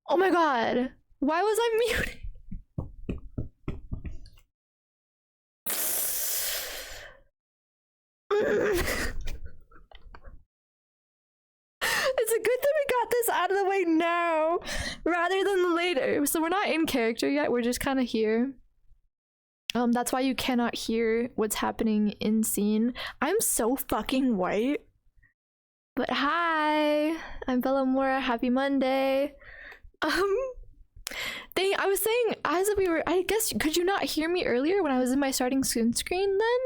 Oh my god. Why was I muted? It's a good thing we got this out of the way now rather than later. So we're not in character yet, we're just kind of here. That's why you cannot hear what's happening in scene. I'm so fucking white. But hi, I'm Bella Mora. Happy Monday. I was saying as we were, I guess, could you not hear me earlier when I was in my starting screen then?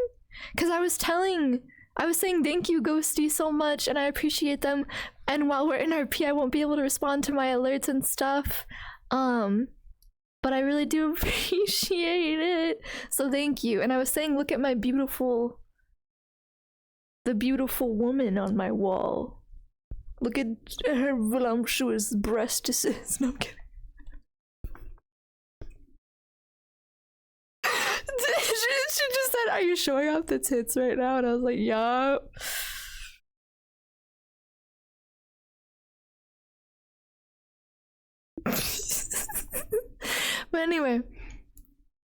Because I was saying thank you Ghosty so much and I appreciate them, and while we're in RP I won't be able to respond to my alerts and stuff, but I really do appreciate it, so thank you. And I was saying look at my beautiful woman on my wall, look at her voluptuous breastises. No, I'm kidding. She just said, are you showing off the tits right now? And I was like, yup. But anyway,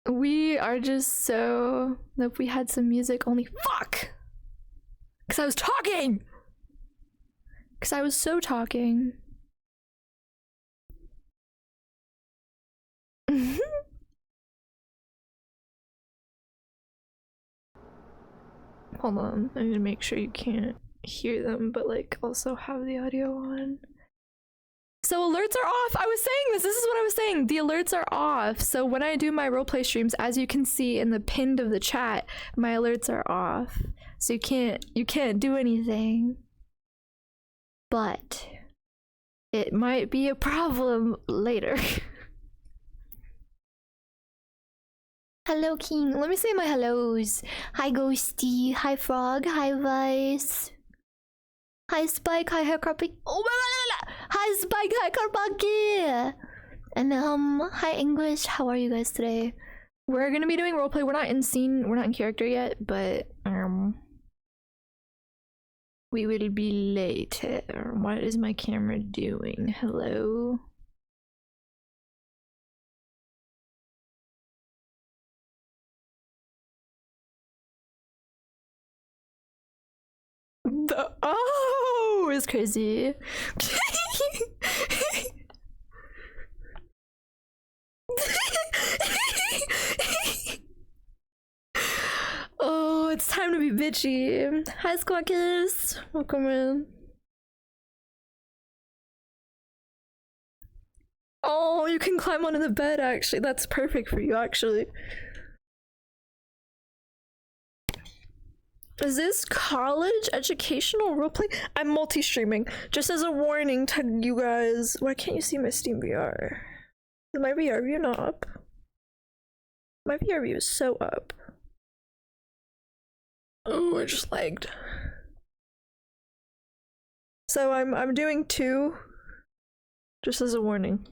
we are just so that we had some music only. Fuck! Because I was talking! Because I was so talking. Hold on, I need to make sure you can't hear them, but like also have the audio on. So alerts are off. I was saying this is what I was saying. The alerts are off. So when I do my roleplay streams, as you can see in the pinned of the chat, my alerts are off. So you can't do anything. But it might be a problem later. Hello, King. Let me say my hellos. Hi, Ghosty. Hi, Frog. Hi, Vice. Hi, Spike. Hi, Haircrappy. Oh my god! Hi, Spike. Hi, Carpaki. And hi, English. How are you guys today? We're gonna be doing roleplay. We're not in scene. We're not in character yet, but we will be later. What is my camera doing? Hello. Oh, it's crazy. Oh, it's time to be bitchy. Hi, Squawkers. Welcome in. Oh, you can climb onto the bed, actually. That's perfect for you, actually. Is this college educational roleplay? I'm multi-streaming. Just as a warning to you guys. Why can't you see my Steam VR? Is my VR view not up? My VR view is so up. Oh, I just lagged. So I'm doing 2. Just as a warning.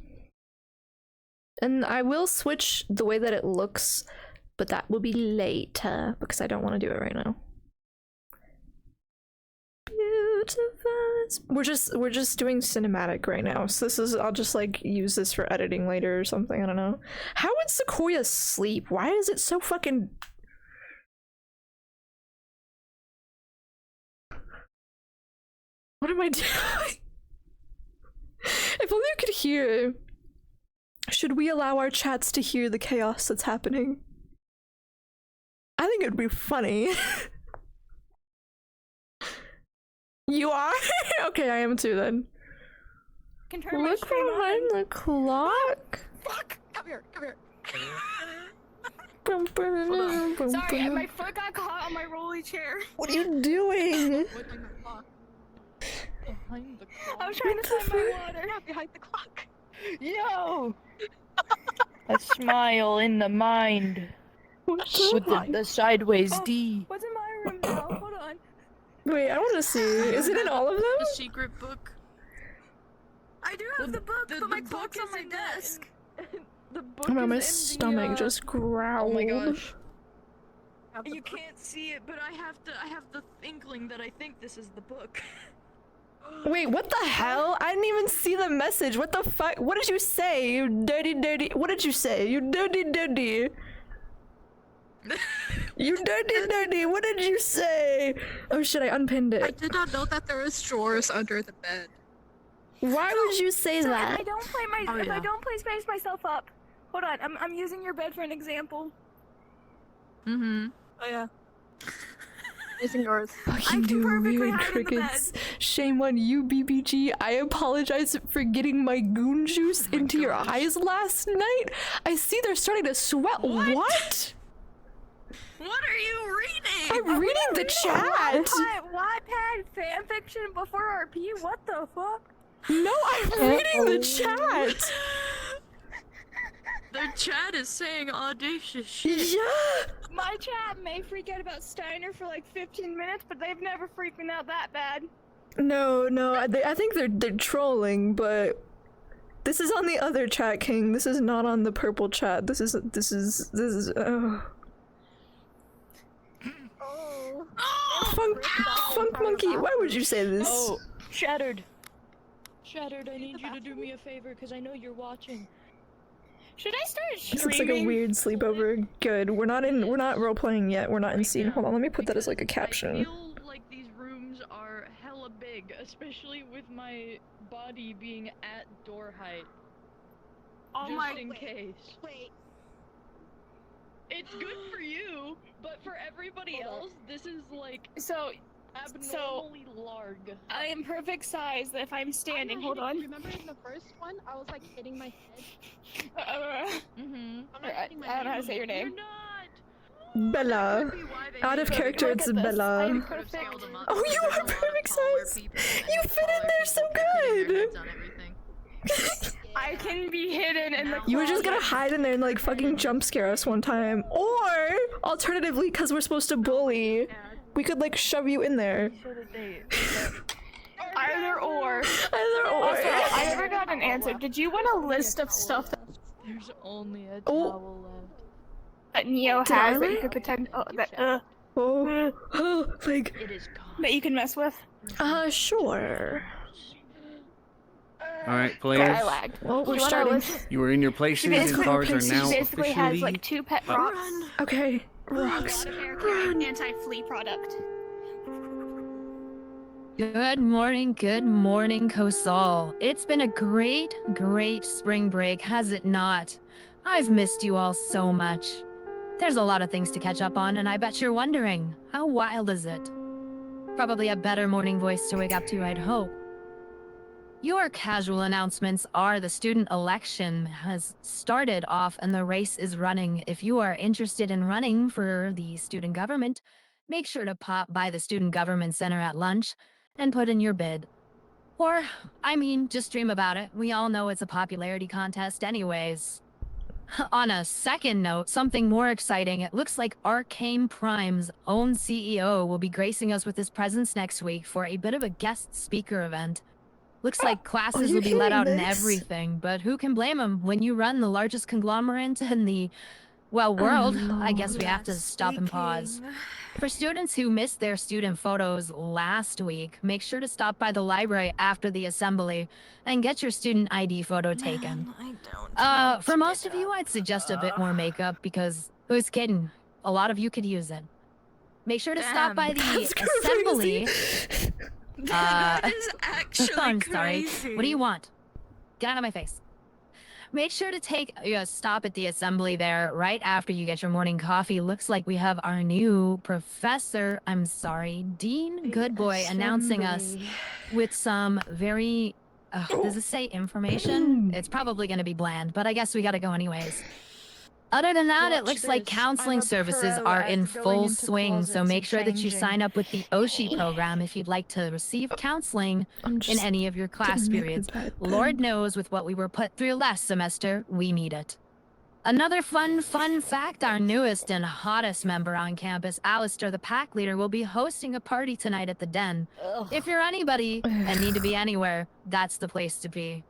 And I will switch the way that it looks, but that will be later because I don't want to do it right now. We're just doing cinematic right now, so this is, I'll just like use this for editing later or something. I don't know. How would Sequoia sleep? Why is it so fucking... What am I doing? If only you could hear. Should we allow our chats to hear the chaos that's happening? I think it'd be funny. You are? Okay, I am too then. Look behind the clock. Fuck! Come here, come here. Hold on. Sorry, my foot got caught on my rolly chair. What are you doing? Behind the clock. I was trying to find my water. Yeah, behind the clock. Yo! A smile in the mind. With the sideways D. What's in my room now? Hold on. Wait, I want to see. Is it in all of them? The secret book. I do have the book, but my clock's on my desk. The book Oh my, is my in stomach the, just growled. Oh my gosh. You can't see it, but I have the inkling that I think this is the book. Wait, what the hell? I didn't even see the message. What the fuck? What did you say? You dirty. What did you say? You dirty. You dirty. What did you say? Oh shit, I unpinned I it. did not know that there was drawers under the bed. Why would you say So that? if I yeah. don't space myself up. Hold on, I'm using your bed for an example. Mm-hmm. Oh yeah. Using yours. Fucking can do perfectly weird hide in the crickets. Shame on you, BBG. I apologize for getting my goon juice into your eyes last night. I see they're starting to sweat. What? What are you reading? I'm reading the chat. Wattpad fanfiction before RP? What the fuck? No, I'm reading the chat. The chat is saying audacious shit. Yeah. My chat may freak out about Steiner for like 15 minutes, but they've never freaked me out that bad. No. I think they're trolling, but this is on the other chat, King. This is not on the purple chat. This is. Funk Monkey, why would you say this? Oh, Shattered. Shattered, I need you to do me a favor because I know you're watching. Should I start This streaming? looks like a weird sleepover. Good. We're not role playing yet. We're not in scene. Hold on, let me put that as like a caption. I feel like these rooms are hella big, especially with my body being at door height. Oh Just my in case. Wait. It's good for you, but for everybody else, this is like So abnormally large. I am perfect size if I'm standing. Hold on. Remember in the first one, I was like hitting my head. Mm-hmm. I'm not hitting my I don't know how to head. say your name. You're not. Bella. Out of character, Look it's at this. Bella. I'm perfect. Oh, you are perfect size. You fit in there so good. I can be hidden in the You were just gonna closet. hide in there and like fucking jump scare us one time, or alternatively, because we're supposed to bully, we could like shove you in there. Either or. Either or. Also, I never got an answer. Did you want a list of stuff There's only a Oh. towel left. that Neo Did I has that you like? could pretend Like, It is gone. that you can mess with? sure. All right, I players. lagged. Well, we're You wanna starting. list? You are in your places, and basically- cars are now She basically has officially like 2 pet rocks. Okay, rocks. Run. Anti-flea product. Good morning, Kosal. It's been a great spring break, has it not? I've missed you all so much. There's a lot of things to catch up on, and I bet you're wondering, how wild is it? Probably a better morning voice to wake up to, I'd hope. Your casual announcements are the student election has started off and the race is running. If you are interested in running for the student government, make sure to pop by the Student Government Center at lunch and put in your bid. Or, I mean, just dream about it. We all know it's a popularity contest anyways. On a second note, something more exciting, it looks like Arcane Prime's own CEO will be gracing us with his presence next week for a bit of a guest speaker event. Looks like classes you will be let hearing out and this? everything, but who can blame him when you run the largest conglomerate in the, well, world? I guess we have to stop and pause. For students who missed their student photos last week, make sure to stop by the library after the assembly and get your student ID photo taken. For most of you, I'd suggest a bit more makeup because, who's kidding? A lot of you could use it. Make sure to stop by the That's assembly. crazy. That is actually I'm sorry. crazy. What do you want? Get out of my face. Make sure to take a stop at the assembly there right after you get your morning coffee. Looks like we have our new professor, Dean Goodboy, announcing us with some very, does it say information? It's probably going to be bland, but I guess we got to go anyways. Other than that, it looks like counseling services are in full swing, so make sure that you sign up with the OSHI program if you'd like to receive counseling I'm in just any of your class getting me a periods. bed Lord then. knows with what we were put through last semester, we need it. Another fun fact, our newest and hottest member on campus, Alistair the pack leader, will be hosting a party tonight at the Den. If you're anybody and need to be anywhere, that's the place to be.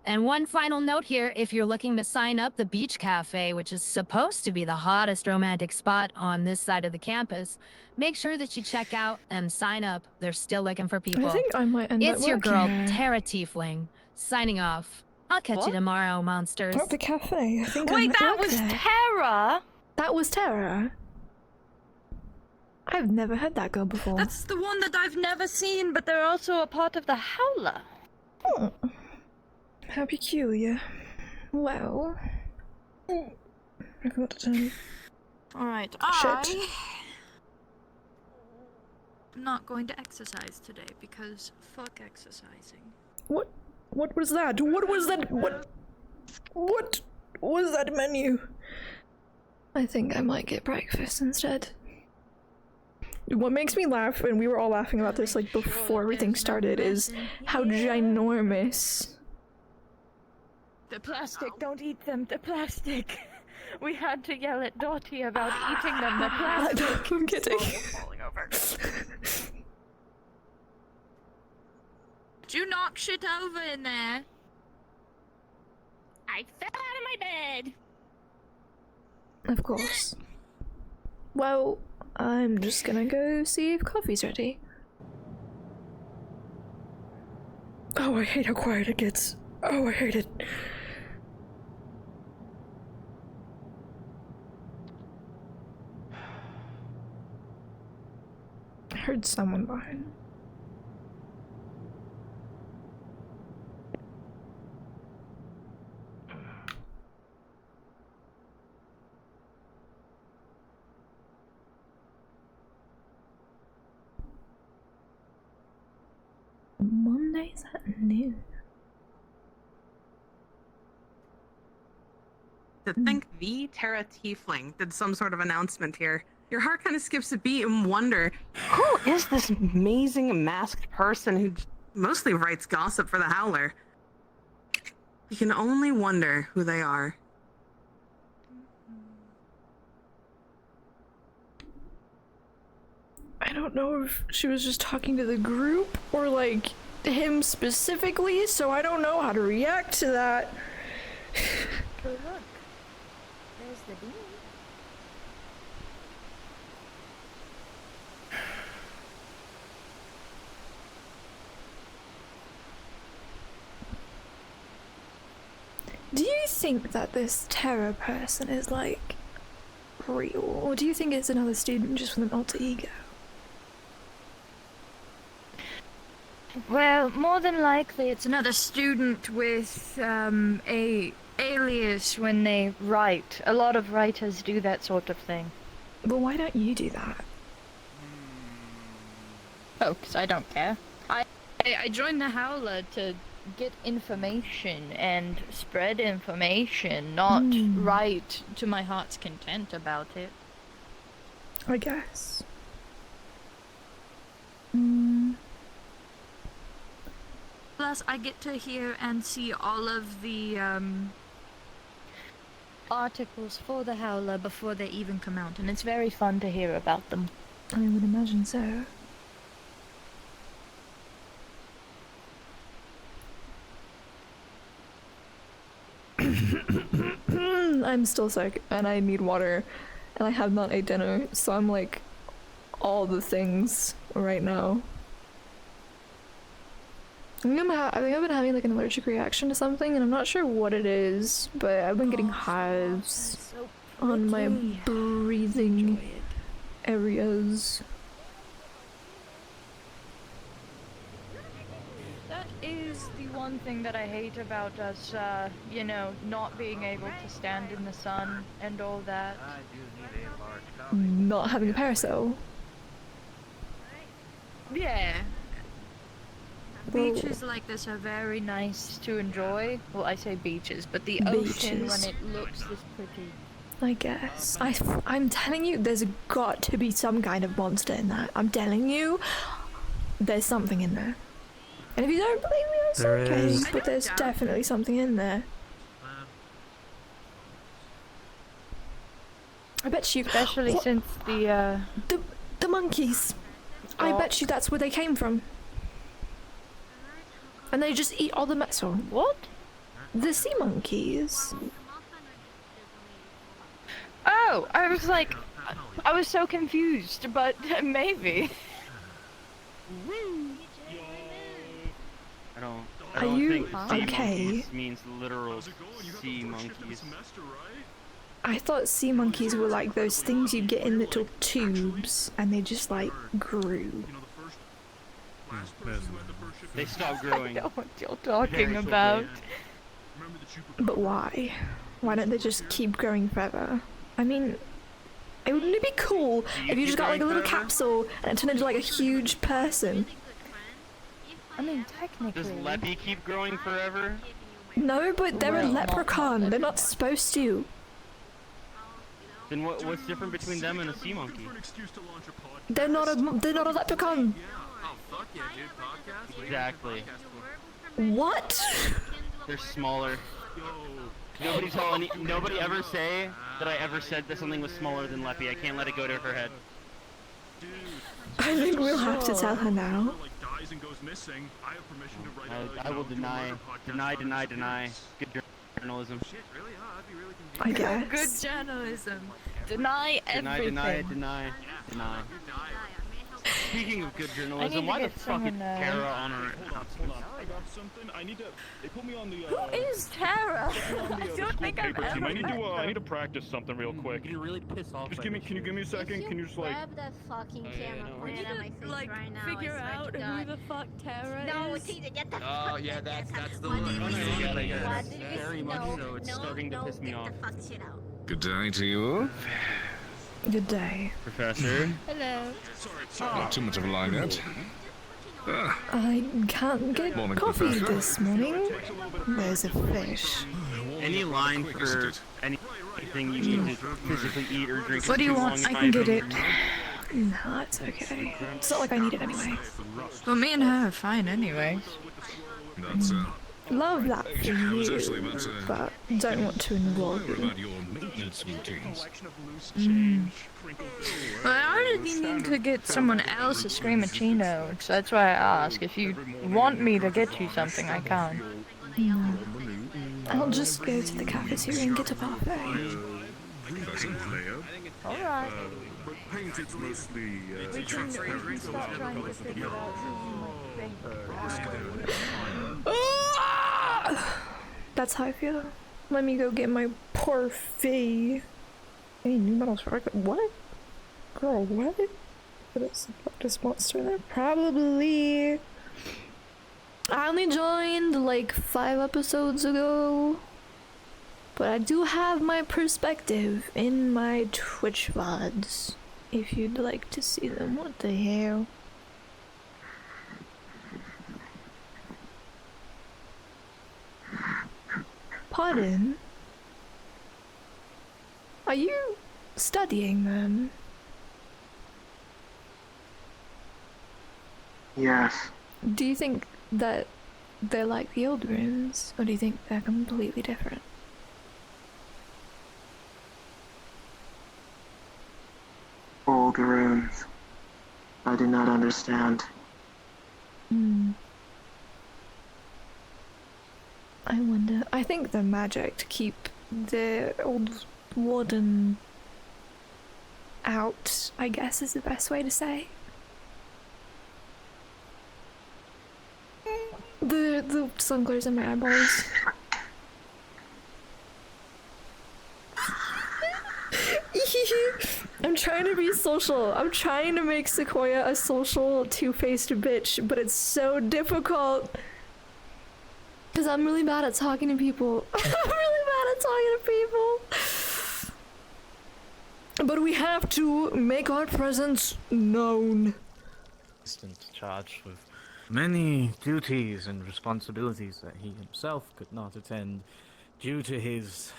And one final note here, if you're looking to sign up the Beach Cafe, which is supposed to be the hottest romantic spot on this side of the campus, make sure that you check out and sign up. They're still looking for people. I think I might end up It's your working girl, there. Tara Tiefling, signing off. I'll catch you tomorrow, monsters. At the cafe. I think I Wait, might that work was there. Tara! That was Tara. I've never heard that girl before. That's the one that I've never seen, but they're also a part of the Howler. Oh, how peculiar. Well, I forgot to turn. Alright, Shit. I'm not going to exercise today because fuck exercising. What? What was that? What was that? What was that menu? I think I might get breakfast instead. What makes me laugh, and we were all laughing about this like before everything started, is how ginormous. The plastic, don't eat them, the plastic. We had to yell at Dottie about eating them, the plastic. I'm kidding. Falling over. Did you knock shit over in there? I fell out of my bed. Of course. Well, I'm just gonna go see if coffee's ready. Oh, I hate how quiet it gets. Oh, I hate it. I heard someone behind. Mondays at noon. To think the Terra Tiefling did some sort of announcement here. Your heart kind of skips a beat and wonder, who is this amazing masked person who mostly writes gossip for the Howler? You can only wonder who they are. I don't know if she was just talking to the group or like him specifically, so I don't know how to react to that. Oh, look. There's the dean. Do you think that this terror person is like real, or do you think it's another student just with an alter ego? Well, more than likely it's another student with a alias when they write. A lot of writers do that sort of thing. But why don't you do that? Oh, 'cause I don't care. I joined the Howler to get information and spread information, not write to my heart's content about it. I guess. Plus, I get to hear and see all of the Articles for the Howler before they even come out, and it's very fun to hear about them. I would imagine so. I'm still sick and I need water and I have not ate dinner, so I'm like all the things right now. I think I've been having like an allergic reaction to something and I'm not sure what it is, but I've been getting hives on my breathing areas. That is the one thing that I hate about us, you know, not being able to stand in the sun and all that. Not having a parasol. Yeah. Well, Beaches like this are very nice to enjoy. Well, I say beaches, but the ocean when Beaches. it looks this pretty. I guess. I'm telling you, there's got to be some kind of monster in that. I'm telling you, there's something in there. And if you don't believe me, it's There okay. is. But there's definitely something in there. I bet you. Especially What- since the the monkeys. I What? bet you that's where they came from. And they just eat all the metal. What? The sea monkeys. Oh, I was like, I was so confused, but maybe. I Are don't you think sea okay? monkeys means literal sea monkeys. I thought sea monkeys were like those things you get in little tubes and they just like grew. They stop I growing. know what you're talking about. But why? Why don't they just keep growing forever? I mean, wouldn't it be cool if you just got like a little capsule and it turned into like a huge person? I mean, technically. Does Leppy keep growing forever? No, but they're a Well, leprechaun. They're not supposed to. Then what's different between them and a sea monkey? They're not a leprechaun. Oh, fuck yeah, dude. Podcast? Exactly. What? They're smaller. Nobody ever say that I ever said that something was smaller than Leppy. I can't let it go to her head. I think we'll have to tell her now. I will deny. Good journalism. I guess. Good journalism. Deny everything. Deny. Speaking of good I need journalism, to why the get fuck is someone, Tara on her? Hold on. I got something. I need to. They put me on the. Who is Tara? I don't think I've paper team. ever I need met to. I her. need to practice something real quick. You're really pissed off. Just give me. Can you give me a second? Can you just like? grab that fucking camera, no, point it at my face Like, right now. figure I swear out to who God. the fuck Tara No, is. Tita, get the Oh fuck yeah, out. that's the What one. did Oh, you no, say? you gotta get What it. did you Very say? much No, so. It's no, starting to no, piss me get off. the fuck shit out. Good day to you. Good day. Professor. Hello. Not too much of a line yet. I can't get Morning, coffee Professor. this morning. There's a fish. Any line for anything you need to physically eat or drink? What do you too want? long, in I my can get opinion. it. No, it's okay. It's not like I need it anyway. Well, me and her are fine anyway. That's Love that for I was you, actually about to but don't want to involve you. about your maintenance routines. Well, I really need to get someone else a screamachino, so that's why I ask. If you want me to get you something, I can. No. I'll just go to the cafeteria and get a parfait. Alright. Painted's mostly We can start trying to figure out who you might think. That's how I feel. Let me go get my parfait. Any new medals for what? Girl, what? Is this monster in there? Probably. I only joined like 5 episodes ago. But I do have my perspective in my Twitch VODs. If you'd like to see them. What the hell? Pardon? Are you studying them? Yes. Do you think that they're like the old rooms, or do you think they're completely different? Old runes. I do not understand. I wonder. I think they're magic to keep the old warden out, I guess is the best way to say. The sun glares in my eyeballs. I'm trying to be social. I'm trying to make Sequoia a social, two-faced bitch, but it's so difficult. Because I'm really bad at talking to people. I'm really bad at talking to people. But we have to make our presence known. Charged with many duties and responsibilities that he himself could not attend due to his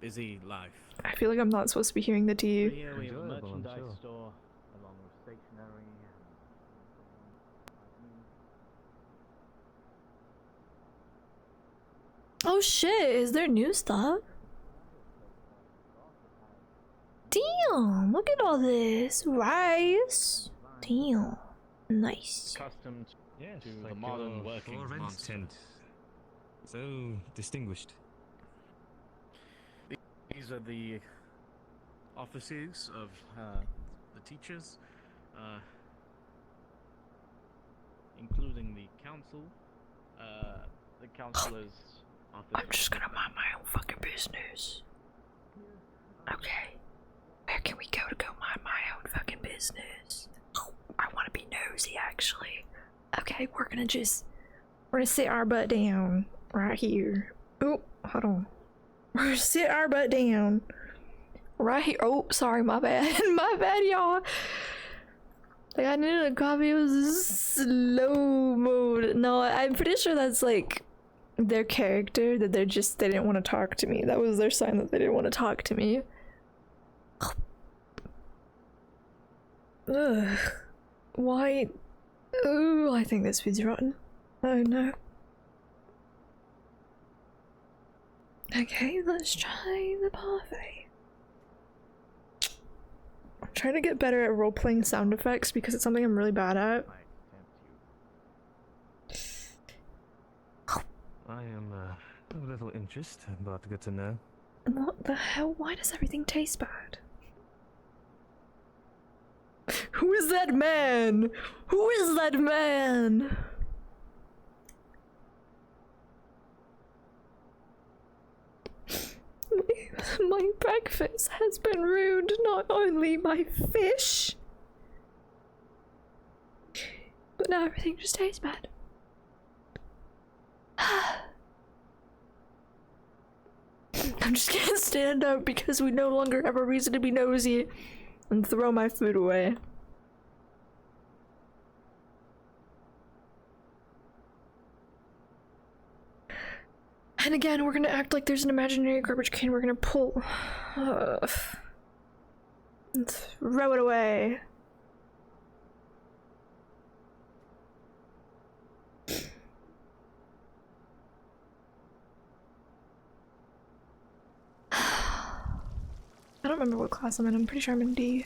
busy life. I feel like I'm not supposed to be hearing the tea. Here we have a merchandise store along with stationery. Oh shit, is there new stuff? Damn, look at all this. Rice. Damn. Nice. Accustomed to the modern working monster. So distinguished. These are the offices of the teachers, including the council, the councilor's office. I'm just gonna mind my own fucking business. Okay. Where can we go to mind my own fucking business? I wanna be nosy, actually. Okay, we're gonna sit our butt down right here. Oh, hold on. We're gonna sit our butt down right here. Oh, sorry, my bad. My bad, y'all. Like, I needed a coffee. It was slow mode. No, I'm pretty sure that's like their character, that they didn't want to talk to me. That was their sign that they didn't want to talk to me. Ugh. Why? Oh, I think this food's rotten. Oh no. Okay, let's try the parfait. I'm trying to get better at role-playing sound effects because it's something I'm really bad at. I am of little interest, but good to know. What the hell? Why does everything taste bad? Who is that man? Who is that man? My breakfast has been ruined, not only my fish, but now everything just tastes bad. I'm just gonna stand up because we no longer have a reason to be nosy and throw my food away. And again, we're gonna act like there's an imaginary garbage can we're gonna pull. And throw it away. I don't remember what class I'm in. I'm pretty sure I'm in D.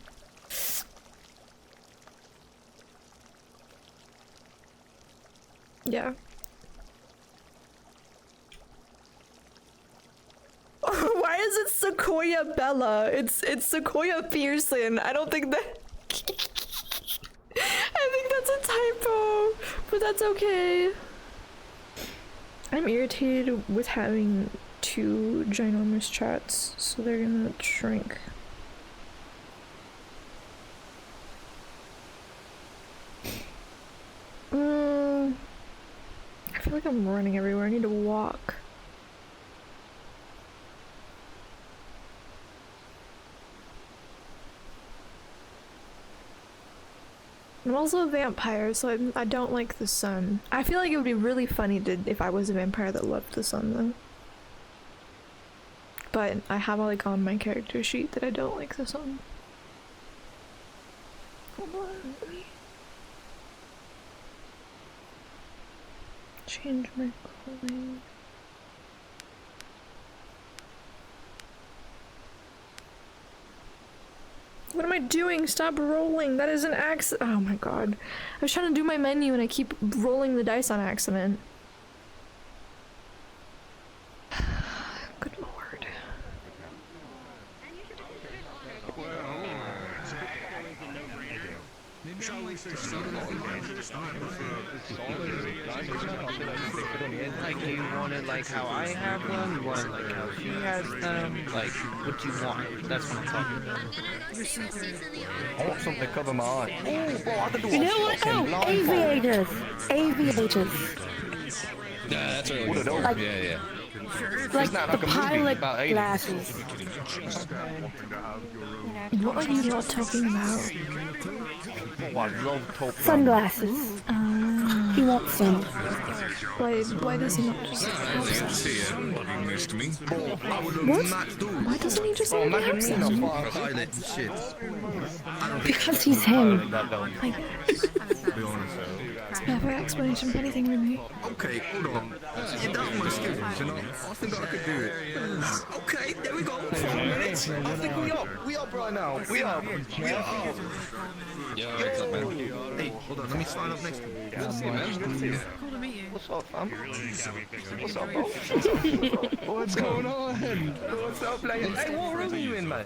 Yeah. Why is it Sequoia Bella? It's Sequoia Pierson. I don't think that. I think that's a typo, but that's okay. I'm irritated with having two ginormous chats, so they're gonna shrink. I feel like I'm running everywhere. I need to walk. I'm also a vampire, so I don't like the sun. I feel like it would be really funny if I was a vampire that loved the sun, though. But I have like on my character sheet that I don't like the sun. Hold on, let me change my clothing. What am I doing? Stop rolling. That is an accident. Oh my god. I was trying to do my menu and I keep rolling the dice on accident. Good lord. Like, do you want it like how I have them? You want it like how she has them? Like, what do you want? That's what I'm talking about. I want something to cover my eyes. Oh, I can do You know what? Oh, aviators. Aviators. Yeah, that's what we're for. Like, yeah. Like the pilot glasses. What are you not talking about? Sunglasses. He wants some. Why does he not just have some? What? Why doesn't he just already have some? Because he's him. I guess. Never explanation of anything really. Okay, hold on. You don't want to skip it, you know? I think I could do it. Okay, there we go. 4 minutes. I think we up right now. We up. Yeah, what's up, man? Hey, hold on. Let me slide up next to you. Good to see you, man. Good to see you. Cool to meet you. What's up, fam? What's up, bro? What's going on? What's up, player? Hey, what room are you in, man?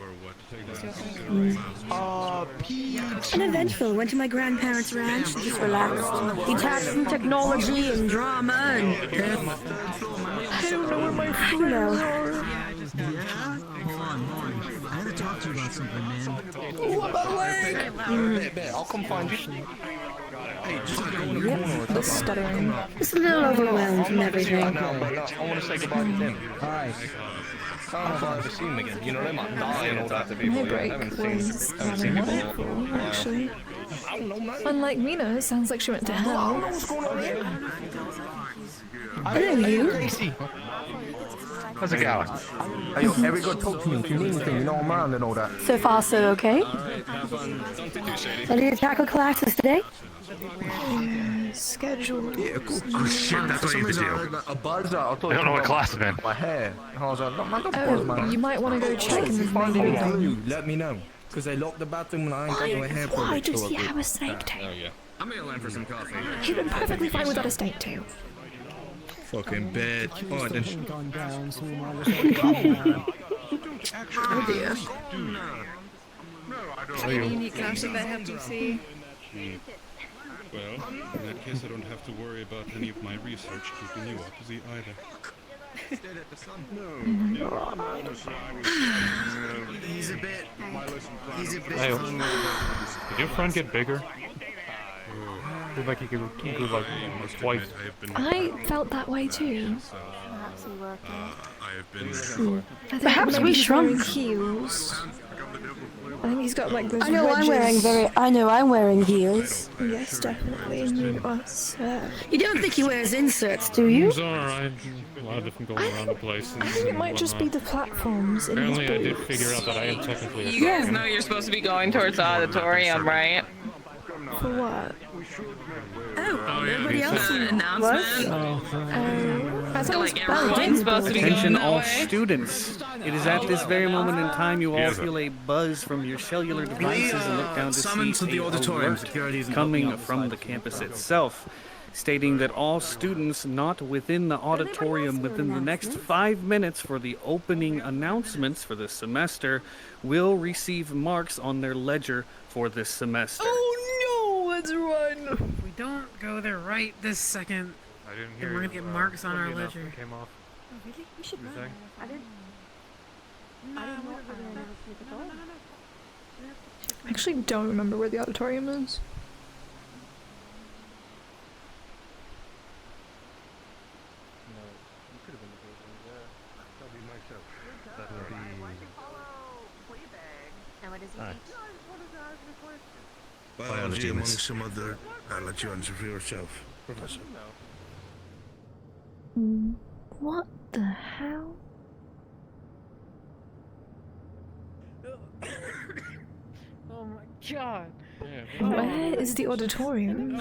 Peach. Uneventful. Went to my grandparents' ranch, just relaxed. Detached from technology and drama and... I don't know where my friends are. Yeah? Hold on. I had to talk to you about something, man. What about leg? Bet. I'll come find you. Hey, just go in the corner. The stuttering. Just a little overwhelmed and everything. I want to say goodbye to them. Alright. I don't know if I'll ever see them again. You know, they might die and all that. My break was rather wonderful, actually. Unlike Mina, it sounds like she went to hell. I know you. How's it going? Hey, yo, every good talk to me if you need anything, you know I'm around and all that. So far, so okay. Ready to tackle classes today? Schedule. Yeah, cool. Oh shit, that's what you do. A buzzer. I don't know what class it's in. My hair. And I was like, man, don't buzz, man. You might want to go check in with me. Let me know. Because they locked the bathroom and I ain't got no hair. Why does he have a snake tail? Oh, yeah. I'm gonna land for some coffee. He'd been perfectly fine without a snake tail. Fucking bad. Alright then. Oh dear. Unique class of FTC. Well, in that case, I don't have to worry about any of my research keeping you up to date either. He's a bit. Hey, did your friend get bigger? Seems like he could like twice. I felt that way too. Perhaps we shrunk. Heels. I think he's got like those I know wedges. I'm wearing heels. Yes, definitely. You are, sir. You don't think he wears inserts, do you? It's alright. A lot of different going around the place. I think it might just be the platforms. Apparently, I did figure out that I am technically. You guys know you're supposed to be going towards the auditorium, right? For what? Oh, everybody else in announcement. I thought like everyone's supposed to be Attention going that all way. students. It is at this very moment in time you all feel a buzz from your cellular devices and look down to see a alert coming from the campus itself, stating that all students not within the auditorium within the next 5 minutes for the opening announcements for this semester will receive marks on their ledger for this semester. Oh no, let's run! If we don't go there right this second, I didn't then we're gonna get marks on our ledger. Came off. Oh, really? We should What run. you I didn't know where the announcement was going. I actually don't remember where the auditorium is. And what does he teach? Biology, among some other. I'll let you answer for yourself, Professor. What the hell? Oh my god. Where is the auditorium?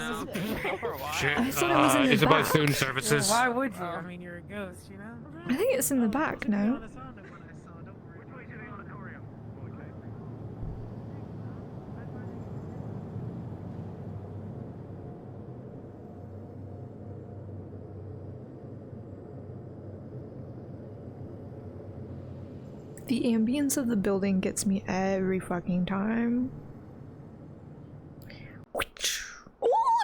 Shit. I thought it was in the It's about back. student services. Why would you? I mean, you're a ghost, you know? I think it's in the back now. The ambience of the building gets me every fucking time. Oh,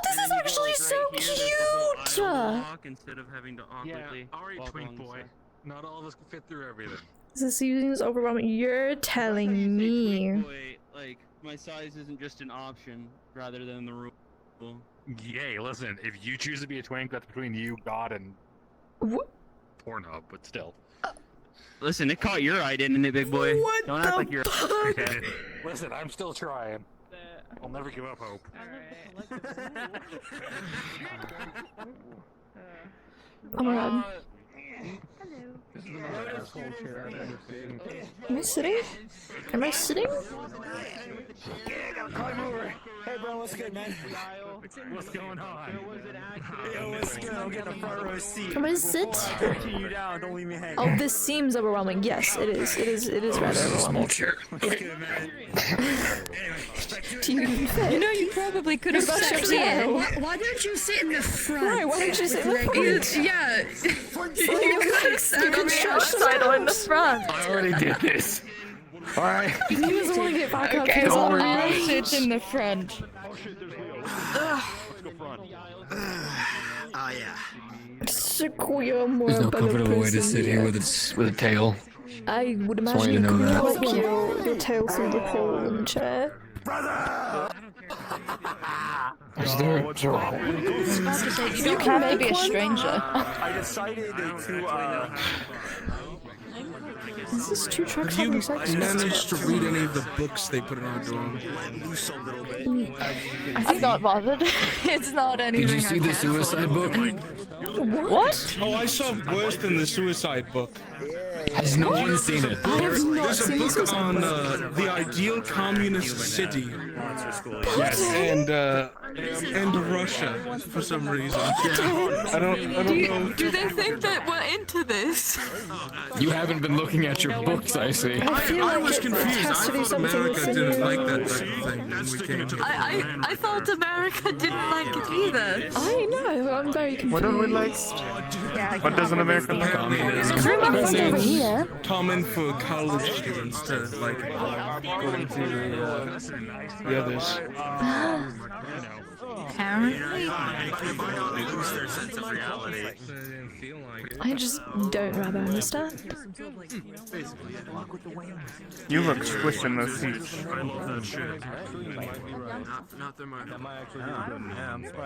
this is actually so cute! Instead of having to awkwardly Alright, twink boy. Not all of us can fit through everything. This season is overwhelming. You're telling me. Boy, like, my size isn't just an option rather than the rule. Yay, listen, if you choose to be a twink, that's between you, God, and Pornhub, but still. Listen, it caught your eye, didn't it, big boy? What Don't the act like you're. fuck? Listen, I'm still trying. I'll never give up hope. Oh my god. Am I sitting? Am I sitting? Climb over. Hey, bro, what's good, man? What's going on? Yo, what's good? I'm getting a front row seat. Come and sit. Pin you down. Don't leave me hanging. Oh, this seems overwhelming. Yes, it is. It is rather overwhelming. Do you even fit? You know, you probably could have It's sat actually- here. Why don't you sit in the front? Right, why don't you sit in the front? Yeah. You could sat on the outside or in the front. I already did this. Alright. He doesn't want to get back up. Okay, He's well, all I'll right. sit in the front. Oh yeah. Sequoia, more There's no better comfortable way to person, sit here yeah. with a tail. I would Just want you imagine to you know could that. like your tail through the hole in the chair. Is there a You don't have to be a stranger. I decided to, Is this two trucks Have having you sex? managed to read any of the books they put in our dorm? I'm not bothered. It's not anything. Did you see the suicide book? What? Oh, I saw worse than the suicide book. Has no one seen it? I have not There's a seen this book on the ideal communist city. Yes, and Russia for some reason. I don't know. Do they think that we're into this? You haven't been looking at your books, I see. I was confused. I thought America didn't like that type of thing when we came to I thought America didn't like it either. I know, I'm very confused. What do we like? What doesn't America like? Over here. Common for college students to like according to the others. Apparently. I just don't rather understand. You look squished in those seats.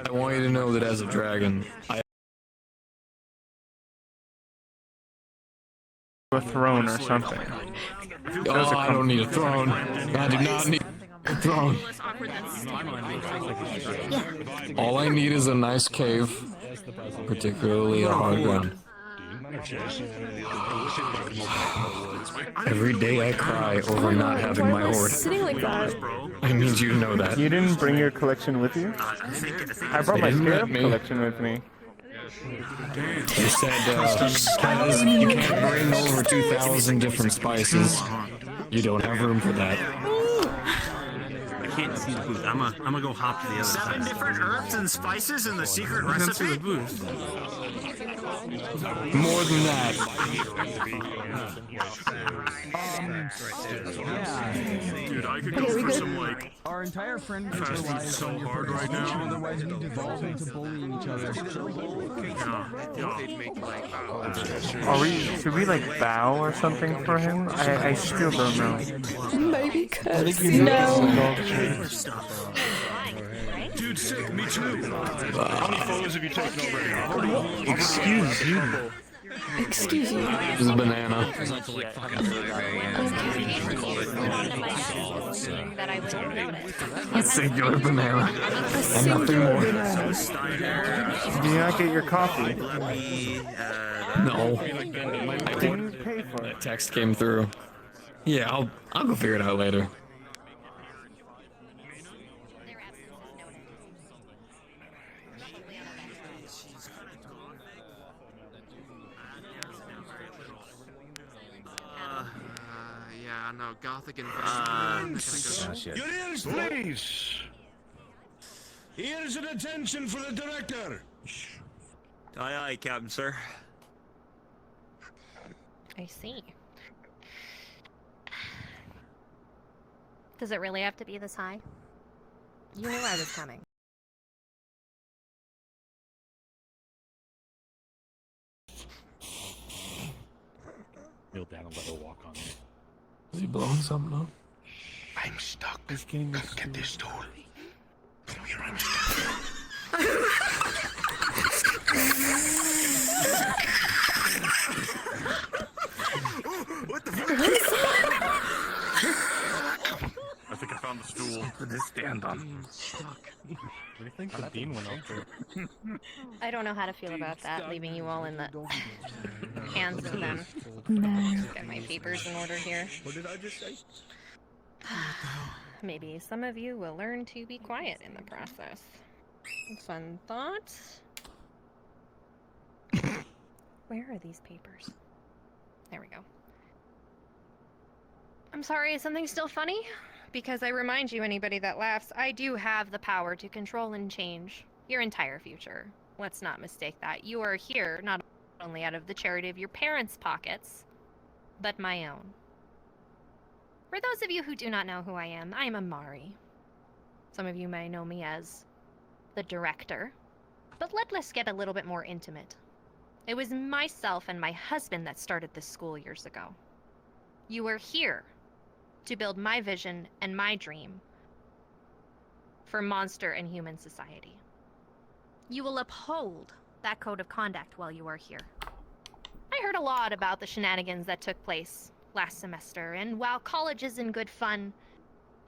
I want you to know that as a dragon, A throne or something. Oh, I don't need a throne. I do not need a throne. All I need is a nice cave, particularly a hard ground. Every day I cry over not having my horde. Sitting like that. I need you to know that. You didn't bring your collection with you? I brought my scarab collection with me. They said, Kaz, you can't bring over 2,000 different spices. You don't have room for that. I can't see the booth. I'm gonna go hop to the other side. 7 different herbs and spices in the secret recipe? The booth. More than that. Dude, I could go for some like Our entire friend group fast food relies so on your hard right now. otherwise we devolve into bullying each other. Should we like bow or something for him? I still don't know. Maybe cause Dude, sick, me too. How many photos have you taken already? Excuse you. Excuse you. This is a banana. A singular banana. And nothing more. Did you not get your coffee? No. I didn't pay for it. That text came through. Yeah, I'll go figure it out later. Yeah, no, Gothic and Your ears, please. Ears and attention for the director. Aye, aye, Captain, sir. I see. Does it really have to be this high? You knew I was coming. Kneel down and let her walk on it. Is he blowing something up? I'm stuck. Come get this stool. Come here, I'm What the fuck? I think I found the stool. For this stand on. What do you think the dean went out there? I don't know how to feel about that, leaving you all in the hands of them. No. Get my papers in order here. What did I just say? Maybe some of you will learn to be quiet in the process. Fun thoughts. Where are these papers? There we go. I'm sorry, is something still funny? Because I remind you, anybody that laughs, I do have the power to control and change your entire future. Let's not mistake that. You are here not only out of the charity of your parents' pockets, but my own. For those of you who do not know who I am Amari. Some of you may know me as the director. But let's get a little bit more intimate. It was myself and my husband that started this school years ago. You are here to build my vision and my dream for monster and human society. You will uphold that code of conduct while you are here. I heard a lot about the shenanigans that took place last semester, and while college is in good fun,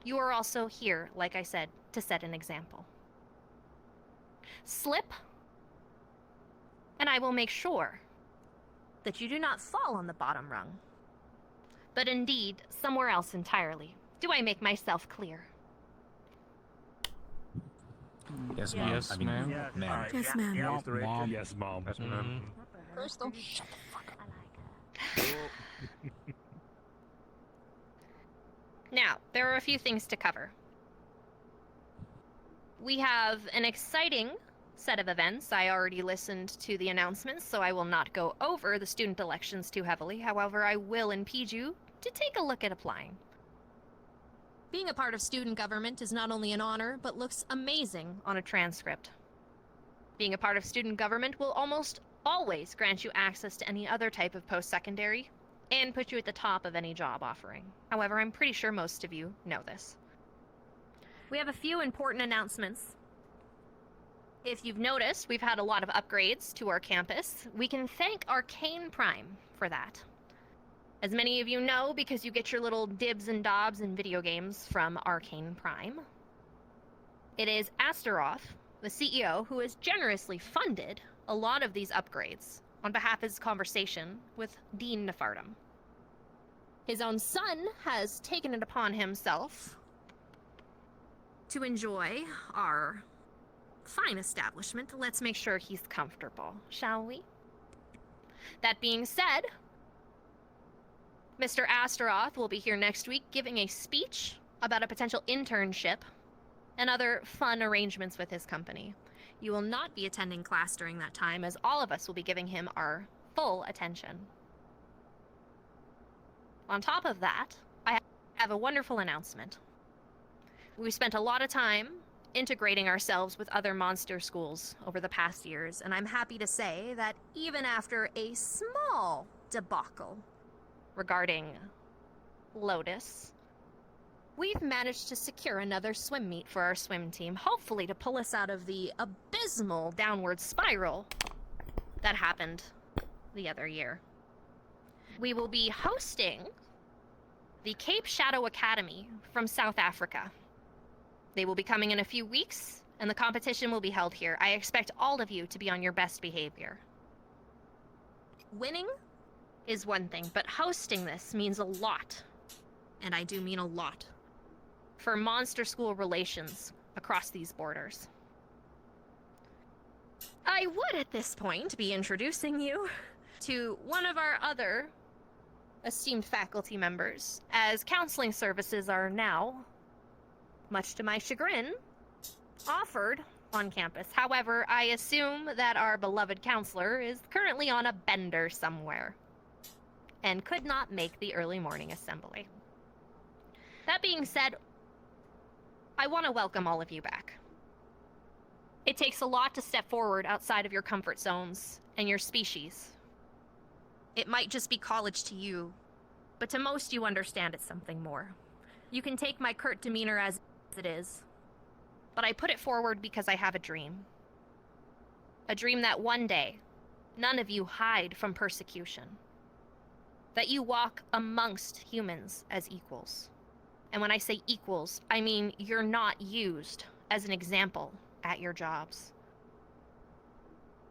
you are also here, like I said, to set an example. Slip, and I will make sure that you do not fall on the bottom rung, but indeed somewhere else entirely. Do I make myself clear? Yes, ma'am. Yes, I mean, ma'am. ma'am. Yes, ma'am. Mom. Yes, mom. Yes, ma'am. Crystal. Shut the fuck up. Now, there are a few things to cover. We have an exciting set of events. I already listened to the announcements, so I will not go over the student elections too heavily. However, I will impede you to take a look at applying. Being a part of student government is not only an honor, but looks amazing on a transcript. Being a part of student government will almost always grant you access to any other type of post-secondary, and put you at the top of any job offering. However, I'm pretty sure most of you know this. We have a few important announcements. If you've noticed, we've had a lot of upgrades to our campus. We can thank Arcane Prime for that. As many of you know, because you get your little dibs and dobs in video games from Arcane Prime, it is Astaroth, the CEO, who has generously funded a lot of these upgrades on behalf of his conversation with Dean Nefardum. His own son has taken it upon himself to enjoy our fine establishment. Let's make sure he's comfortable, shall we? That being said, Mr. Astaroth will be here next week giving a speech about a potential internship and other fun arrangements with his company. You will not be attending class during that time, as all of us will be giving him our full attention. On top of that, I have a wonderful announcement. We spent a lot of time integrating ourselves with other monster schools over the past years, and I'm happy to say that even after a small debacle regarding Lotus, we've managed to secure another swim meet for our swim team, hopefully to pull us out of the abysmal downward spiral that happened the other year. We will be hosting the Cape Shadow Academy from South Africa. They will be coming in a few weeks, and the competition will be held here. I expect all of you to be on your best behavior. Winning is one thing, but hosting this means a lot, and I do mean a lot, for monster school relations across these borders. I would at this point be introducing you to one of our other esteemed faculty members, as counseling services are now, much to my chagrin, offered on campus. However, I assume that our beloved counselor is currently on a bender somewhere and could not make the early morning assembly. That being said, I want to welcome all of you back. It takes a lot to step forward outside of your comfort zones and your species. It might just be college to you, but to most you understand it's something more. You can take my curt demeanor as it is, but I put it forward because I have a dream. A dream that one day, none of you hide from persecution. That you walk amongst humans as equals. And when I say equals, I mean you're not used as an example at your jobs.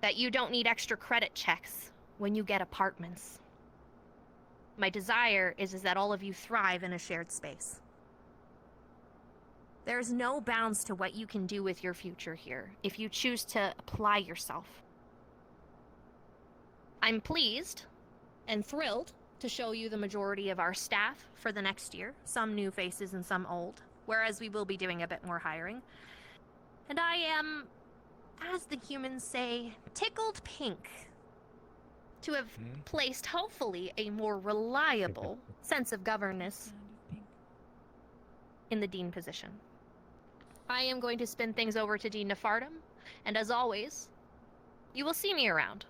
That you don't need extra credit checks when you get apartments. My desire is that all of you thrive in a shared space. There's no bounds to what you can do with your future here, if you choose to apply yourself. I'm pleased and thrilled to show you the majority of our staff for the next year, some new faces and some old, whereas we will be doing a bit more hiring. And I am, as the humans say, tickled pink to have placed, hopefully, a more reliable sense of governance in the dean position. I am going to spin things over to Dean Nefardum, and as always, you will see me around.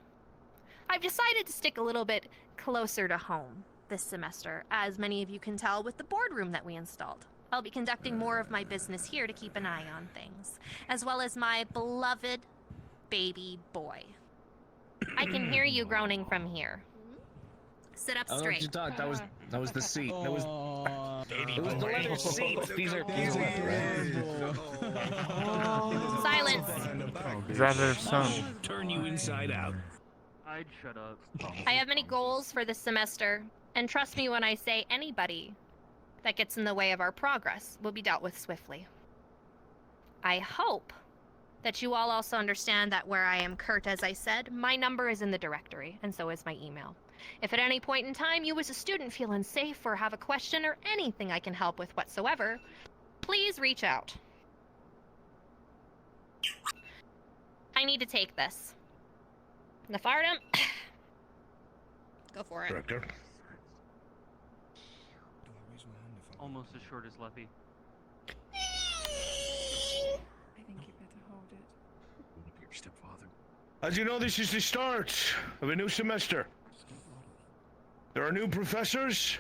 I've decided to stick a little bit closer to home this semester, as many of you can tell with the boardroom that we installed. I'll be conducting more of my business here to keep an eye on things, as well as my beloved baby boy. I can hear you groaning from here. Sit up straight. That was the seat. That was it was the leather seat. These are Silence. Is that their son? Turn you inside out. I'd shut up. I have many goals for this semester, and trust me when I say anybody that gets in the way of our progress will be dealt with swiftly. I hope that you all also understand that where I am Kurt, as I said, my number is in the directory, and so is my email. If at any point in time you as a student feel unsafe or have a question or anything I can help with whatsoever, please reach out. I need to take this. Nefardum, go for it. Director. Almost as short as Leffy. I think you better hold it. Your stepfather. As you know, this is the start of a new semester. There are new professors,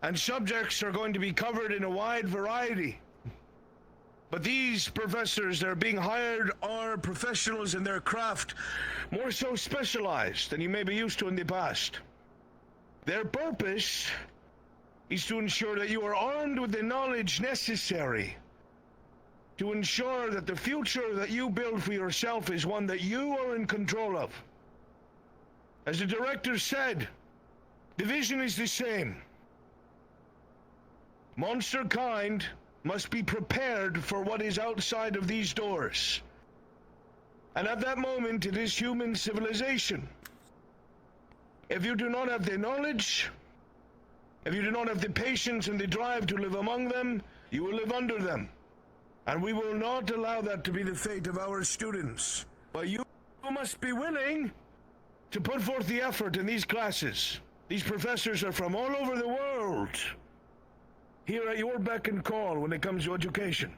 and subjects are going to be covered in a wide variety. But these professors that are being hired are professionals in their craft, more so specialized than you may be used to in the past. Their purpose is to ensure that you are armed with the knowledge necessary to ensure that the future that you build for yourself is one that you are in control of. As the director said, the vision is the same. Monster kind must be prepared for what is outside of these doors. And at that moment, it is human civilization. If you do not have the knowledge, if you do not have the patience and the drive to live among them, you will live under them. And we will not allow that to be the fate of our students. But you must be willing to put forth the effort in these classes. These professors are from all over the world, here at your beck and call when it comes to education.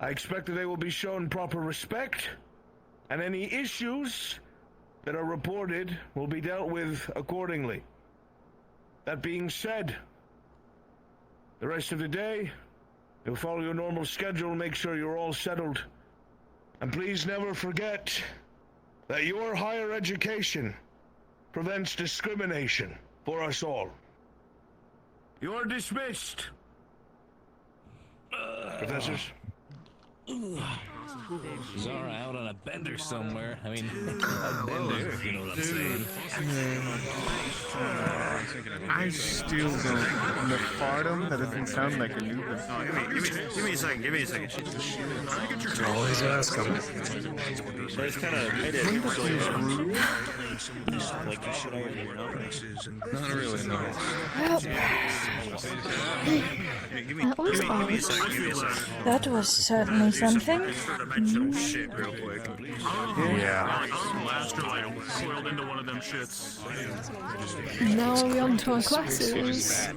I expect that they will be shown proper respect, and any issues that are reported will be dealt with accordingly. That being said, the rest of the day, you'll follow your normal schedule, make sure you're all settled. And please never forget that your higher education prevents discrimination for us all. You're dismissed. Professors? Zara out on a bender somewhere. I mean, a bender, if you know what I'm saying. I still don't. Nefardum? That doesn't sound like a new one. Give me a second. Give me a second. Always ask him. But it's kind of made it like you should already know. Not really, no. That was odd. That was certainly something. Shit, real quick. Yeah. Coiled into one of them shits. Now we're on to our classes.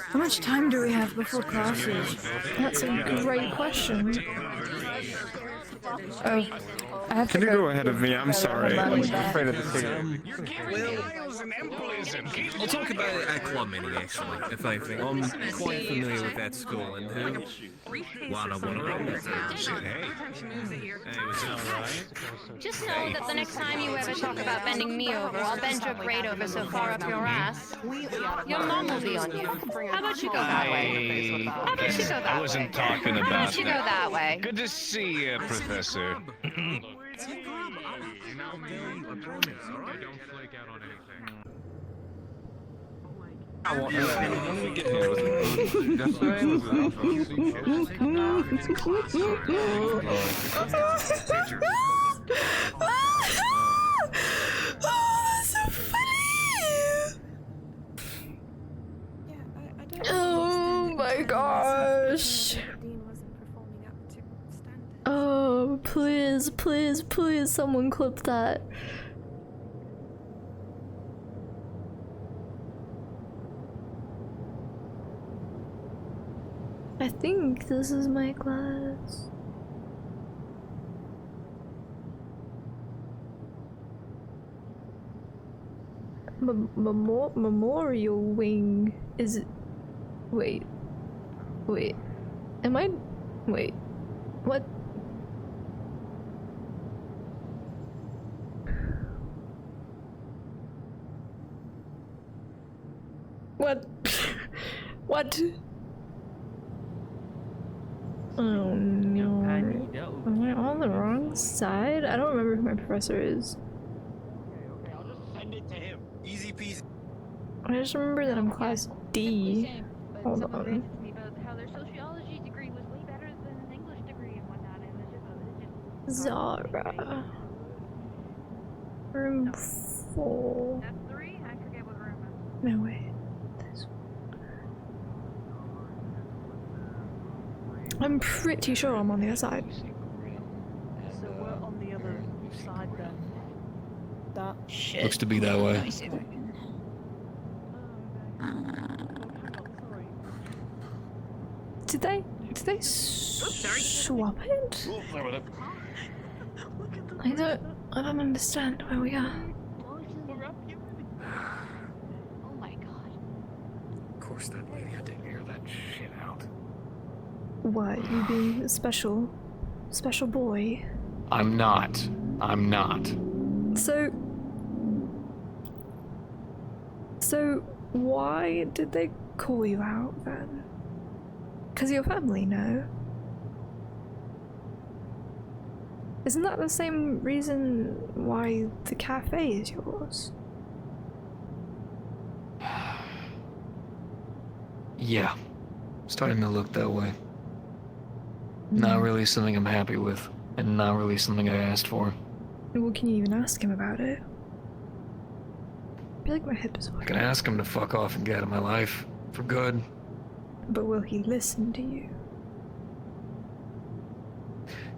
How much time do we have before classes? That's a great question. Oh, I have to Can you go ahead of me? I'm sorry. I'm afraid of the cigarette. We'll talk about it at club meeting, actually, if anything. I'm quite familiar with that school, and who? Well, I don't want to go there. Hey, was it alright? Just know that the next time you ever talk about bending me over, I'll bend your grade over so far up your ass, your mom will be on you. How about you go that way? How about you go that way? I wasn't talking about How about you go that way? Good to see you, Professor. Mm. Don't flake out on anything. When did we get here? Was it yesterday? Was Oh my gosh. Oh, please, please, please, someone clip that. I think this is my class. Memorial wing is. Wait. Am I? Wait. What? What? What? Oh no. Am I on the wrong side? I don't remember who my professor is. Okay, I'll just send it to him. Easy peasy. I just remember that I'm class D. Hold on. How their sociology degree was way better than an English degree and whatnot. It was just Zara. Room 4. That's 3? I forget what room it was. No way. I'm pretty sure I'm on the other side. So we're on the other side then. That Shit. Looks to be that way. Did they swap it? I don't understand where we are. Oh my god. Of course that lady had to air that shit out. What, you being a special boy? I'm not. So why did they call you out then? 'Cause your family know. Isn't that the same reason why the cafe is yours? Yeah. Starting to look that way. Not really something I'm happy with, and not really something I asked for. Well, can you even ask him about it? I feel like my hip is I working. can ask him to fuck off and get out of my life. For good. But will he listen to you?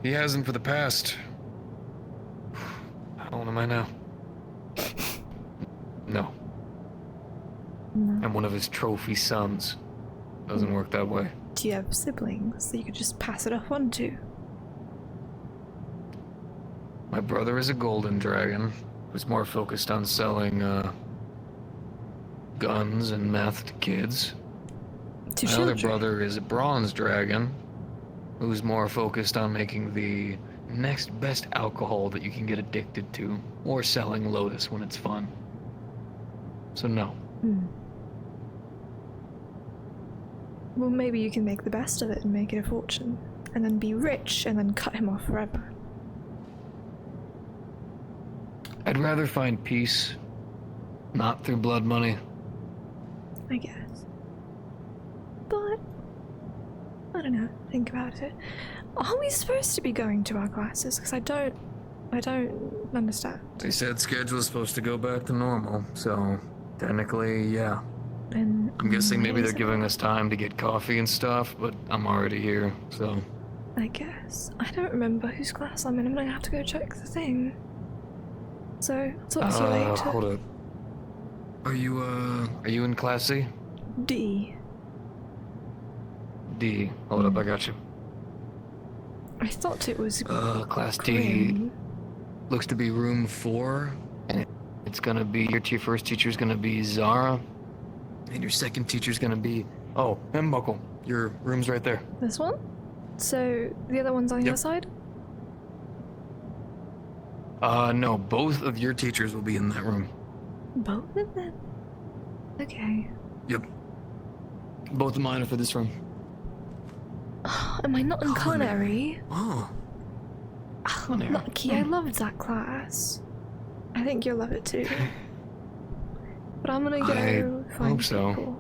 He hasn't for the past. How old am I now? No. I'm one of his trophy sons. Doesn't work that way. Do you have siblings that you could just pass it off onto? My brother is a golden dragon, who's more focused on selling, guns and meth to kids. To My other children? brother is a bronze dragon, who's more focused on making the next best alcohol that you can get addicted to, or selling Lotus when it's fun. So no. Well, maybe you can make the best of it and make it a fortune, and then be rich, and then cut him off forever. I'd rather find peace, not through blood money. I guess. But I don't know. Think about it. Are we supposed to be going to our classes? Because I don't understand. They said schedule's supposed to go back to normal, so technically, yeah. And I'm guessing maybe they're amazing. giving us time to get coffee and stuff, but I'm already here, so. I guess. I don't remember whose class I'm in. I'm gonna have to go check the thing. So I'll talk to you later. Hold up. Are you in class C? D. D. Hold up, I got you. I thought it was Class D looks to be room 4, and it's gonna be, your first teacher's gonna be Zara, and your second teacher's gonna be, oh, Buckle. Your room's right there. This one? So the other one's on the other side? No, both of your teachers will be in that room. Both of them? Okay. Yep. Both of mine are for this room. Am I not in culinary? Oh. Lucky, I loved that class. I think you'll love it too. But I'm gonna go find hope so. people.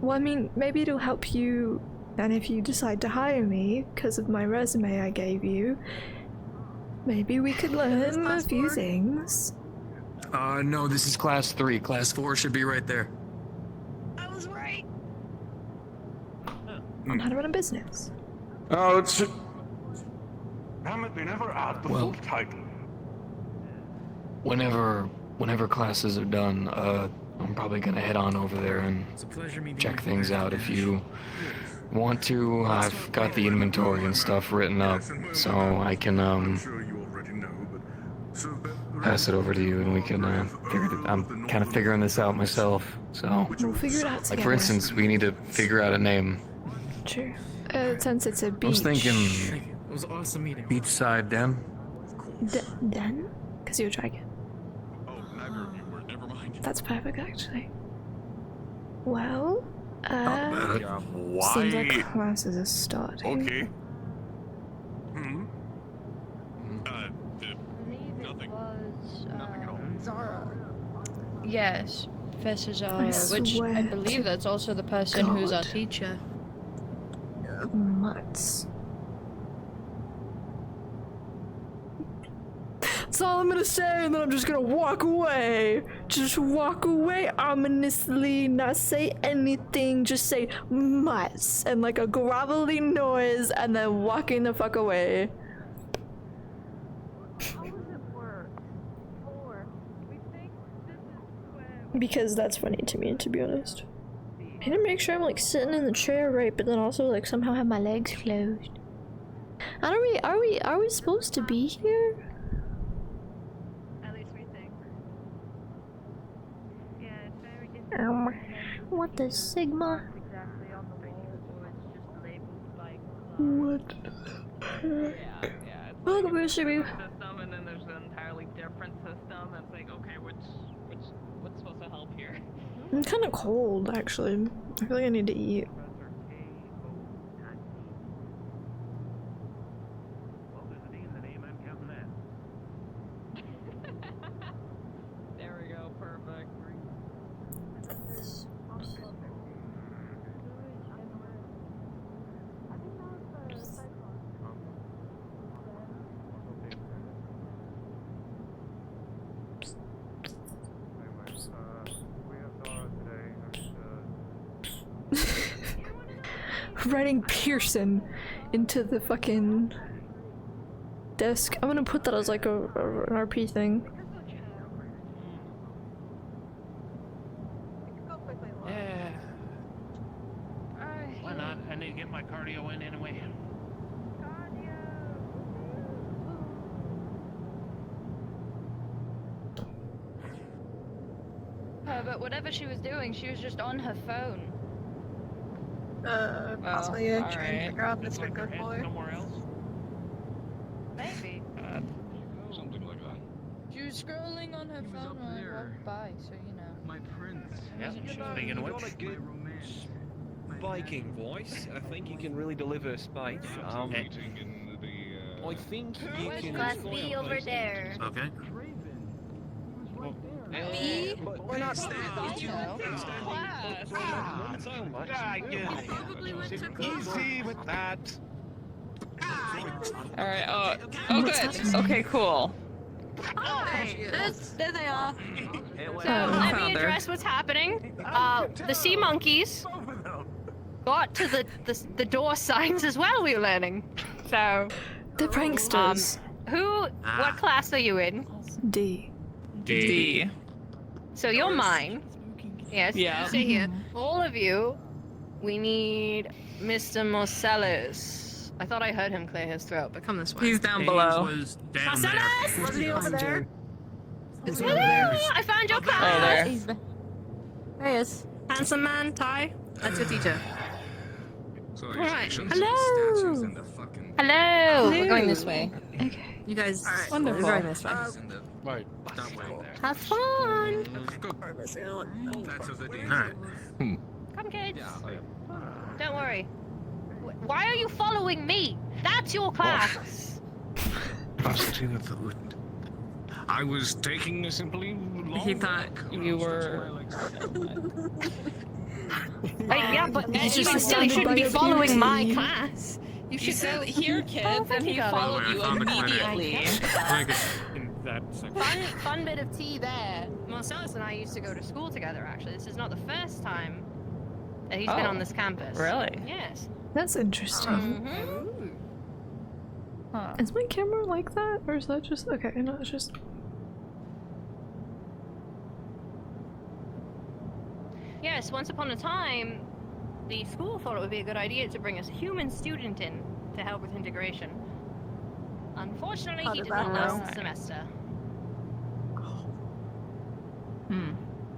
Well, I mean, maybe it'll help you, and if you decide to hire me because of my resume I gave you, maybe we could learn a few things. No, this is class 3. Class 4 should be right there. I was right. On how to run a business. Oh, it's. Damn it, they never add the full title. Whenever classes are done, I'm probably gonna head on over there and check things out. If you want to, I've got the inventory and stuff written up, so I can pass it over to you, and we can I'm kind of figuring this out myself. So We'll figure it out like together. for instance, we need to figure out a name. True. Since it's a beach. I was thinking It was awesome meeting. beachside den. Den? Because you're a dragon. Never mind. That's perfect, actually. Well, Why? seems like classes are starting. Okay. Nothing. Nothing at all. Zara. Yes, Professor Zara, I which I swear believe to that's also the person who's our God. teacher. Mutts. That's all I'm gonna say, and then I'm just gonna walk away. Just walk away ominously, not say anything, just say mutts and like a grovelly noise, and then walking the fuck away. Because that's funny to me, to be honest. I need to make sure I'm like sitting in the chair right, but then also like somehow have my legs closed. Are we supposed to be here? At least we think. Yeah, it's very different. What the Sigma? Exactly on the wall, or it's just labeled like. What? Yeah. It's Welcome, Varsity. System, and then there's an entirely different system. It's like, okay, what's supposed to help here? I'm kind of cold, actually. I feel like I need to eat. There we go, perfect. Writing Pierson into the fucking desk. I'm gonna put that as like an RP thing. Yeah. Why not? I need to get my cardio in anyway. But whatever she was doing, she was just on her phone. Possibly, yeah, trying to figure out this would go for. Somewhere else? Maybe. Something like that. She was scrolling on her phone while I walked by, so you know. My prince. Yeah, speaking of which. Spiking voice. I think you can really deliver spite. I think you can. Class B over there. Okay. B? But we're not standing. So much. Easy with that. Alright, oh good. Okay, cool. There they are. So I let found me her. address what's happening. The sea monkeys got to the door signs as well, we were learning. So The pranksters. what class are you in? D. D. So you're mine. Yes, Yeah. you stay here. All of you, we need Mr. Marcellus. I thought I heard him clear his throat, but come this way. He's down below. Was down there. Marcellus! Was he over there? Hello! I found your class! there. There he is. Handsome man, Ty. That's your teacher. Alright. Hello. Hello! We're going this way. Okay. You guys, Wonderful. we're going this way. Right. Have fun! That's of the day. Come, kids. Don't worry. Why are you following me? That's your class. I was taking a simply He thought you were. Yeah, but He's even just still, you astounded shouldn't by be your following my beauty. class. You She should said, go. "Here, kid," and he followed you immediately. In that section. Fun bit of tea there. Marcellus and I used to go to school together, actually. This is not the first time that he's been on this campus. Really? Yes. That's interesting. Is my camera like that? Or is that just... Okay, no, it's just... Yes, once upon a time, the school thought it would be a good idea to bring a human student in to help with integration. Unfortunately, How he did did that not go? last the semester.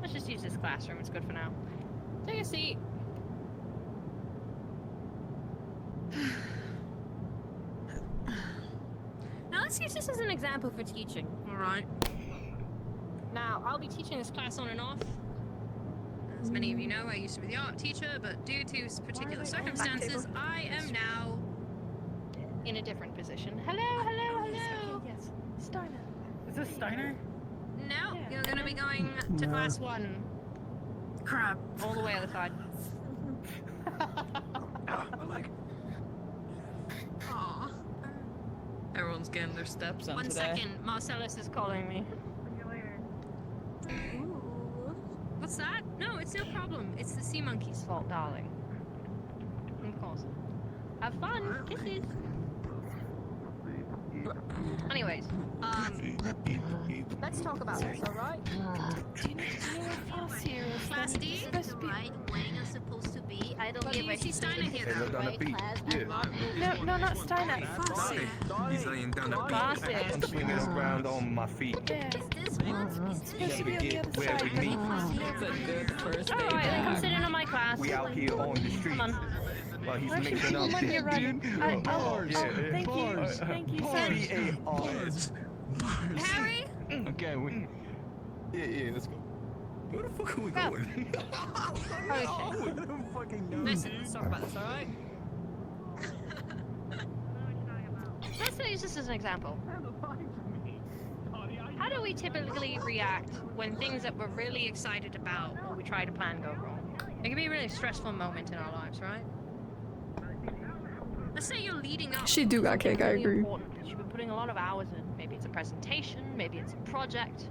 Let's just use this classroom, it's good for now. Take a seat. Now let's use this as an example for teaching, alright? Now, I'll be teaching this class on and off. As many of you know, I used to be the art teacher, but due to particular circumstances, I am now in a different position. Hello. Yes. Steiner. Is this Steiner? No, you're gonna be going to class 1. Crap. All the way other side. Aw. Everyone's getting their steps on One today. second, Marcellus is calling me. What's that? No, it's no problem. It's the sea monkey's fault, darling. Of course. Have fun. Kisses. Anyways, let's talk about this, alright? Do you know how serious Class D, supposed to be? right way you're supposed to be. I don't give a Steiner here. They look down the beat. No, not Steiner. He's laying down the Faucet. I'm swinging around on my feet. Yeah. This one is Supposed to be on the other Where side. we meet. It's a good first day Alright, then come back. sit in on my class. We out here on the street Come on. while he's Actually, mixing up. when you're ready. Bars. Thank you. Thank you, sir. Bars. Harry? Okay, yeah, let's go. Where the fuck are we Well. going? Listen, let's talk about this, alright? Let's use this as an example. How do we typically react when things that we're really excited about or we try to plan go wrong? It can be a really stressful moment in our lives, right? Let's say you're leading up. She do got cake, I really agree. important that you've been putting a lot of hours in. Maybe it's a presentation, maybe it's a project.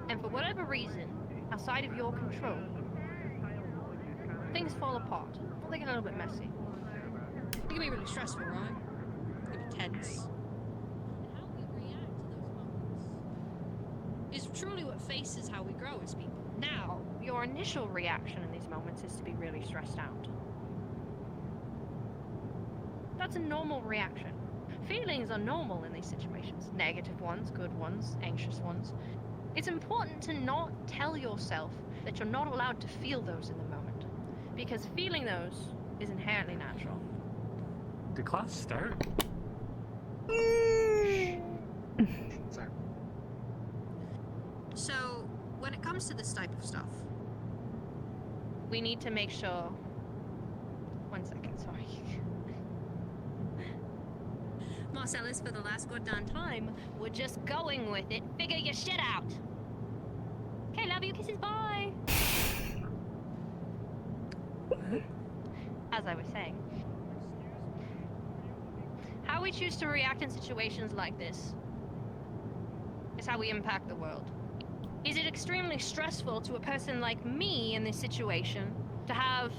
And for whatever reason, outside of your control, things fall apart. They get a little bit messy. It can be really stressful, right? It can be tense. And how we react to those moments is truly what faces how we grow as people. Now, your initial reaction in these moments is to be really stressed out. That's a normal reaction. Feelings are normal in these situations. Negative ones, good ones, anxious ones. It's important to not tell yourself that you're not allowed to feel those in the moment, because feeling those is inherently natural. Did class start? Sorry. So, when it comes to this type of stuff, we need to make sure... 1 second, sorry. Marcellus, for the last goddamn time, we're just going with it. Figure your shit out. Okay, love you, kisses, bye. As I was saying, how we choose to react in situations like this is how we impact the world. Is it extremely stressful to a person like me in this situation to have,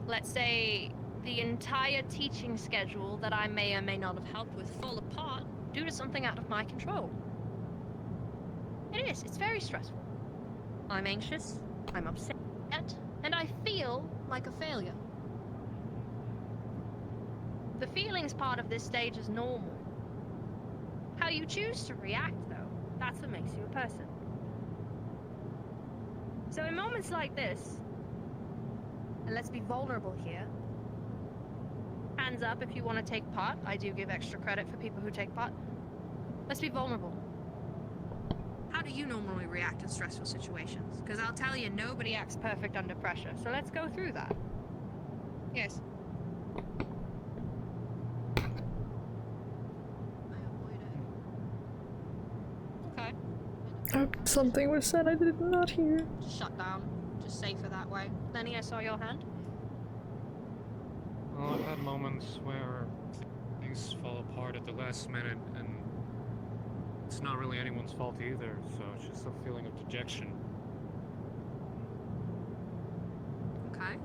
let's say, the entire teaching schedule that I may or may not have helped with fall apart due to something out of my control? It is. It's very stressful. I'm anxious, I'm upset, and I feel like a failure. The feelings part of this stage is normal. How you choose to react, though, that's what makes you a person. So in moments like this, and let's be vulnerable here, hands up if you want to take part. I do give extra credit for people who take part. Let's be vulnerable. How do you normally react in stressful situations? Because I'll tell you, nobody acts perfect under pressure. So let's go through that. Yes. Okay. Something was said I did not hear. Shut down. Just safer that way. Lenny, I saw your hand. Well, I've had moments where things fall apart at the last minute, and it's not really anyone's fault either, so it's just a feeling of dejection. Okay.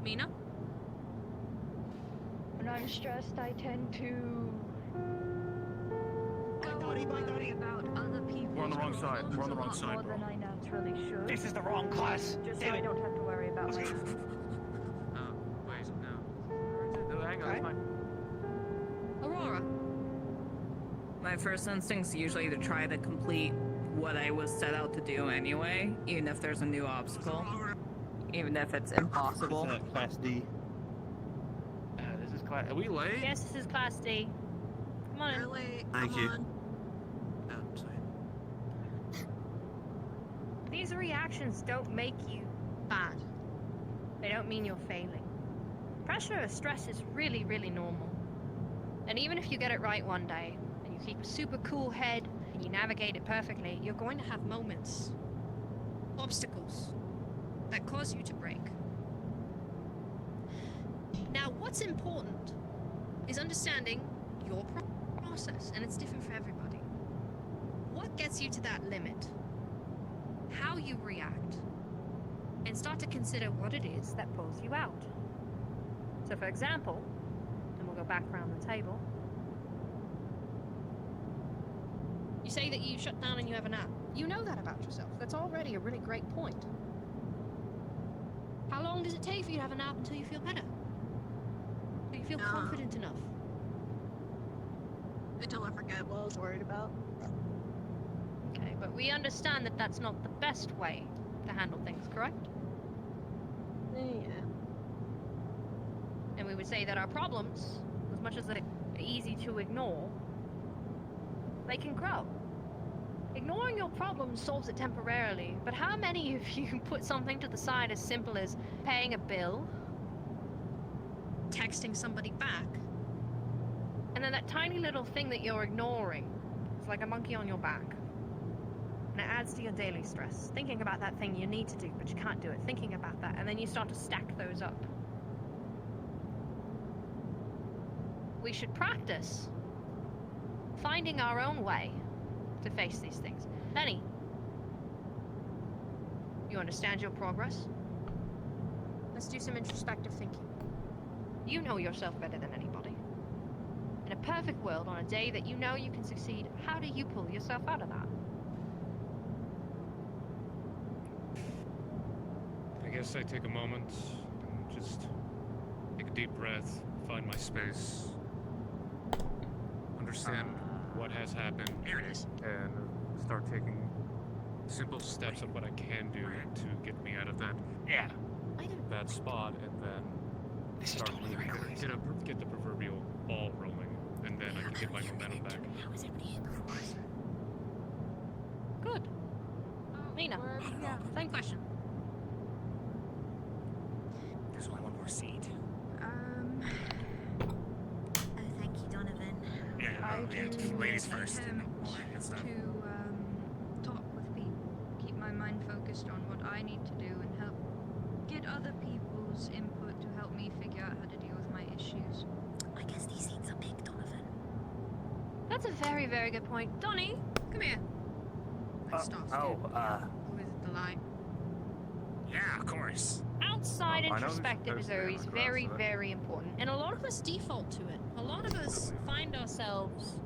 Mina? When I'm stressed, I tend to... worry about other people. We're on the wrong side. We're on the wrong side, more bro. than I naturally should. This is the wrong class. Just so I don't have to worry about my... Wait, no. Hang on, it's fine. Aurora. My first instinct's usually to try to complete what I was set out to do anyway, even if there's a new obstacle. Even if it's impossible. Class D. This is class. Are we late? Yes, this is Class D. Come on in. Thank you. These reactions don't make you bad. They don't mean you're failing. Pressure or stress is really, really normal. And even if you get it right one day, and you keep a super cool head, and you navigate it perfectly, you're going to have moments, obstacles, that cause you to break. Now, what's important is understanding your process, and it's different for everybody. What gets you to that limit? How you react, and start to consider what it is that pulls you out. So for example, and we'll go back around the table, you say that you shut down and you have a nap. You know that about yourself. That's already a really great point. How long does it take for you to have a nap until you feel better? Do you feel confident enough? Until I forget what I was worried about. Okay, but we understand that that's not the best way to handle things, correct? Yeah. And we would say that our problems, as much as they're easy to ignore, they can grow. Ignoring your problem solves it temporarily, but how many of you put something to the side as simple as paying a bill, texting somebody back, and then that tiny little thing that you're ignoring is like a monkey on your back? And it adds to your daily stress. Thinking about that thing you need to do, but you can't do it. Thinking about that, and then you start to stack those up. We should practice finding our own way to face these things. Lenny, you understand your progress? Let's do some introspective thinking. You know yourself better than anybody. In a perfect world, on a day that you know you can succeed, how do you pull yourself out of that? I guess I take a moment and just take a deep breath, find my space, understand what has happened, Here it is. and start taking simple steps of what I can do to get me out of that bad spot, and then start get the proverbial ball rolling, and then I can get my momentum back. Good. Mina, same question. There's only one more seat. Oh, thank you, Donovan. Ladies first. To talk with people, keep my mind focused on what I need to do, and help get other people's input to help me figure out how to deal with my issues. I guess these seats are big, Donovan. That's a very, very good point. Donnie, come here. Who is the line? Yeah, of course. Outside I know introspective is there's always across very, it. very important. And a lot of us default to it. A lot of us find ourselves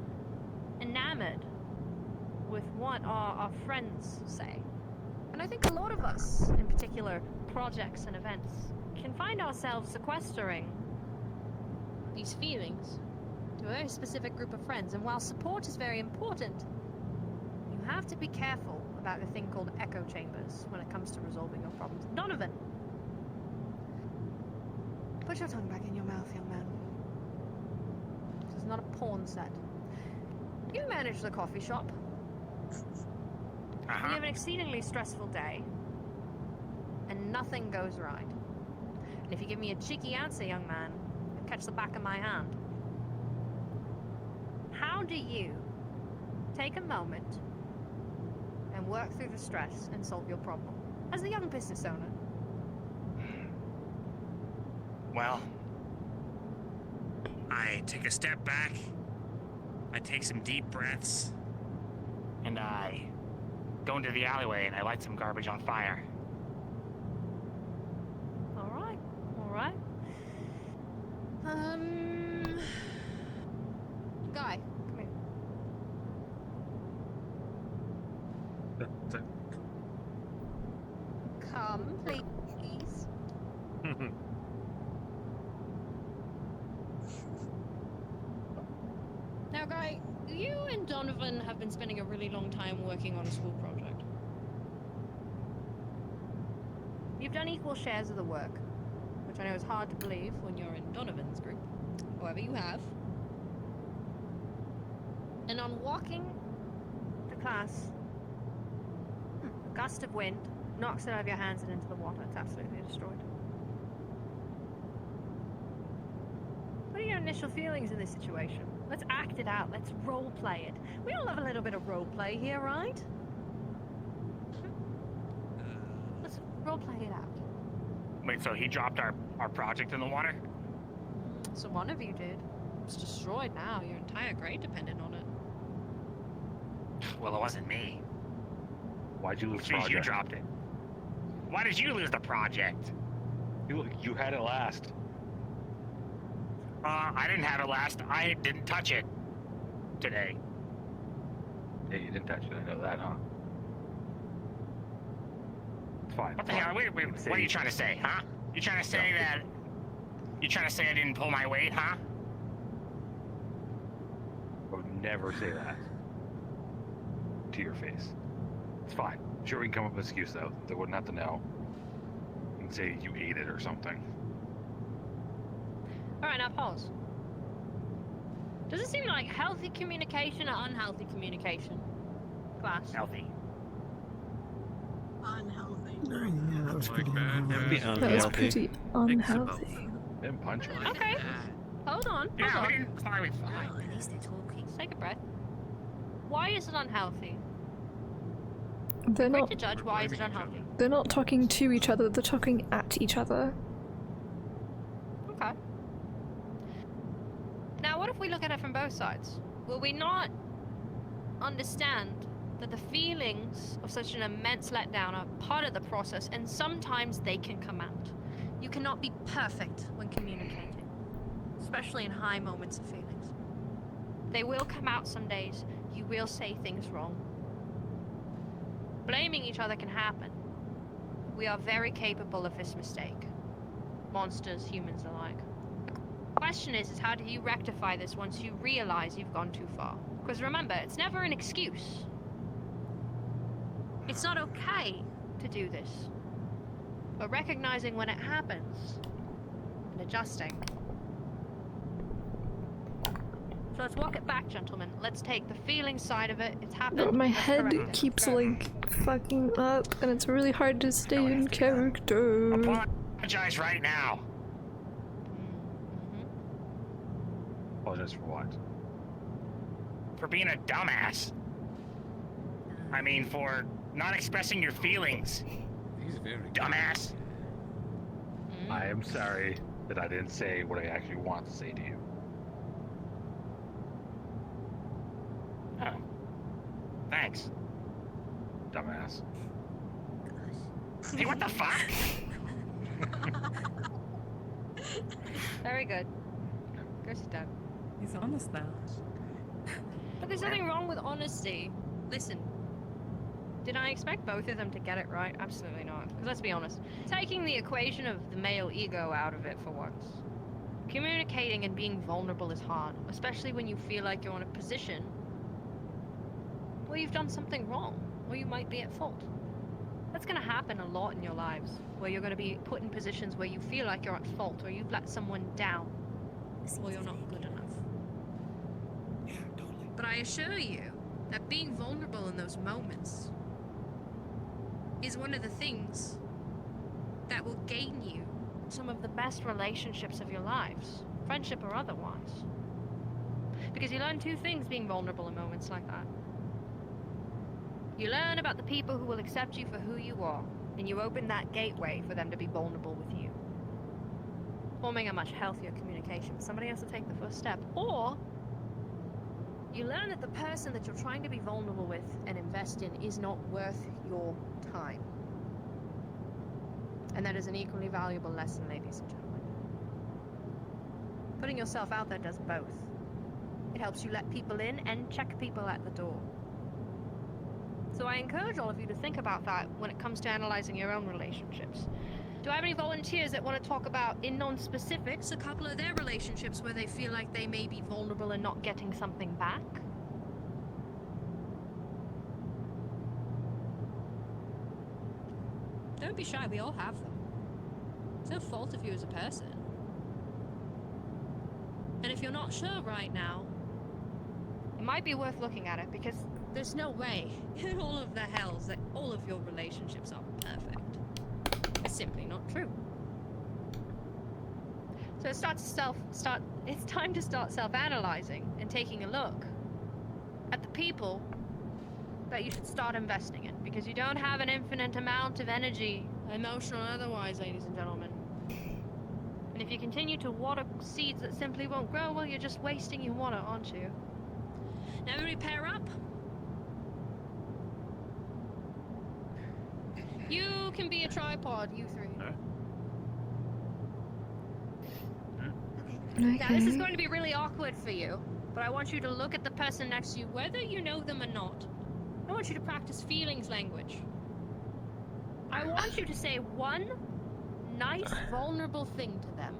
enamored with what our friends say. And I think a lot of us, in particular projects and events, can find ourselves sequestering these feelings to a very specific group of friends. And while support is very important, you have to be careful about the thing called echo chambers when it comes to resolving your problems. Donovan, put your tongue back in your mouth, young man. This is not a porn set. You manage the coffee shop. You have an exceedingly stressful day, and nothing goes right. And if you give me a cheeky answer, young man, I'll catch the back of my hand. How do you take a moment and work through the stress and solve your problem. As a young business owner. Well, I take a step back, I take some deep breaths, and I go into the alleyway and I light some garbage on fire. Alright, alright. Guy, come here. Come, please. Now, Guy, you and Donovan have been spending a really long time working on a school project. You've done equal shares of the work, which I know is hard to believe when you're in Donovan's group. However, you have. And on walking to class, a gust of wind knocks it out of your hands and into the water. It's absolutely destroyed. What are your initial feelings in this situation? Let's act it out. Let's role play it. We all love a little bit of role play here, right? Let's role play it out. Wait, so he dropped our project in the water? So one of you did. It's destroyed now. Your entire grade depended on it. Well, it wasn't me. Why'd you lose the Since project? you dropped it. Why did you lose the project? You had it last. I didn't have it last. I didn't touch it today. Yeah, you didn't touch it. I know that, huh? It's fine. What the hell? Wait, what are you trying to say, huh? You trying to say that... You trying to say I didn't pull my weight, huh? I would never say that. To your face. It's fine. Sure, we can come up with an excuse, though. They wouldn't have to know. You can say you ate it or something. Alright, now pause. Does it seem like healthy communication or unhealthy communication? Class. Healthy. Unhealthy. Yeah, that was pretty That was pretty unhealthy. Then punch him. Okay. Hold on. Yeah, Hold we on. didn't finally fine. At least they're talking. Take a breath. Why is it unhealthy? They're Quick not. to judge. Why is it unhealthy? They're not talking to each other. They're talking at each other. Okay. Now, what if we look at it from both sides? Will we not understand that the feelings of such an immense letdown are part of the process, and sometimes they can come out? You cannot be perfect when communicating, especially in high moments of feelings. They will come out some days. You will say things wrong. Blaming each other can happen. We are very capable of this mistake. Monsters, humans alike. The question is how do you rectify this once you realize you've gone too far? Because remember, it's never an excuse. It's not okay to do this. But recognizing when it happens and adjusting. So let's walk it back, gentlemen. Let's take the feeling side of it. It's happened. But my Let's head correct it. keeps like fucking up, and it's really hard to stay in character. Apologize right now. Apologize for what? For being a dumbass. I mean, for not expressing your feelings. He's very dumbass. I am sorry that I didn't say what I actually want to say to you. Oh. Thanks. Dumbass. Hey, what the fuck? Very good. Go sit down. He's honest now. But there's nothing wrong with honesty. Listen, did I expect both of them to get it right? Absolutely not. Because let's be honest, taking the equation of the male ego out of it for once. Communicating and being vulnerable is hard, especially when you feel like you're in a position where you've done something wrong, or you might be at fault. That's going to happen a lot in your lives, where you're going to be put in positions where you feel like you're at fault, or you've let someone down, or you're not good enough. But I assure you that being vulnerable in those moments is one of the things that will gain you some of the best relationships of your lives, friendship or otherwise. Because you learn two things being vulnerable in moments like that. You learn about the people who will accept you for who you are, and you open that gateway for them to be vulnerable with you. Forming a much healthier communication. Somebody has to take the first step. Or you learn that the person that you're trying to be vulnerable with and invest in is not worth your time. And that is an equally valuable lesson, ladies and gentlemen. Putting yourself out there does both. It helps you let people in and check people at the door. So I encourage all of you to think about that when it comes to analyzing your own relationships. Do I have any volunteers that want to talk about, in non-specifics, a couple of their relationships where they feel like they may be vulnerable and not getting something back? Don't be shy, we all have them. It's no fault of you as a person. And if you're not sure right now, it might be worth looking at it, because there's no way in all of the hells that all of your relationships are perfect. It's simply not true. So it's time to start self-analyzing and taking a look at the people that you should start investing in, because you don't have an infinite amount of energy, emotional or otherwise, ladies and gentlemen. And if you continue to water seeds that simply won't grow, well, you're just wasting your water, aren't you? Now everybody pair up. You can be a tripod, you three. Okay. Now this is going to be really awkward for you, but I want you to look at the person next to you, whether you know them or not. I want you to practice feelings language. I want you to say one nice, vulnerable thing to them,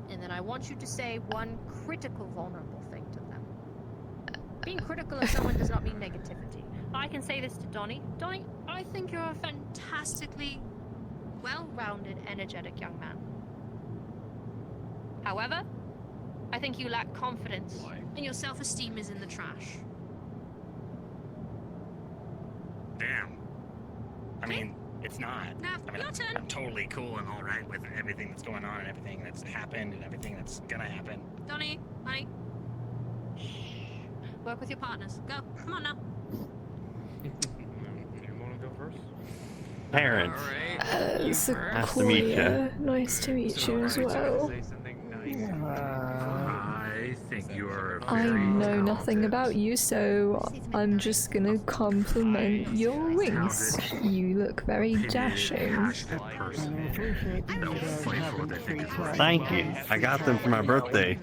and then I want you to say one critical, vulnerable thing to them. Being critical of someone does not mean negativity. I can say this to Donnie. Donnie, I think you're a fantastically well-rounded, energetic young man. However, I think you lack confidence, and your self-esteem is in the trash. Damn. I mean, it's not. Now, I mean, your turn. I'm totally cool and all right with everything that's going on and everything that's happened and everything that's gonna happen. Donnie, honey. Shh. Work with your partners. Go. Come on now. You want to go first? Parents. Sequoia, nice to meet you as well. I think you are I know nothing about you, so I'm just gonna compliment your wings. You look very dashing. Thank you. I got them for my birthday.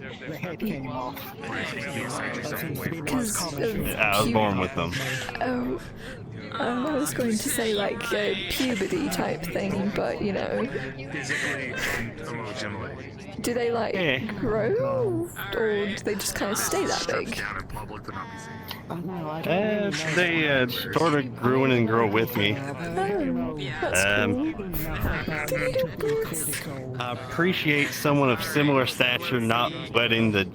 I was born with them. Oh, I was going to say like a puberty type thing, but you know. Do they like grow, or do they just kind of stay that big? They sort of grew in and grow with me. Oh, that's cool. I appreciate someone of similar stature not letting the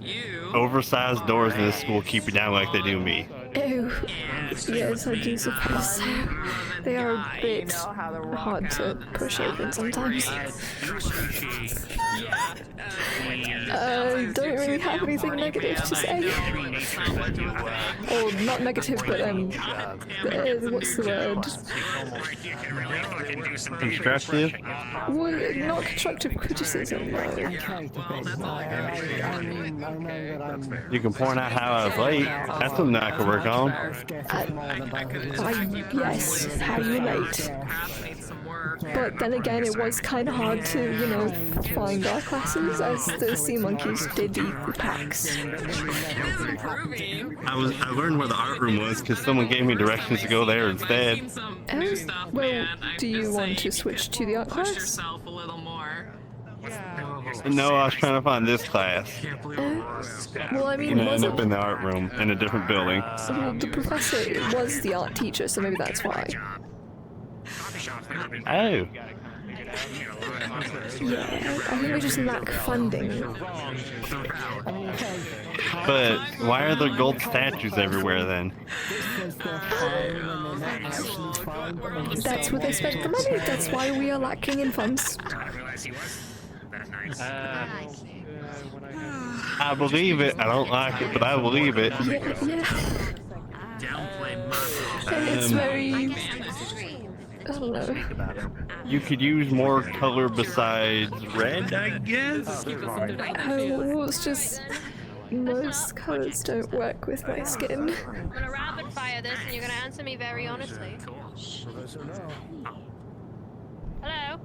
oversized doors in this school keep you down like they do me. Oh, yes, I do suppose so. They are a bit hard to push open sometimes. I don't really have anything negative to say. Or not negative, but what's the word? Constructive? Well, not constructive criticism, no. You can point out how I was late. That's something I could work on. Yes, how you late. But then again, it was kind of hard to, you know, find our classes as the sea monkeys did eat the packs. I learned where the art room was because someone gave me directions to go there instead. Well, do you want to switch to the art class? No, I was trying to find this class. Well, I mean, And I ended up in the art room in a different building. Well, the professor was the art teacher, so maybe that's why. Oh. Yeah, I think we just lack funding. But why are there gold statues everywhere then? That's where they spent the money. That's why we are lacking in funds. I believe it. I don't like it, but I believe it. Yeah. It's very. I don't know. You could use more color besides red, I guess. Oh, it's just most colors don't work with my skin. I'm gonna rapid fire this, and you're gonna answer me very honestly. Hello.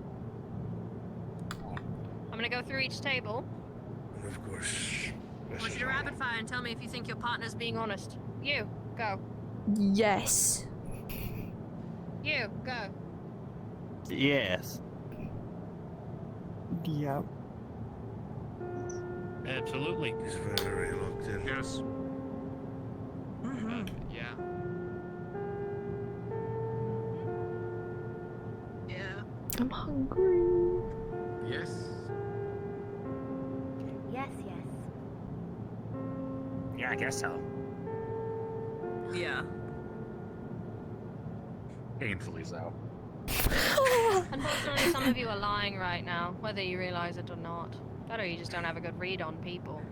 I'm gonna go through each table. Of course. I want you to rapid fire and tell me if you think your partner's being honest. You, go. Yes. You, go. Yes. Yep. Absolutely. He's very locked in. Yes. Yeah. Yeah. I'm hungry. Yes. Yes. Yeah, I guess so. Yeah. Painfully so. Unfortunately, some of you are lying right now, whether you realize it or not. That or you just don't have a good read on people.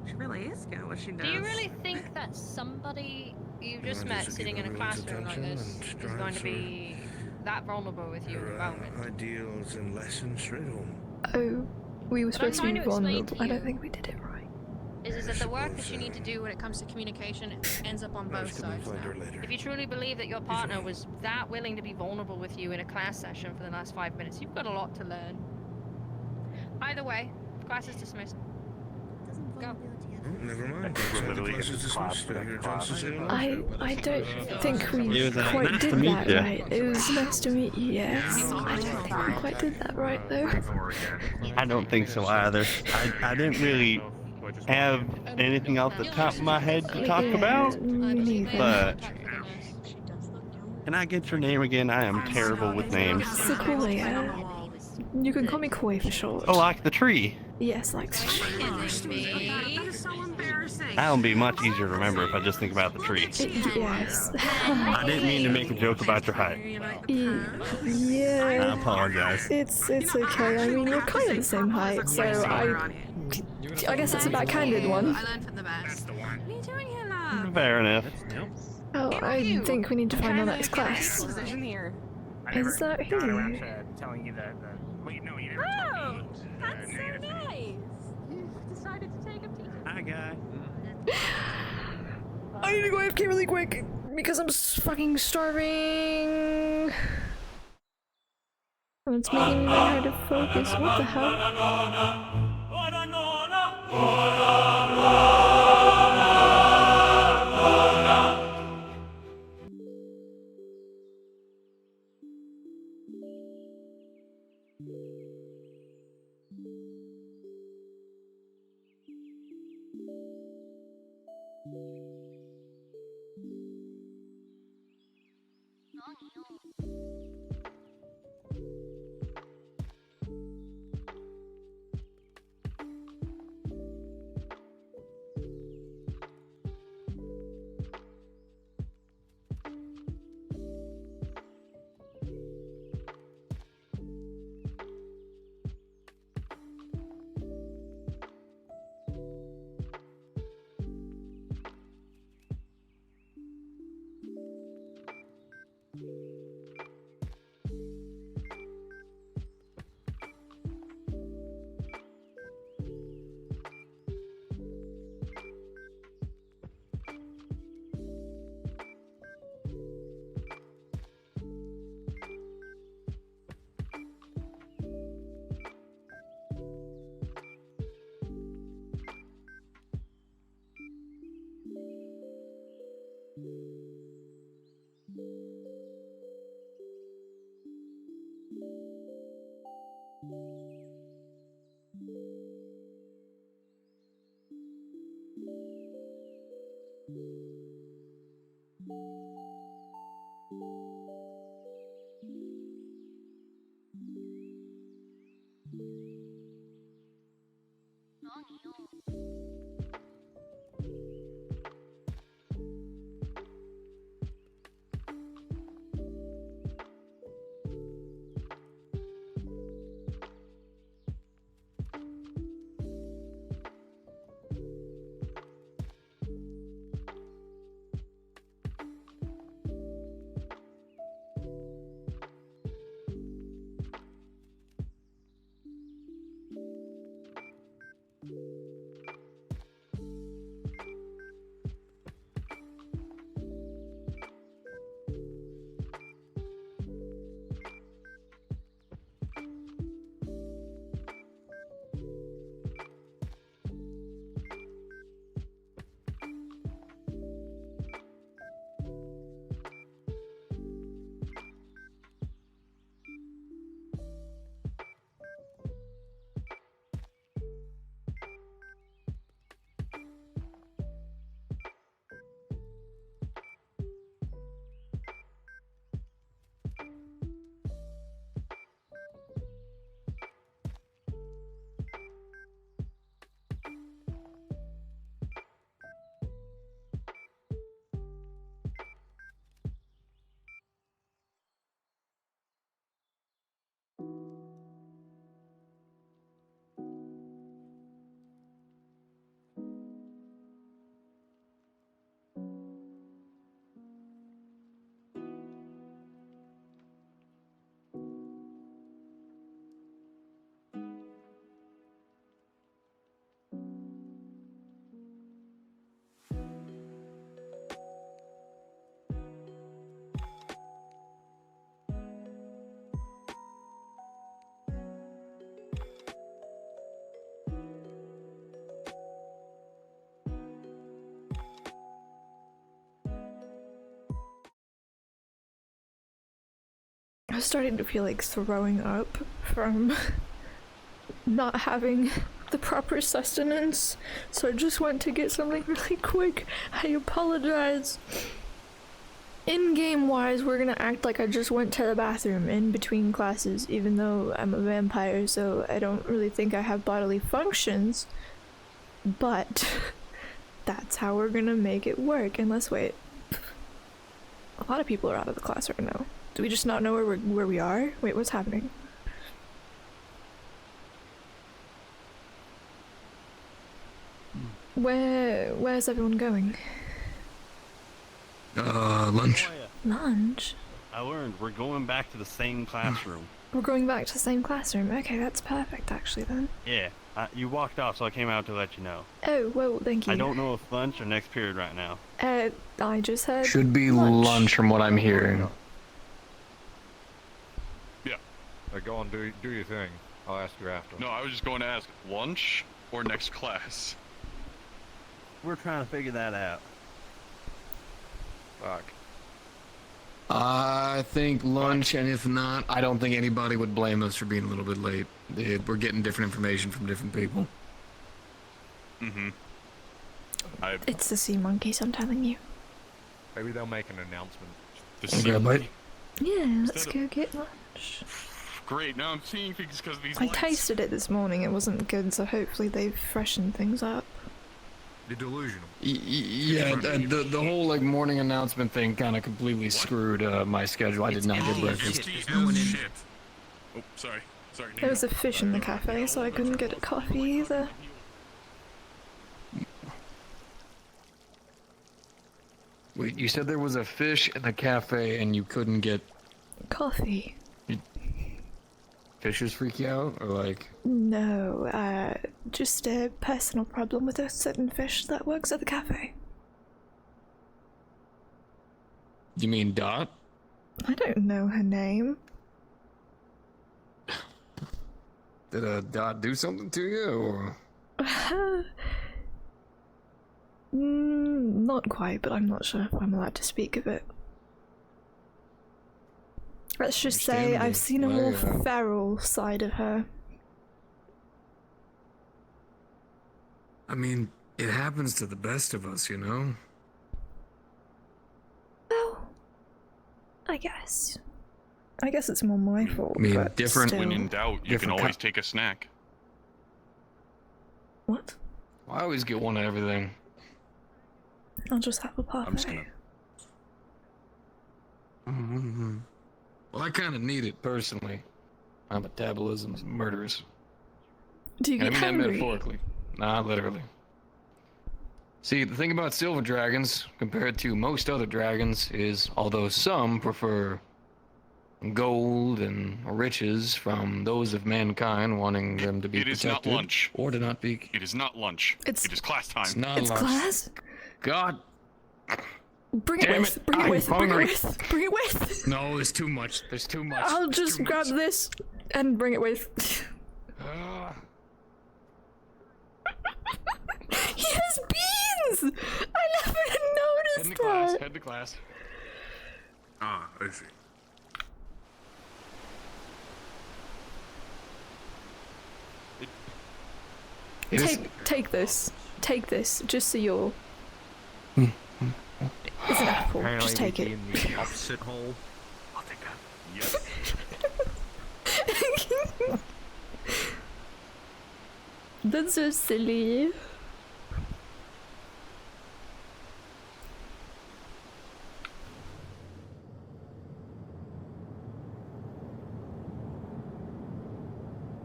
She really is good at what she does. Do you really think that somebody you just met sitting in a classroom like this is going to be that vulnerable with you in the moment? Ideals and lessons straight home. Oh, we were What I'm supposed to trying be to explain vulnerable. to I you don't think we did it right. Is that the work that you need to do when it comes to communication ends up on both sides now. If you truly believe that your partner was that willing to be vulnerable with you in a class session for the last 5 minutes, you've got a lot to learn. Either way, class is dismissed. Go. Never mind. I don't think we It was quite nice did to meet that ya. right. It was nice to meet you, yes. I don't think we quite did that right though. I don't think so either. I didn't really have anything off the top of my head to talk about, Me neither. but can I get your name again? I am terrible with names. Sequoia. You can call me Koi for short. Oh, like the tree. Yes, like. That'll be much easier to remember if I just think about the tree. Yes. I didn't mean to make a joke about your height. Yeah. I apologize. It's okay. I mean, we're kind of the same height, so I guess it's a backhanded one. I learned from the best. What are you doing here, love? Fair enough. Oh, I think we need to find our next class. Position here. Is that got around here? to telling you that. Wait, no, you never Oh, told me. that's so nice. You decided to take a peek. Hi, guy. I need to go AFK really quick because I'm fucking starving. And it's making me hard to focus. What the hell? was starting to feel like throwing up from not having the proper sustenance, so I just went to get something really quick. I apologize. In-game wise, we're gonna act like I just went to the bathroom in between classes, even though I'm a vampire, so I don't really think I have bodily functions. But that's how we're gonna make it work. And let's wait. A lot of people are out of the class right now. Do we just not know where we are? Wait, what's happening? Where's everyone going? Lunch. Lunch? I learned we're going back to the same classroom. We're going back to the same classroom. Okay, that's perfect actually then. Yeah, you walked off, so I came out to let you know. Oh, well, thank you. I don't know if lunch or next period right now. I just heard Should be lunch from what I'm hearing. Yeah. Go on, do your thing. I'll ask you after. No, I was just going to ask, lunch or next class? We're trying to figure that out. Fuck. I think lunch, and if not, I don't think anybody would blame us for being a little bit late. We're getting different information from different people. Mm-hmm. It's the sea monkeys, I'm telling you. Maybe they'll make an announcement. The sea monkey? Yeah, let's go get lunch. Great, now I'm seeing things because of these I lights. tasted it this morning, it wasn't good, so hopefully they've freshened things up. The delusional. Yeah, the whole like morning announcement thing kind of completely screwed my schedule. I did not get breakfast. Shit. Oh, sorry. There was a fish in the cafe, so I couldn't get a coffee either. Wait, you said there was a fish in the cafe and you couldn't get Coffee? Fishes freak you out, or like? No, just a personal problem with a certain fish that works at the cafe. You mean Dot? I don't know her name. Did Dot do something to you, or? Not quite, but I'm not sure if I'm allowed to speak of it. Let's just say I've seen a more feral side of her. I mean, it happens to the best of us, you know? Well, I guess. I guess it's more my fault. I mean, but different. still. When in doubt, you can always take a snack. What? I always get one of everything. I'll just have a parfait. I'm just gonna... Well, I kind of need it personally. My metabolism's murderous. Do you And get I mean that hungry? metaphorically, not literally. See, the thing about silver dragons, compared to most other dragons, is although some prefer gold and riches from those of mankind wanting them to be It is protected not lunch. or to not be... It is not lunch. It is class time. It's not It's lunch. class? God. Bring it Damn with. it, Bring it I'm with. Bring it hungry. with. Bring it with. No, there's too much. There's too much. I'll There's just too grab much. this and bring it with. He has beans! I never noticed that. Head to class. Ah, I see. Take this. Take this, just so you'll... It's an apple, just take it. In the opposite hole. I'll take that. Yes. That's so silly.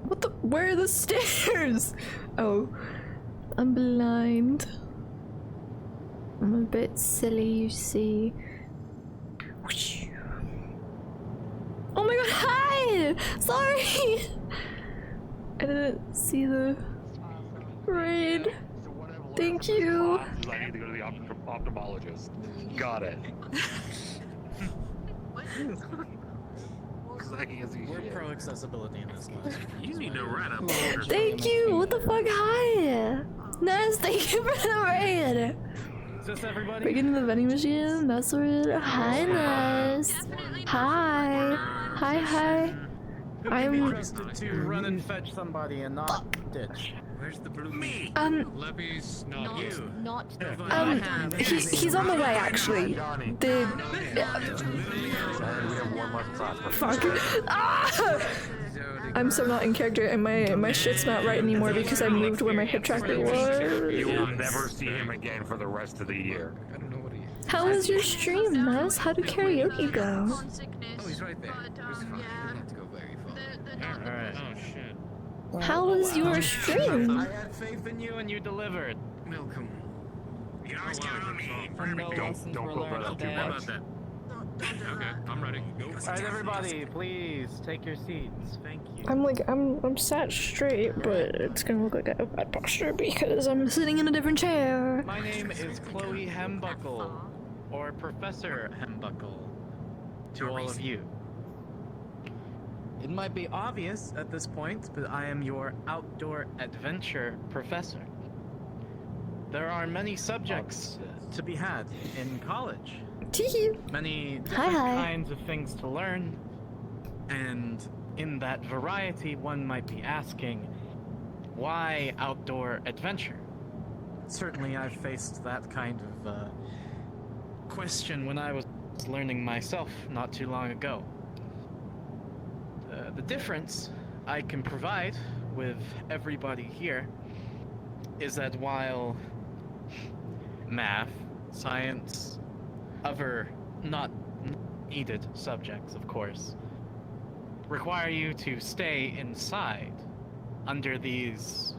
What the? Where are the stairs? Oh, I'm blind. I'm a bit silly, you see. Oh my god, hi! Sorry! I didn't see the raid. Thank you. I need to go to the ophthalmologist. Got it. We're pro accessibility in this class. You need to write up. Thank you! What the fuck, hi! Nice, thank you for the raid! Is this everybody? Break into the vending machine, that's weird. Hi, Ness. Hi. Hi, hi. Who can be trusted to run and fetch somebody and not ditch? Where's the blue meat? Levy's not you. Not He's on the way, actually. The... Fuck. Ah! I'm so not in character, and my shit's not right anymore because I moved where my hip tracker was. You will never see him again for the rest of the year. How was your stream, Maz? How did karaoke go? Oh, he's right there. It's fine. You don't have to go very far. Alright. Oh shit. How was your stream? I had faith in you and you delivered. Welcome. You always count on me. No lessons were learned today. How about that? Okay, I'm ready. Alright, everybody, please take your seats. Thank you. I'm sat straight, but it's gonna look like I have bad posture because I'm sitting in a different chair. My name is Chloe Hembuckle, or Professor Hembuckle, to all of you. It might be obvious at this point, but I am your outdoor adventure professor. There are many subjects to be had in college. Many different kinds of things to learn, and in that variety one might be asking, why outdoor adventure? Certainly I've faced that kind of question when I was learning myself not too long ago. The difference I can provide with everybody here is that while math, science, other not needed subjects, of course, require you to stay inside under these,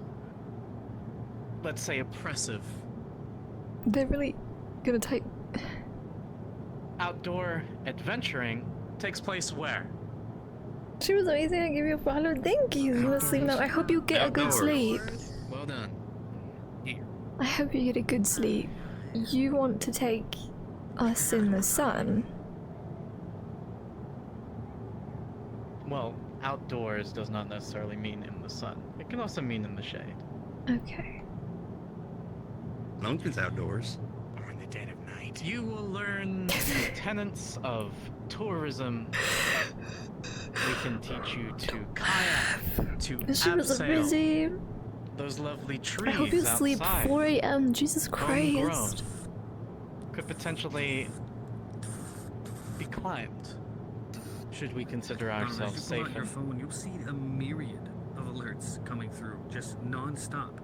let's say, oppressive. They're really gonna type. Outdoor adventuring takes place where? She was amazing. I give you a follow. Thank you. Sleep now. I hope you get a good sleep. Well done. I hope you get a good sleep. You want to take us in the sun? Well, outdoors does not necessarily mean in the sun. It can also mean in the shade. Okay. Mountains outdoors. Or in the dead of night. You will learn the tenets of tourism. We can teach you to kayak, to She was a abseil. busy. Those lovely I trees hope you outside. sleep 4 a.m. Jesus Homegrown. Christ. Could potentially be climbed. Should we consider ourselves As you pull safe out your and phone, you'll see a myriad of alerts coming through, just non-stop.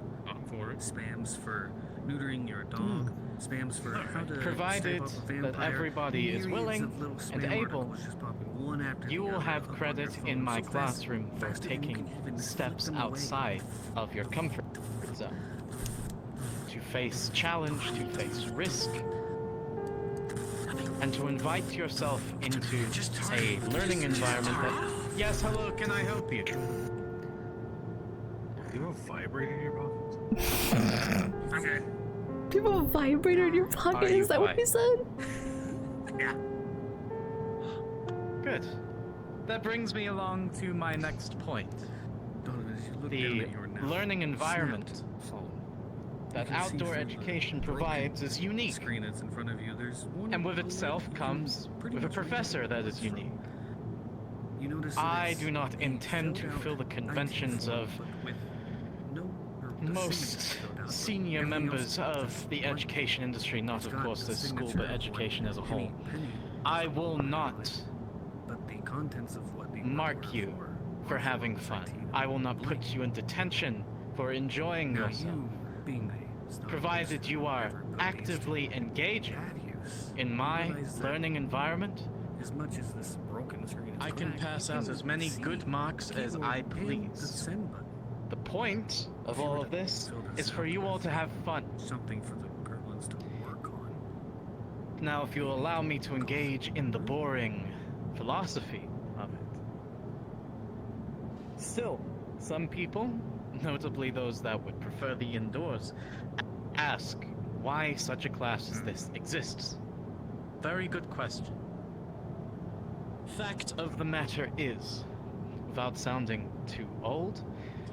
For it. Spams for neutering your dog, spams for how to provided stave off a that vampire, everybody is myriads willing of little and spam able, articles just popping one after you the will other have up on credit your phone in my so fast- classroom for faster than you taking can even flip steps them away. outside of your comfort zone. To face challenge, to face risk, and to invite yourself into a learning environment that... Yes, hello, can I help you? Do you have a vibrator in your pocket? Okay. People have a vibrator in your pocket. Is that what you said? Yeah. Good. That brings me along to my next point. The learning environment that outdoor education provides is unique. Screen that's in front of you. There's one And with itself comes with a professor that is unique. I do not intend to fill the conventions of most senior members of the education industry, not of course this school, but education as a whole. I will not mark you for having fun. I will not put you in detention for enjoying yourself, provided you are actively engaging in my learning environment. As much as this broken screen I can pass out as many good marks as I please. The point of all of this is for you all to have fun. Something for the Gerblins to work on. Now, if you'll allow me to engage in the boring philosophy of it. Still, some people, notably those that would prefer the indoors, ask why such a class as this exists. Very good question. Fact of the matter is, without sounding too old,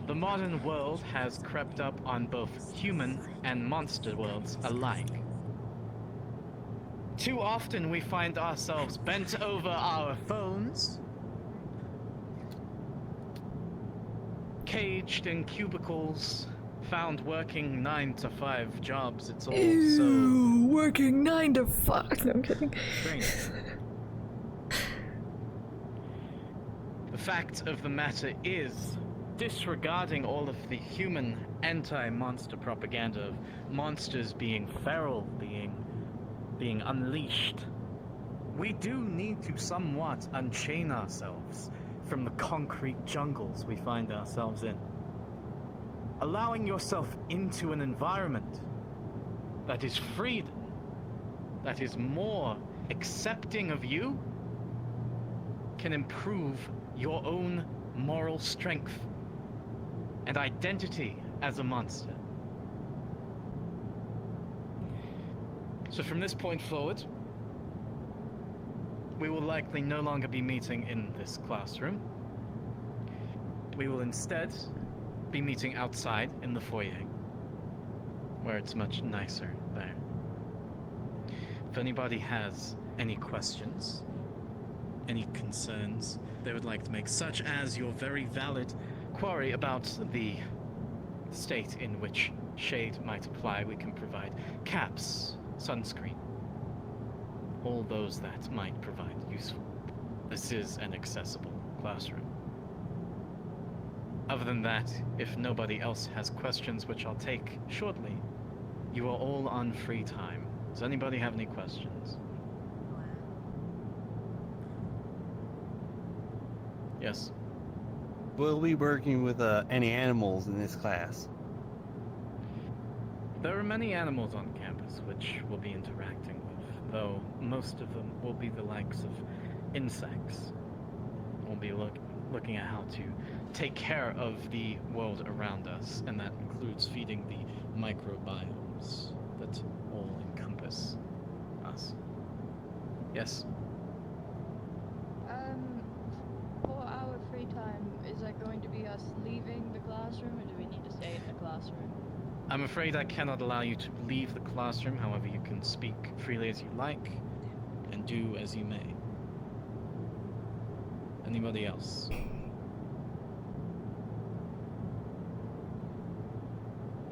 the modern world has crept up on both human and monster worlds alike. Too often we find ourselves bent over our phones, caged in cubicles, found working 9 to 5 jobs. It's all Ew, working 9 to 5. No, I'm kidding. strange. The fact of the matter is, disregarding all of the human anti-monster propaganda of monsters being feral, being unleashed, we do need to somewhat unchain ourselves from the concrete jungles we find ourselves in. Allowing yourself into an environment that is freed, that is more accepting of you, can improve your own moral strength and identity as a monster. So from this point forward, we will likely no longer be meeting in this classroom. We will instead be meeting outside in the foyer, where it's much nicer there. If anybody has any questions, any concerns they would like to make, such as your very valid query about the state in which shade might apply, we can provide caps, sunscreen, all those that might provide useful. This is an accessible classroom. Other than that, if nobody else has questions, which I'll take shortly, you are all on free time. Does anybody have any questions? Yes. Will we be working with any animals in this class? There are many animals on campus which we'll be interacting with, though most of them will be the likes of insects. We'll be looking at how to take care of the world around us, and that includes feeding the microbiomes that all encompass us. Yes? For our free time, is that going to be us leaving the classroom, or do we need to stay in the classroom? I'm afraid I cannot allow you to leave the classroom. However, you can speak freely as you like and do as you may. Anybody else?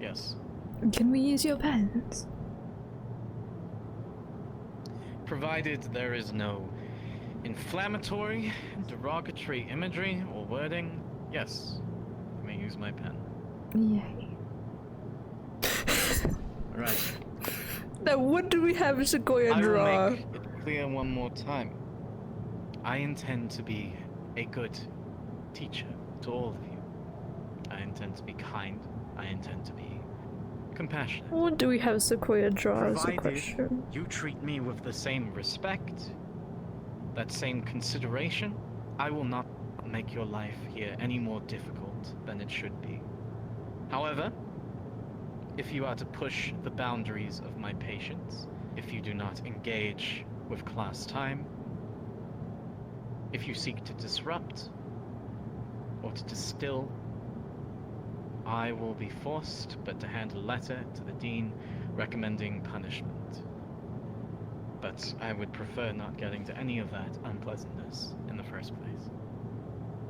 Yes. Can we use your pens? Provided there is no inflammatory, derogatory imagery or wording, yes, you may use my pen. Yay. Right. Now, what do we have Sequoia draw? I will make it clear one more time. I intend to be a good teacher to all of you. I intend to be kind. I intend to be compassionate. What do we have Sequoia draw as a Provided question? you treat me with the same respect, that same consideration, I will not make your life here any more difficult than it should be. However, if you are to push the boundaries of my patience, if you do not engage with class time, if you seek to disrupt or to distill, I will be forced but to hand a letter to the dean recommending punishment. But I would prefer not getting to any of that unpleasantness in the first place.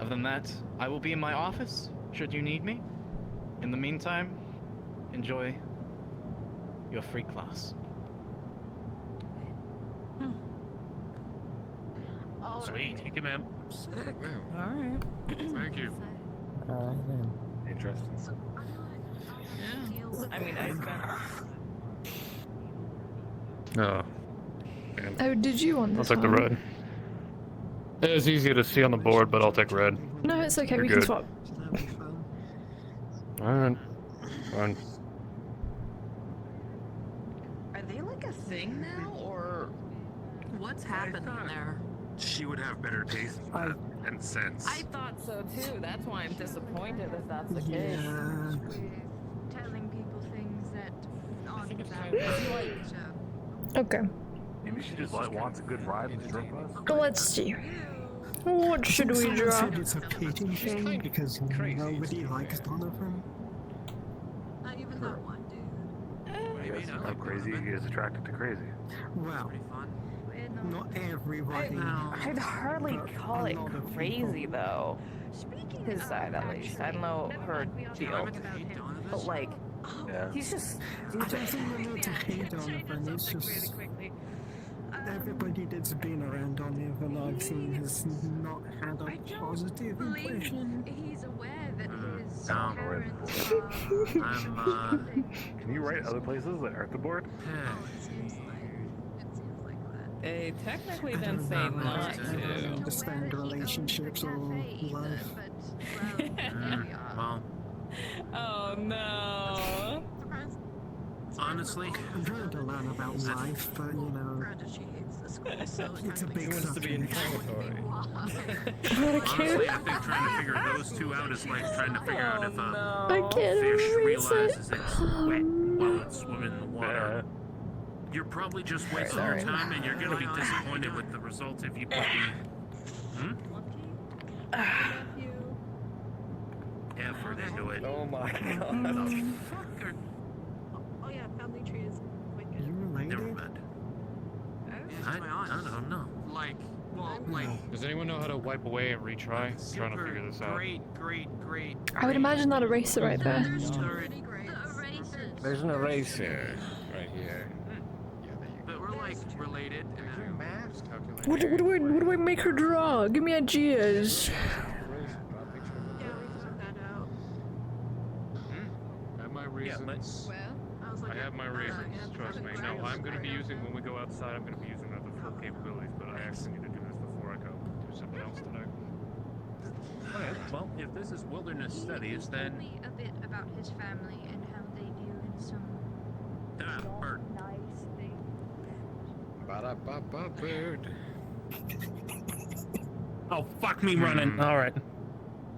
Other than that, I will be in my office should you need me. In the meantime, enjoy your free class. Sweet. Thank you, ma'am. Alright. Thank you. Interesting. Yeah. I mean, I spent. Oh. Oh, did you want I'll this take the one? red. It's easier to see on the board, but I'll take red. No, it's okay. You're we good. can swap. Alright. Fine. Are they like a thing now, or what's happening there? She would have better taste and sense. I thought so too. That's why I'm disappointed if that's the case. We're telling people things that aren't valid. Okay. Maybe she just wants a good ride in the short bus. Let's see. What should we Someone draw? said it's a pity thing because nobody likes Donovan. Not even that one, dude. Yes, I'm crazy. He is attracted to crazy. Well, We're not Not everybody. I'd hardly but call a it lot of crazy people. though. His side at least. I don't know her deal. But like, he's just I don't think we need to hate Donovan. It's just everybody that's been around Donovan I've seen has not had a positive impression. He's aware that his Down. parents Can you write other places that aren't the board? they technically I didn't don't say know, not I don't to. understand relationships or life. Well, Oh no. honestly, I'm trying to learn about life, but you know, it's a big subject. honestly, I think trying to figure those two out is like trying to figure out if I can't fish erase realizes it. it's wet while it's swimming in the water. You're probably just wasting your time, and you're gonna be disappointed with the results if you put the effort into it. Oh my god. Oh yeah, family tree is wicked. You related? Never mind. I don't know. Like, well, like, Does anyone know how to wipe away and retry? I'm trying to figure this out. great. I would imagine that eraser right there. There's an eraser right here. But we're like related. What do I make her draw? Give me ideas. I have my reasons. I have my reasons, trust me. No, I'm going to be using, when we go outside, I'm going to be using the full capabilities, but I actually need to do this before I go do something else today. Okay, well, if this is wilderness studies, then... Tell me a bit about his family and how they deal in some bird. nice things. Ba-da-ba-ba, bird. Oh, fuck me running. Alright.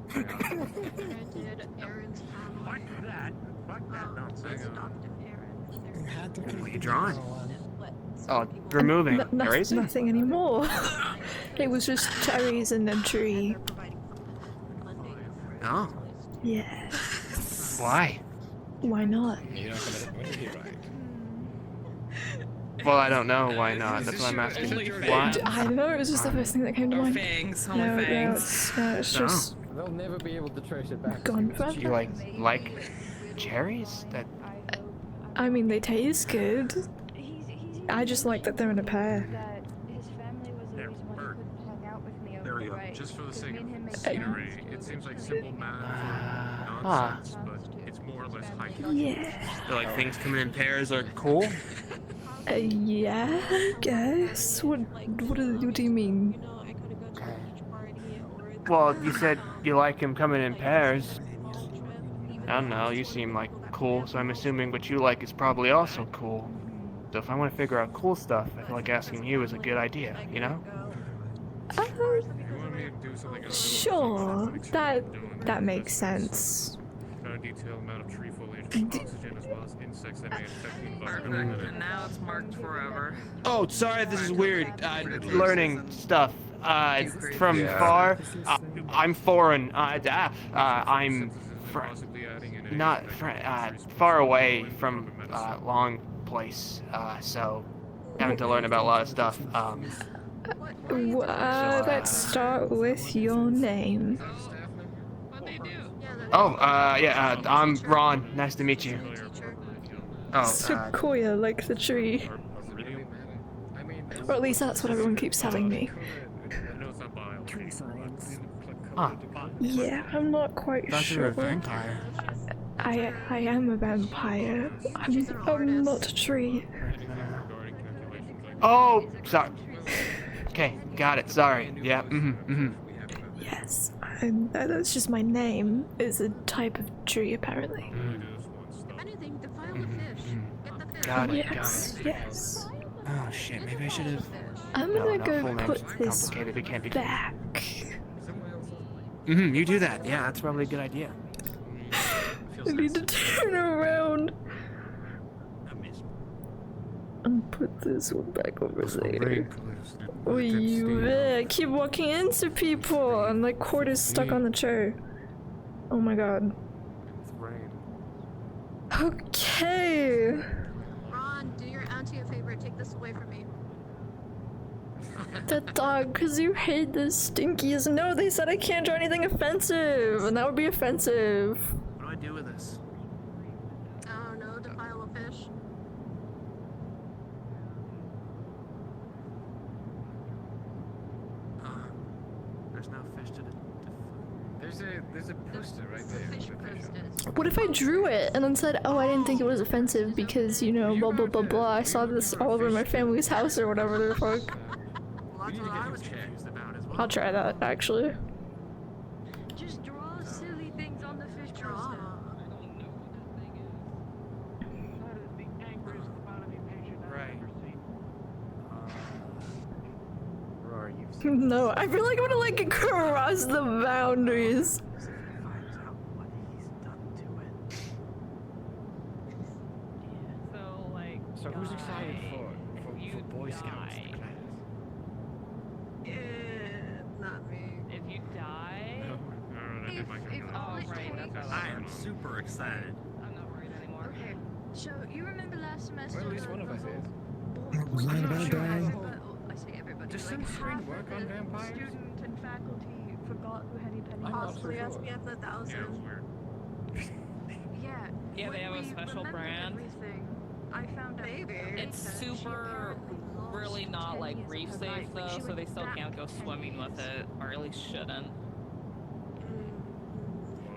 Granted, Aaron's family. Fuck that nonsense. Adoptive parents. What are you drawing? Oh, removing. Erasing? Nothing anymore. It was just cherries and a tree. Oh. Yeah. Why? Why not? You're not gonna let me right. Well, I don't know why not. That's why I'm asking. Why? I don't know, it was just the first thing that came to mind. Fangs, No, it's just They'll never be able to trace it back. gone Do forever. you like cherries? That I mean, they taste good. I just like that they're in a pair. There we go. Just for the sake of scenery, it seems like simple math for Huh. nonsense, but it's more or less high. Yeah. So, like things coming in pairs are cool. Yeah, I guess. What do you mean? Well, you said you like him coming in pairs. I don't know. You seem like cool, so I'm assuming what you like is probably also cool. So if I want to figure out cool stuff, I feel like asking you is a good idea. You know? Sure. That makes sense. Found a detailed amount of tree foliage, oxygen, as well as insects that may affect the environment. And now it's marked forever. Oh, sorry, this is weird. Learning stuff. From Yeah. far. I'm foreign. I'm far away from a long place. So having to learn about a lot of stuff. Let's start with your name. I'm Ron. Nice to meet you. Oh, Sequoia, like the tree. Or at least that's what everyone keeps telling me. Huh. Yeah, I'm not quite Thought you were sure. a vampire. I am a vampire. I'm not a tree. Oh, sorry. Okay, got it. Sorry. Yeah. Yes, that's just my name. It's a type of tree, apparently. Anything, defile the fish. Get the fish. Got it. Yes, yes. Oh shit. Maybe I should have. I'm gonna go full name's put this complicated. It can't be. back. You do that. Yeah, that's probably a good idea. I need to turn around and put this one back over there. Oh, you keep walking into people and like cord is stuck on the chair. Oh my god. Okay. Ron, do your auntie a favor. Take this away from me. That dog, because you hate the stinkies. No, they said I can't draw anything offensive, and that would be offensive. What do I do with this? I don't know, defile a fish. There's no fish to There's a poster right there. Fish posters. What if I drew it and then said, oh, I didn't think it was offensive because, you know, blah blah blah blah, I saw this all over my family's house or whatever the fuck. Well, that's what I was confused about as well. I'll try that, actually. Just draw silly things on the fish poster. Right. Roar, you've No, I feel like I'm gonna like cross the boundaries. So, like. So who's excited for Boy Scouts? Not me. If you die. I am super excited. I'm not worried anymore. Okay, so you remember last semester? Well, at least one of us is. Was that about dying? I say everybody. Does like sunscreen half work of on the vampires? Student and faculty forgot who Henny Penny I'm was. not so Possibly sure. SPF 1000. Yeah. Yeah, they when have a we special remembered brand. everything, I found out. Maybe. It's later she super apparently lost really not 10 like years of reef her safe life. Like, though, she so went they still back can't go 10 swimming with years. it, or at least shouldn't.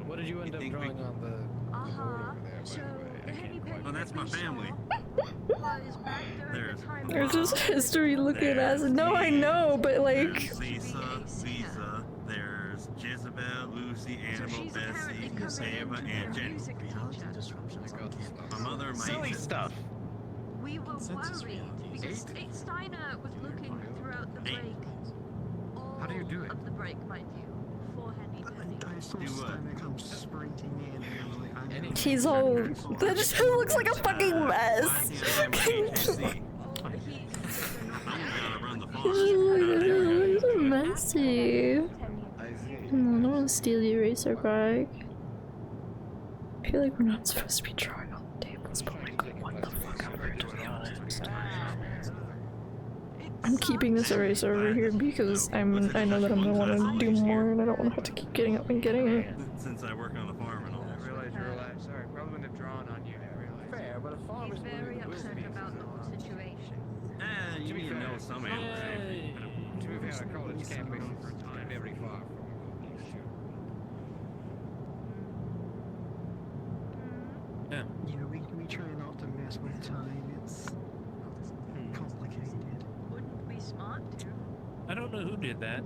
What did you end up think we- drawing on the board over there, So, by the way? the Henny Penny Oh, that's my that we family. saw was back during There's the time There's of- just history looking at us. No, I know, but like. There's Lisa, there's Jezebel, Lucy, Annabelle, she's apparently Bessie, coming Ava, into and her Jenny. music teacher. My mother and my Silly aunt. stuff. We were worried because Steiner was looking throughout the break. How do you do it? Of the break, mind you, for Henny Penny. I saw Steiner come sprinting in and I was like, I know. He's all. That just looks like a fucking mess. He's so messy. I don't want to steal the eraser, Greg. I feel like we're not supposed to be drawing on the tables, but like, what the fuck ever, to be honest. I'm keeping this eraser over here because I know that I'm gonna want to do more and I don't want to have to keep getting up and getting it. Since I work on the farm and all. I realized you're alive. Sorry, probably wouldn't have drawn on you. I realized. Fair, but a farm He's is very upset about the whole situation. You need to know some animals. To be fair, college campus is very far from Yeah, we try not to mess with time. It's complicated. Wouldn't be smart to. I don't know who did that,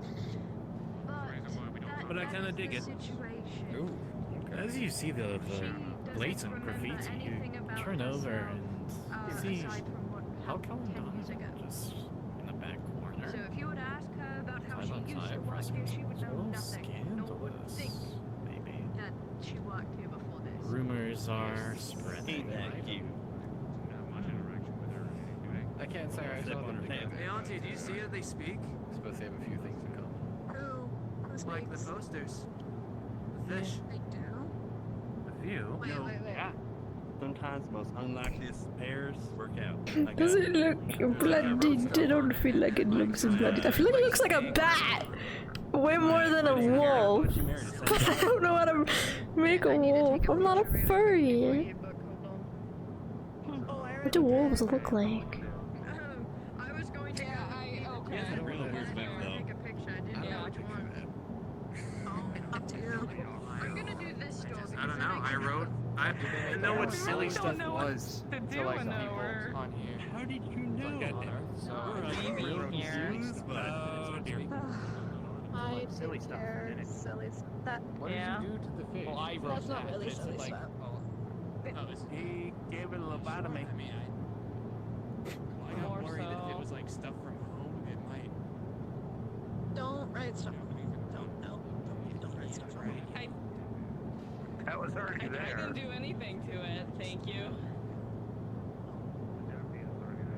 but I kind of dig it. Situation. As you see the blatant graffiti, you turn over and see how come Donna's just in the back corner. So if you would ask her about how she Side on used to side, work press here, she would know control, nothing. No one would think maybe. that she worked here before this. Rumors are spreading. Thank you. I can't say I saw them together. Hey, Auntie, do you see that they speak? They're supposed to have a few things in common. Who Like the speaks? posters. The fish. They do? A few? Wait. Yeah. Sometimes the most unlikeliest pairs work out. Does it look bloodied? I don't feel like it looks bloodied. I feel like it looks like a bat! Way more than a wolf. But I don't know how to make a wolf. I'm not a furry. What do wolves look like? I was going to. He has a real weird back though. Take a picture. I didn't know which one. Up to you. I'm gonna do this store. I don't know. I wrote. I didn't know what silly stuff was until like the people on here. How did you know? I silly stuff in it. silly stuff. That. What did you do to the fish? Well, I wrote That's not that. really It's silly like, stuff. he gave it a lobotomy. I mean, I More got worried that if so. it was like stuff from home, it might. Don't write stuff. Don't write stuff. That was already I there. didn't do anything to it, thank you.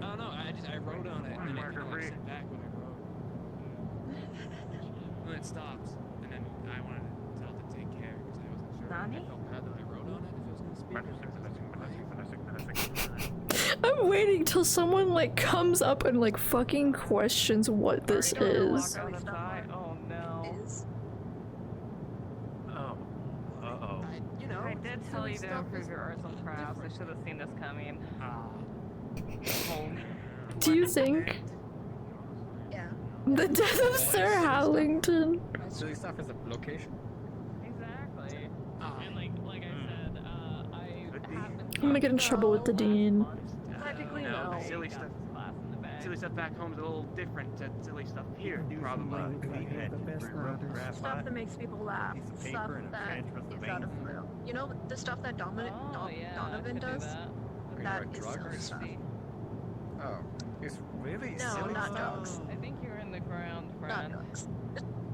Oh no, I wrote on it and then it kind of like sent back when I wrote. And then it stops, and then I wanted to tell it to take care because I wasn't sure. Nani? I felt bad that I wrote on it if it was gonna speak. I'm waiting till someone like comes up and like fucking questions what this is. Oh no. Oh. Uh-oh. I did tell you to improve your arts and crafts. I should have seen this coming. Do you think the death of Sir Howlington? Silly stuff is a location. Exactly. And like I said, I'm gonna get in trouble with the dean. practically No, no. silly stuff. Silly stuff back home is a little different to silly stuff here, probably. Stuff that makes people laugh. Stuff that is out of blue. You know the stuff that Donovan does? That is silly stuff. Oh, it's really No, silly not stuff? dogs. I think you're in the ground, Not friend. dogs.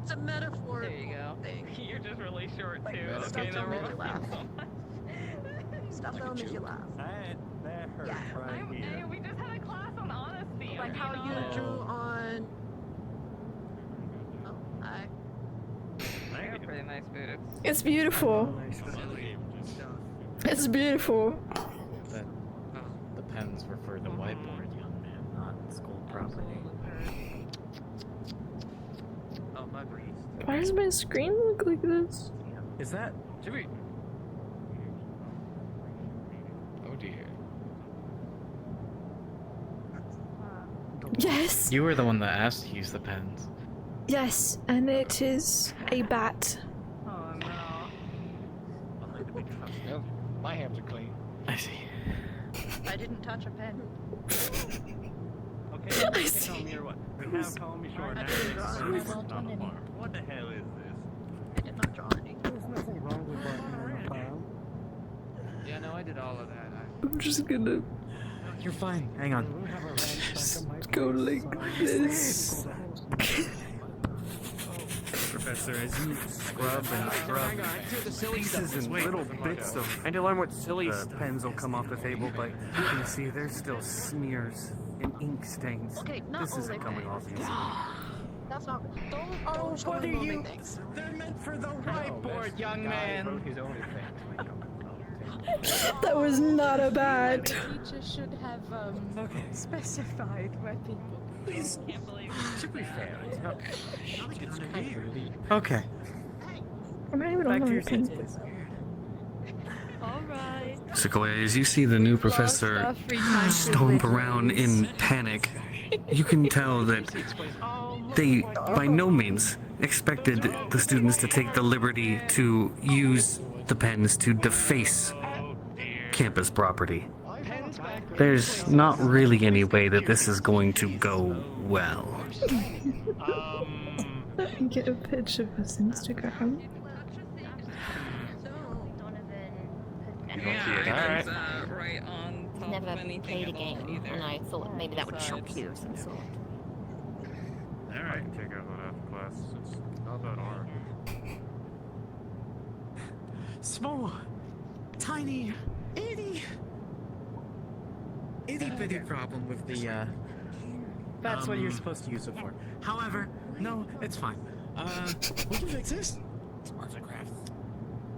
It's a metaphor. There you go. Thing. You're just really short Like, too. stuff Okay, that'll never make you laugh. mind. Stuff that'll make you laugh. That hurt Hey, we just had a class on honesty. Like how you drew on. Oh, I. You got pretty nice boots. It's beautiful. It's beautiful. The pens were for the whiteboard, young man, not school property. Oh, my breeze. Why does my screen look like this? Is that? Jimmy. Oh dear. Yes. You were the one that asked to use the pens. Yes, and it is a bat. Oh no. No, my hands are clean. I see. I didn't touch a pen. Okay, I take see. on your what? Now call me short. I didn't draw any. What the hell is this? I did not draw any. There's nothing wrong with writing on a file. Yeah, no, I did all of that. I'm just gonna You're fine. Hang on. We have a ransack go like this. Professor, as you scrub and scrub, pieces and little bits of And to learn what silly the stuff. pens will come off the table, but you can see there's still smears and ink stains. Okay, not This all isn't they coming think. off easy. That's not. Don't. Oh, Don't show what me are moving you? things. They're meant for the whiteboard, young man. His own That was not a bat. Teacher should have specified what people. Please. Can't believe To be fair, it's not. It's kind of really. Okay. I'm not even Back on to your my seats, pen. please. Alright. Sequoia, as you see the new professor stomp around in panic, you can tell that they by no means expected the students to take the liberty to use the pens to deface campus property. There's not really any way that this is going to go well. Get a pitch of his Instagram. You don't see it. Alright. Right on top Never of anything played a at all game, either. and I thought maybe that would shock you some sort. Alright. Take out that after class. It's not that hard. Small, tiny, itty bitty problem with the, that's what you're supposed to use it for. However, no, it's fine. We can fix this. Arts and crafts.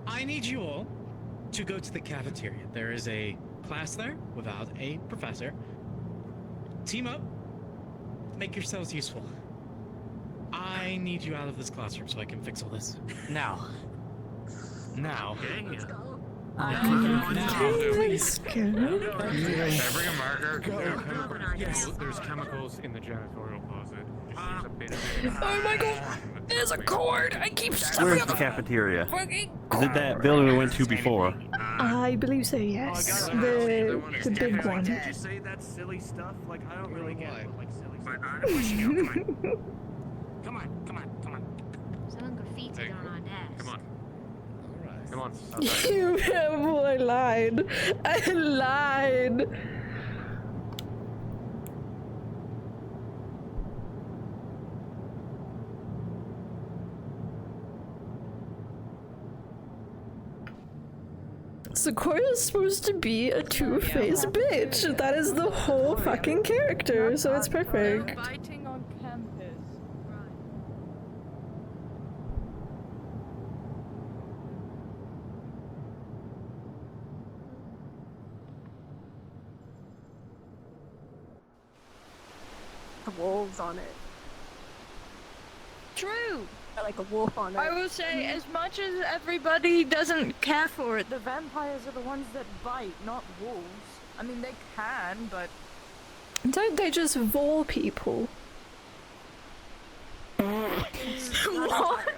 I need you all to go to the cafeteria. There is a class there without a professor. Team up. Make yourselves useful. I need you out of this classroom so I can fix all this. Now. Okay. Please, Can I bring a marker? Yes. There's chemicals in the janitorial closet. There's a bit of Oh my god! There's a cord! I keep stepping Where's on the the cafeteria? fucking Is it that building we went to before? I believe so, yes. The big one. Did you say that silly stuff? Like, I don't really get it. Like, silly stuff. Come on. Someone graffitied on our desk. Come on. Come on. You I lied. I lied. Sequoia's supposed to be a two-faced bitch. That is the whole fucking character, so it's perfect. Fighting on campus. wolves on it. True. Or like a wolf on it. I will say, as much as everybody doesn't care for it, the vampires are the ones that bite, not wolves. I mean, they can, but... Don't they just vole people? What?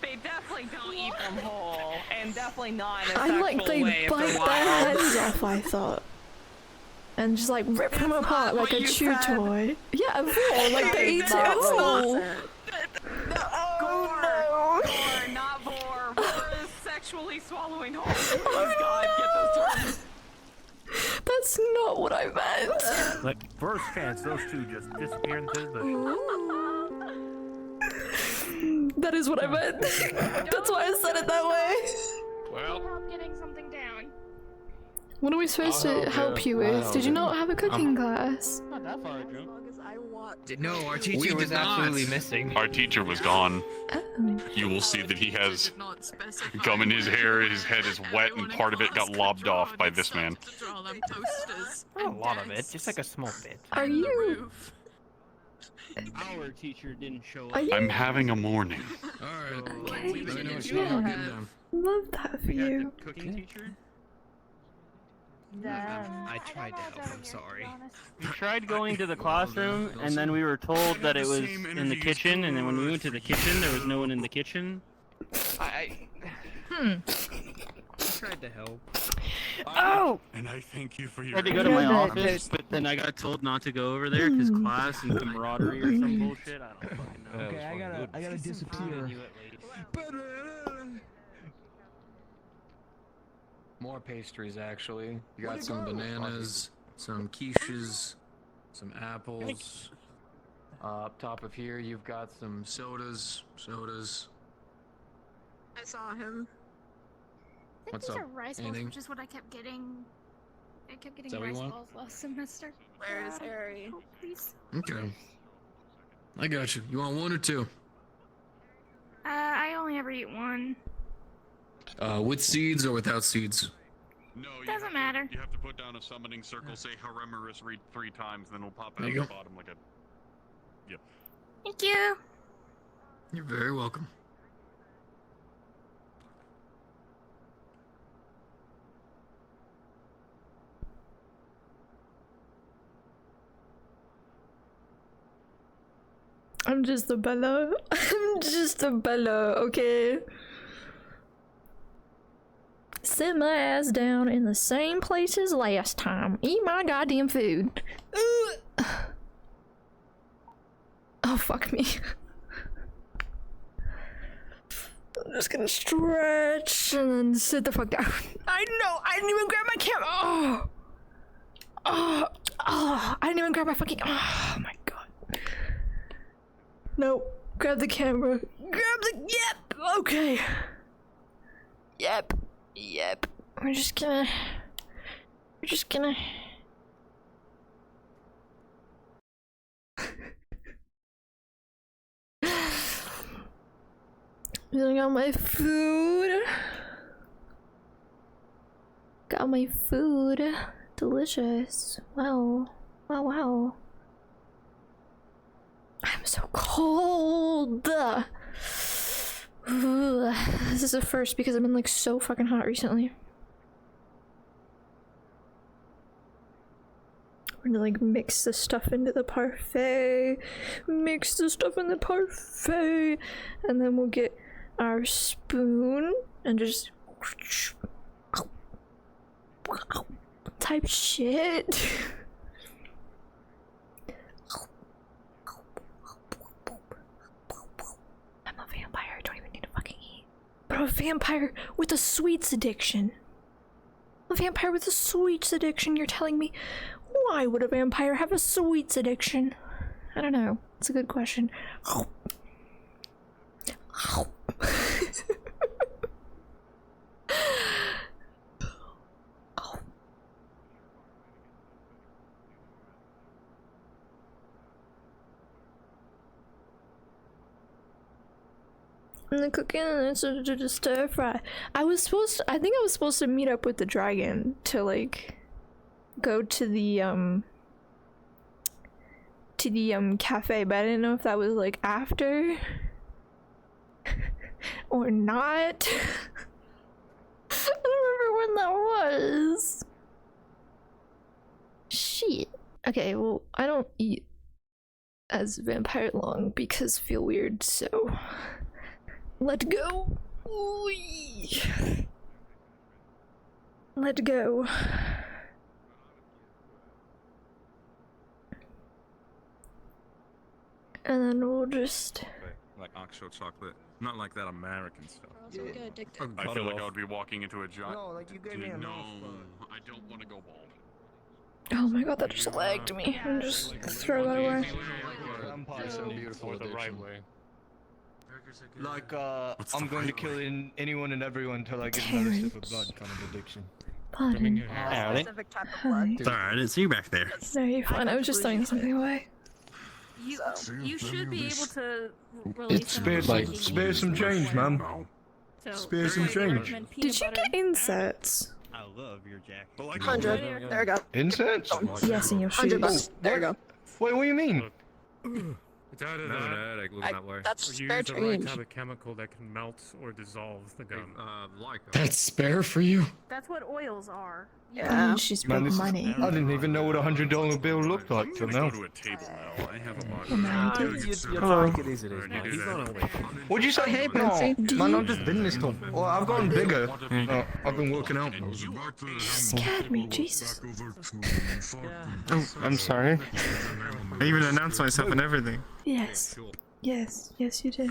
They definitely don't eat them whole, and definitely not in a I'm like, sexual they way if bite they're their wild. heads off, I thought. And just like rip them apart like a you chew said. toy. Yeah, a vole, like they eat Not it. vole. Oh no! Vor, not vor. Vor is sexually swallowing whole. Please God, get those terms. That's not what I meant. Like, first chance, those two just disappear into the bush. That is what I meant. That's why I said it that way. Well, help getting something down. What are we supposed I'll to help help you. you I'll with? help Did you you. not have a cooking class? Not that far, Joe. No, our teacher was absolutely missing. Our teacher was gone. Oh. You will see that he has gum in his hair, his head is wet, and part of it got lobbed off by this man. Not a lot of it, just like a small bit. Are you? Our teacher didn't show Are up. you? I'm having a morning. Alright. Okay. Let me know what Yeah. you want. Get them. Love that for you. Cooking teacher? I tried to help, I'm sorry. We tried going to the classroom, and then we were told that it was in the kitchen, and then when we went to the kitchen, there was no one in the kitchen. I tried to help. Oh! And I thank you for I your... tried to go to my office, but then I got told not to go over there because class and camaraderie or some bullshit. I don't fucking know. Okay, I gotta disappear. More pastries, actually. You got some bananas, some quiches, some apples. Up top of here, you've got some sodas. I saw him. I think What's these up? are rice balls, Anything? which is what I kept getting. I kept getting Is that what you rice want? balls last semester. Where is Harry? Oh, please. Okay. I got you. You want one or two? I only ever eat one. With seeds or without seeds? No, Doesn't matter. You have to put down a summoning circle, say Haremerus read 3 times, then it'll pop out There at you the go. bottom like a... Yep. Thank you. You're very welcome. I'm just a Bella. I'm just a Bella, okay? Sit my ass down in the same place as last time. Eat my goddamn food. Ugh. Oh, fuck me. I'm just gonna stretch and then sit the fuck down. I know! I didn't even grab my camera! Oh! Oh! I didn't even grab my fucking... Oh my god. No, grab the camera. Grab the... Yep! Okay. Yep. We're just gonna... I got my food. Got my food. Delicious. Wow. Wow. I'm so cold. Ugh. This is a first because I've been like so fucking hot recently. We're gonna like mix the stuff into the parfait. Mix the stuff in the parfait. And then we'll get our spoon and just type shit. I'm a vampire, I don't even need to fucking eat. But I'm a vampire with a sweets addiction. A vampire with a sweets addiction, you're telling me? Why would a vampire have a sweets addiction? I don't know. It's a good question. And the cooking and it's just stir fry. I think I was supposed to meet up with the dragon to like go to the to the cafe, but I didn't know if that was like after or not. I don't remember when that was. Shit. Okay, well, I don't eat as vampire long because I feel weird, so let go. Ooh. Let go. And then we'll just like actual chocolate, not like that American stuff. I feel like I would be walking into a giant. No, like you gave me a No, mouth, I don't want to go bald. oh my god, that just lagged me. I'm just throw that away. Beautiful the right way. Like, I'm going to kill anyone and everyone until I get another sip of blood kind of addiction. Pardon. Howdy. Hi. Sorry, I didn't see you back there. No, you're fine. I was just throwing something away. You should be able to release Spare some change, man. Spare some change. Did you get inserts? I love your jacket. 100. There we go. Incense? Yes, in your shoes. $100. There we go. Wait, what do you mean? It's out of like looking that way. That's you spare use the right change. type of chemical that can melt or dissolve the gum. That's spare for you? That's what oils are. Yeah. She's Man, big this money. I didn't even know what a $100 bill looked like till now. Go to a table now. I have a lot. Hello. Take it easy, he's not awake. What'd you say? Hey, No, Betsy. man, I've just been this tall. Well, I've gotten bigger. I've been working out. Scared me, Jesus. Oh, I'm sorry. I even announced myself and everything. Yes. Yes, yes, you did.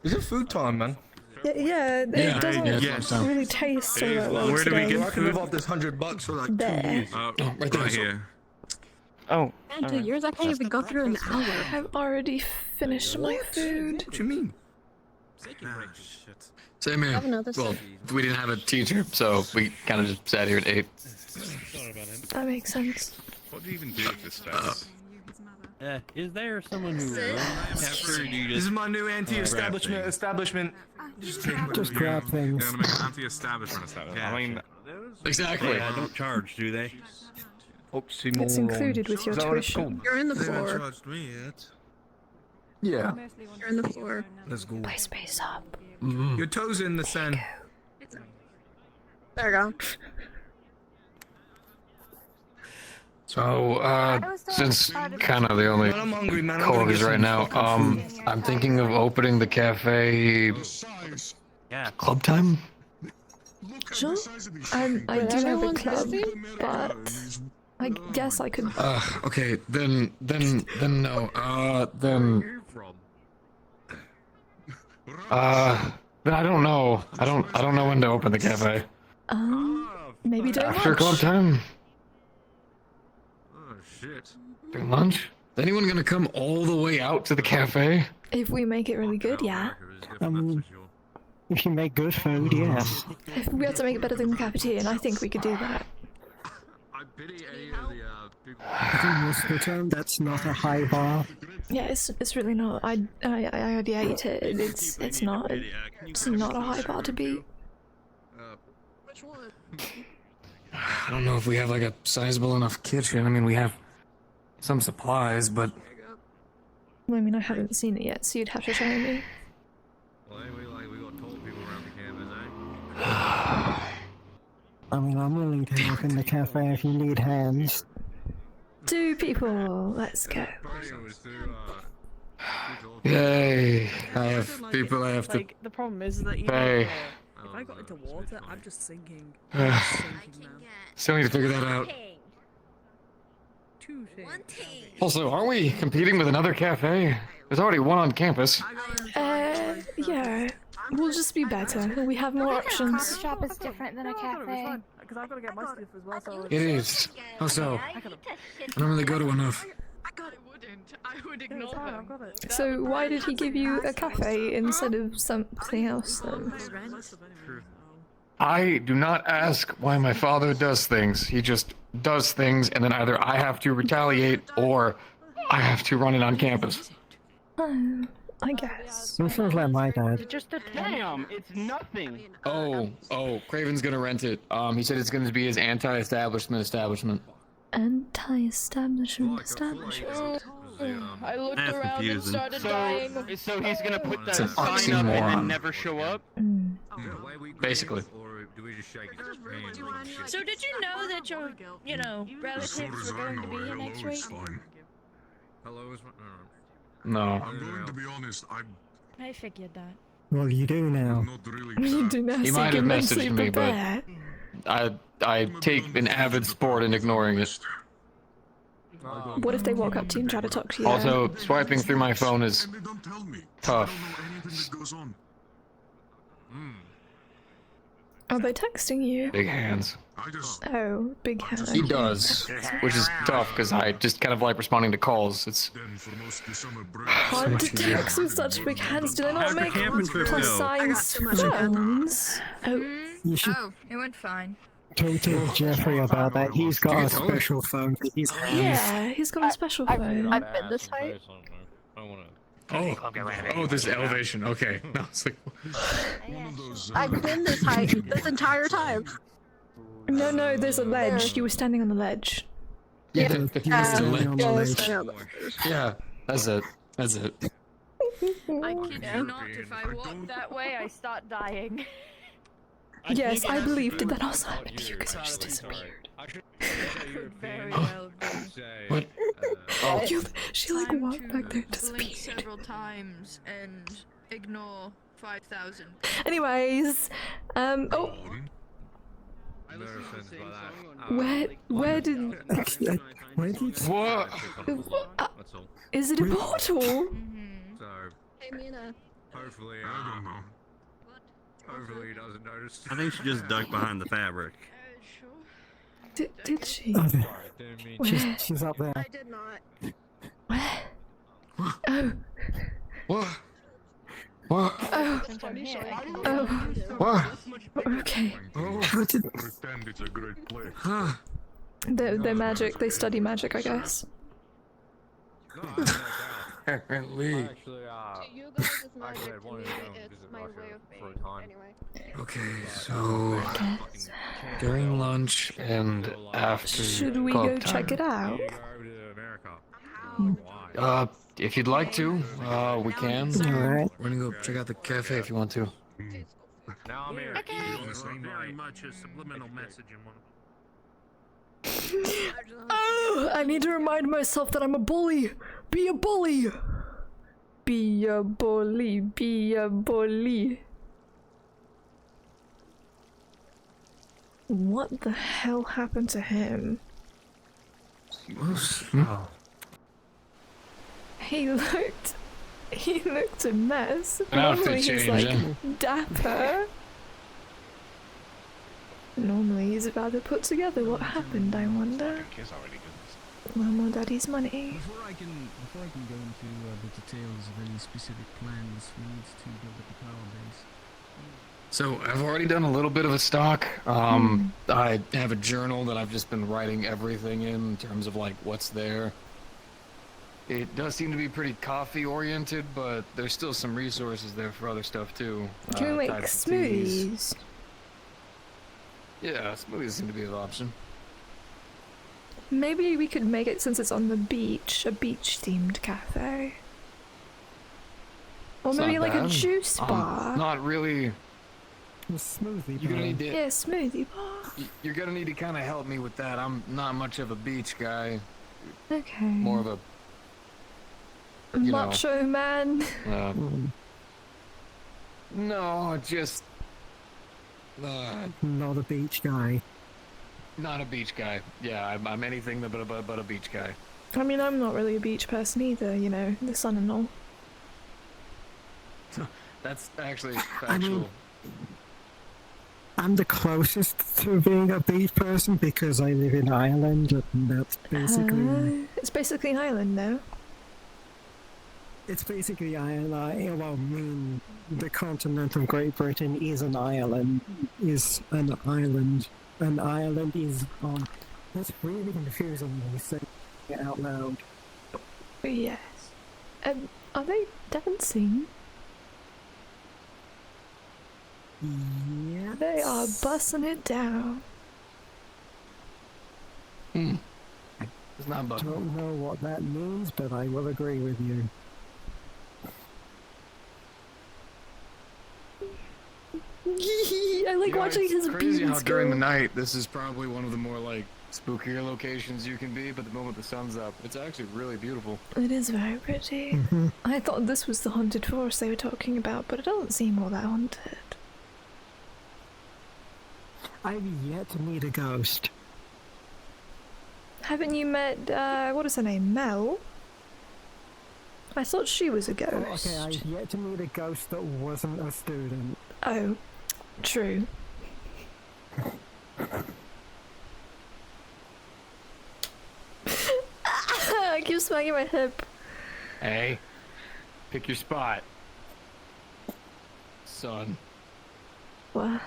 Is it food time, man? Yeah, it doesn't really taste so well. Where do we get I can live off this $100 for like 2 years. Right there. Here. Oh. Man, 2 years? I can't even go through an hour. I've already finished my food. What you mean? Same here. Have another Well, sip. we didn't have a teacher, so we kind of just sat here and ate. That makes sense. What do you even do with this stuff? Is there someone who after you This is my new anti-establishment establishment. Just grab things. They're gonna make an anti-establishment. I mean, Exactly. Yeah, don't charge, do they? Oxymoron. It's included with your Is that what it's tuition. called? You're in the they haven't floor. charged me yet. Yeah. You're in the floor. Let's go. Play space up. Your toes in the sand. There we go. So, since kind of the only Man, I'm hungry, man. I'm gonna co-workers get right some now, fucking food. I'm thinking of opening the cafe Yeah. club time. Sure. I do have a club, but I guess I could. Okay, then no. Then I don't know. I don't know when to open the cafe. Maybe during After lunch. club time? Oh shit. During lunch? Is anyone gonna come all the way out to the cafe? If we make it really good, yeah. If you make good food, yes. If we have to make it better than the cafeteria, and I think we could do that. I pity any of the people. I think most of the time that's not a high bar. Yeah, it's really not. I already ate it. It's not a high bar to beat. Which one? I don't know if we have like a sizable enough kitchen. I mean, we have some supplies, but I mean, I haven't seen it yet, so you'd have to show me. Well, anyway, like we got told people around the campus, eh? I mean, I'm willing to work in the cafe if you need hands. 2 people. Let's go. yay! I have people I have to Like, the problem is that pay. if I got into water, I'm just sinking. Still need to figure that out. Two things. Also, aren't we competing with another cafe? There's already one on campus. Yeah. We'll just be better. We have more options. Shop is different than a cafe. Because I've got to get my stuff as well, so... It is. How so? I don't really go to enough. I would ignore them. So why did he give you a cafe instead of something else then? I do not ask why my father does things. He just does things, and then either I have to retaliate or I have to run it on campus. I guess. This is like my dad. Just a damn, it's nothing. Oh, Craven's gonna rent it. He said it's gonna be his anti-establishment establishment. Anti-establishment. I looked That's around and confusing. started dying. So he's gonna put that It's an sign up and oxymoron. then never show up? Basically. So did you know that your, relatives were going to be here next week? Hello, No. I'm going to be honest. I figured that. Well, you do now. You do now. He so might you have can mentally messaged me, but prepare. I take an avid sport in ignoring it. What if they walk up to you and try to talk to you? Also, swiping through my phone is tough. Are they texting you? Big hands. Oh, big hand. He does, which is tough because I just kind of like responding to calls. It's Hard to text with such big hands. Do they not make plus signs phones? Oh, You should it went fine. talk to Jeffrey about that. He's got a special phone for his hands. yeah, he's got a special phone. I've been this height. Oh, this elevation. Okay. No, it's like. I've been this height this entire time. No, there's a ledge. You were standing on the ledge. yeah, Yeah. That's it. That's it. I kid you not, if I walk that way, I start dying. Yes, I believe. Did that also happen to you? Because you just disappeared. Could very well be. What? Oh, She like walked back there and Blink disappeared. several times and ignore 5,000. Anyways, oh, where did? Where did? what? Is it a portal? Hey, Mina. Hopefully, I don't know. Hopefully he doesn't notice. I think she just ducked behind the fabric. Did she? Oh, Where? she's up there. I did not. Where? Oh, What? What? oh, oh. What? Okay. Pretend it's a great place. Huh? They're magic. They study magic, I guess. Apparently. Okay, so during lunch and after Should we club go time. check it out? If you'd like to, we can. Alright. We're gonna go check out the cafe if you want to. Now I'm here. Very much a subliminal message in one. Oh, I need to remind myself that I'm a bully. Be a bully. Be a bully. Be a bully. What the hell happened to him? He looked a mess. An outfit Normally he's change, like yeah. dapper. Normally he's about to put together what happened, I wonder. One more daddy's money. Before I can go into the details of any specific plans, we need to build up a power base. So I've already done a little bit of a stock. I have a journal that I've just been writing everything in terms of like what's there. It does seem to be pretty coffee oriented, but there's still some resources there for other stuff too. Can we make types of teas. smoothies? Yeah, smoothies seem to be an option. Maybe we could make it, since it's on the beach, a beach-themed cafe. Or It's maybe not like a bad. juice bar. Not really. Smoothie You're gonna need to, Yeah, smoothie bar. you're gonna need to kind of help me with that. I'm not much of a beach guy. Okay. More of a you know. Macho man. No, just Not a beach guy. not a beach guy. Yeah, I'm anything but a beach guy. I mean, I'm not really a beach person either, you know, the sun and all. That's actually I mean, factual. I'm the closest to being a beach person because I live in Ireland, and that's basically... It's basically an island now. It's basically Ireland. Well, I mean, the continent of Great Britain is an island. Is an island. An island is... that's really confusing when you say it out loud. Yes. Are they dancing? Yeah. They are bussing it down. It's not bugging. Don't know what that means, but I will agree with you. I like watching it's his crazy beams how during go. the night, this is probably one of the more like spookier locations you can be, but the moment the sun's up, it's actually really beautiful. It is very pretty. I thought this was the haunted forest they were talking about, but it doesn't seem all that haunted. I've yet to meet a ghost. Haven't you met, what is her name, Mel? I thought she was a ghost. Okay, I've yet to meet a ghost that wasn't a student. Oh, true. I keep smacking my hip. Hey, pick your spot, son. What?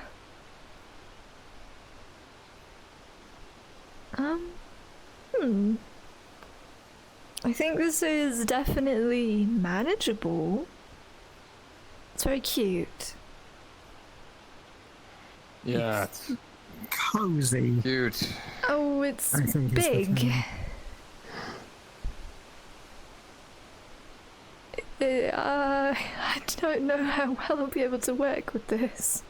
I think this is definitely manageable. It's very cute. Yeah, it's cozy. Cute. Oh, it's I think it's the big. thing. I don't know how well I'll be able to work with this.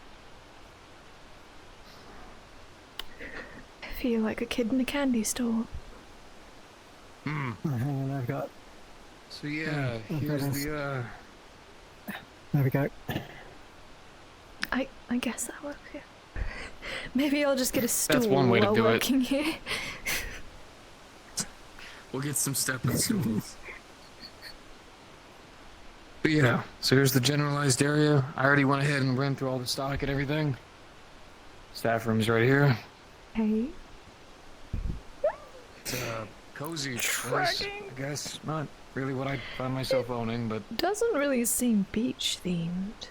I feel like a kid in a candy store. Hang on, I've got. So yeah, here's the There we go. I guess that works. Yeah. Maybe I'll just get a stool That's one way to while do it. working here. We'll get some stepping stools. But yeah, so here's the generalized area. I already went ahead and ran through all the stock and everything. Staff room's right here. Hey. It's a cozy place, I guess. Not really what I find myself owning, but Doesn't really seem beach themed.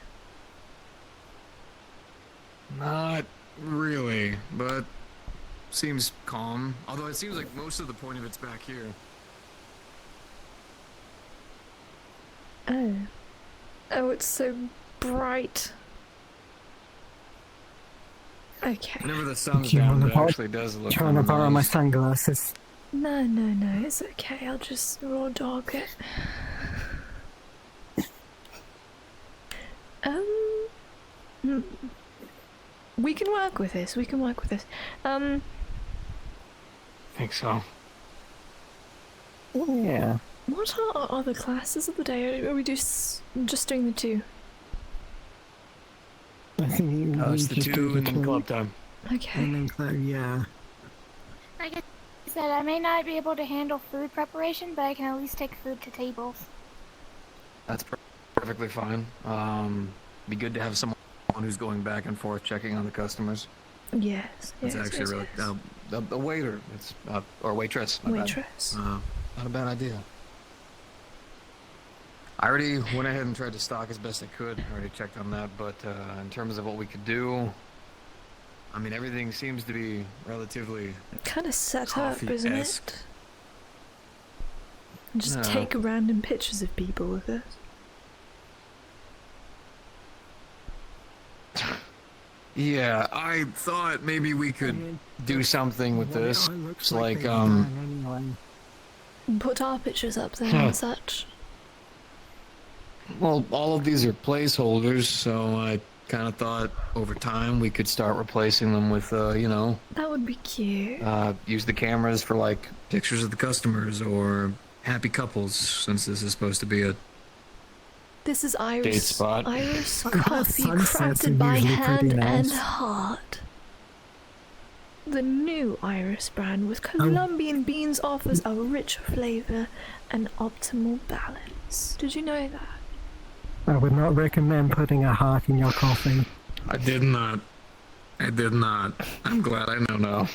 not really. But seems calm. Although it seems like most of the point of it's back here. Oh. Oh, it's so bright. Okay. Whenever the sun's Do you down, wanna it borrow- actually does look Do you want to kinda borrow my nice. sunglasses? No, it's okay. I'll just raw dog it. We can work with this. Think so. Yeah. What are our other classes of the day? Are we just doing the two? I think It's the two and then club time. Okay. And then yeah. Like I said, I may not be able to handle food preparation, but I can at least take food to tables. That's perfectly fine. Be good to have someone who's going back and forth checking on the customers. Yes. It's yes, actually yes, really yes. a waiter. It's or waitress. My bad. Waitress. Not a bad idea. I already went ahead and tried to stock as best I could. I already checked on that, but in terms of what we could do, I mean, everything seems to be relatively Kind of set up, isn't coffee-esque. it? Just Yeah. take random pictures of people with it. Yeah, I thought maybe we could do something with this. It's like, Put our pictures up there Huh. and such. Well, all of these are placeholders, so I kind of thought over time we could start replacing them with, you know, That would be cute. use the cameras for like pictures of the customers or happy couples, since this is supposed to be a This is Iris. date spot. Iris The coffee sunsets are crafted by usually hand pretty and nice. heart. The new Iris brand with Colombian beans offers a rich flavor and optimal balance. Did you know that? I would not recommend putting a heart in your coffee. I did not. I'm glad I know now.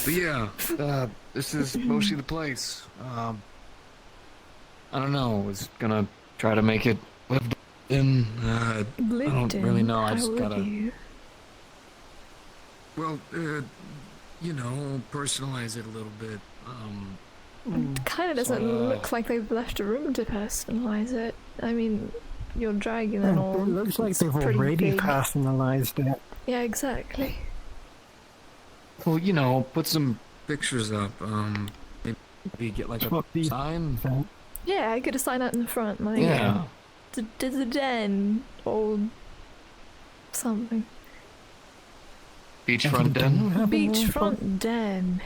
But yeah, this is mostly the place. I don't know. I was gonna try to make it lived in. I don't really know. I just gotta. Well, you know, personalize it a little bit. Kind of doesn't sorta- look like they've left a room to personalize it. I mean, you're dragging and all. It looks like It's they've pretty already big. personalized it. Yeah, exactly. Well, you know, put some pictures up. Maybe get like a sign. Yeah, I could have signed out in the front, like Yeah. the den or something. Beachfront den. Beachfront den.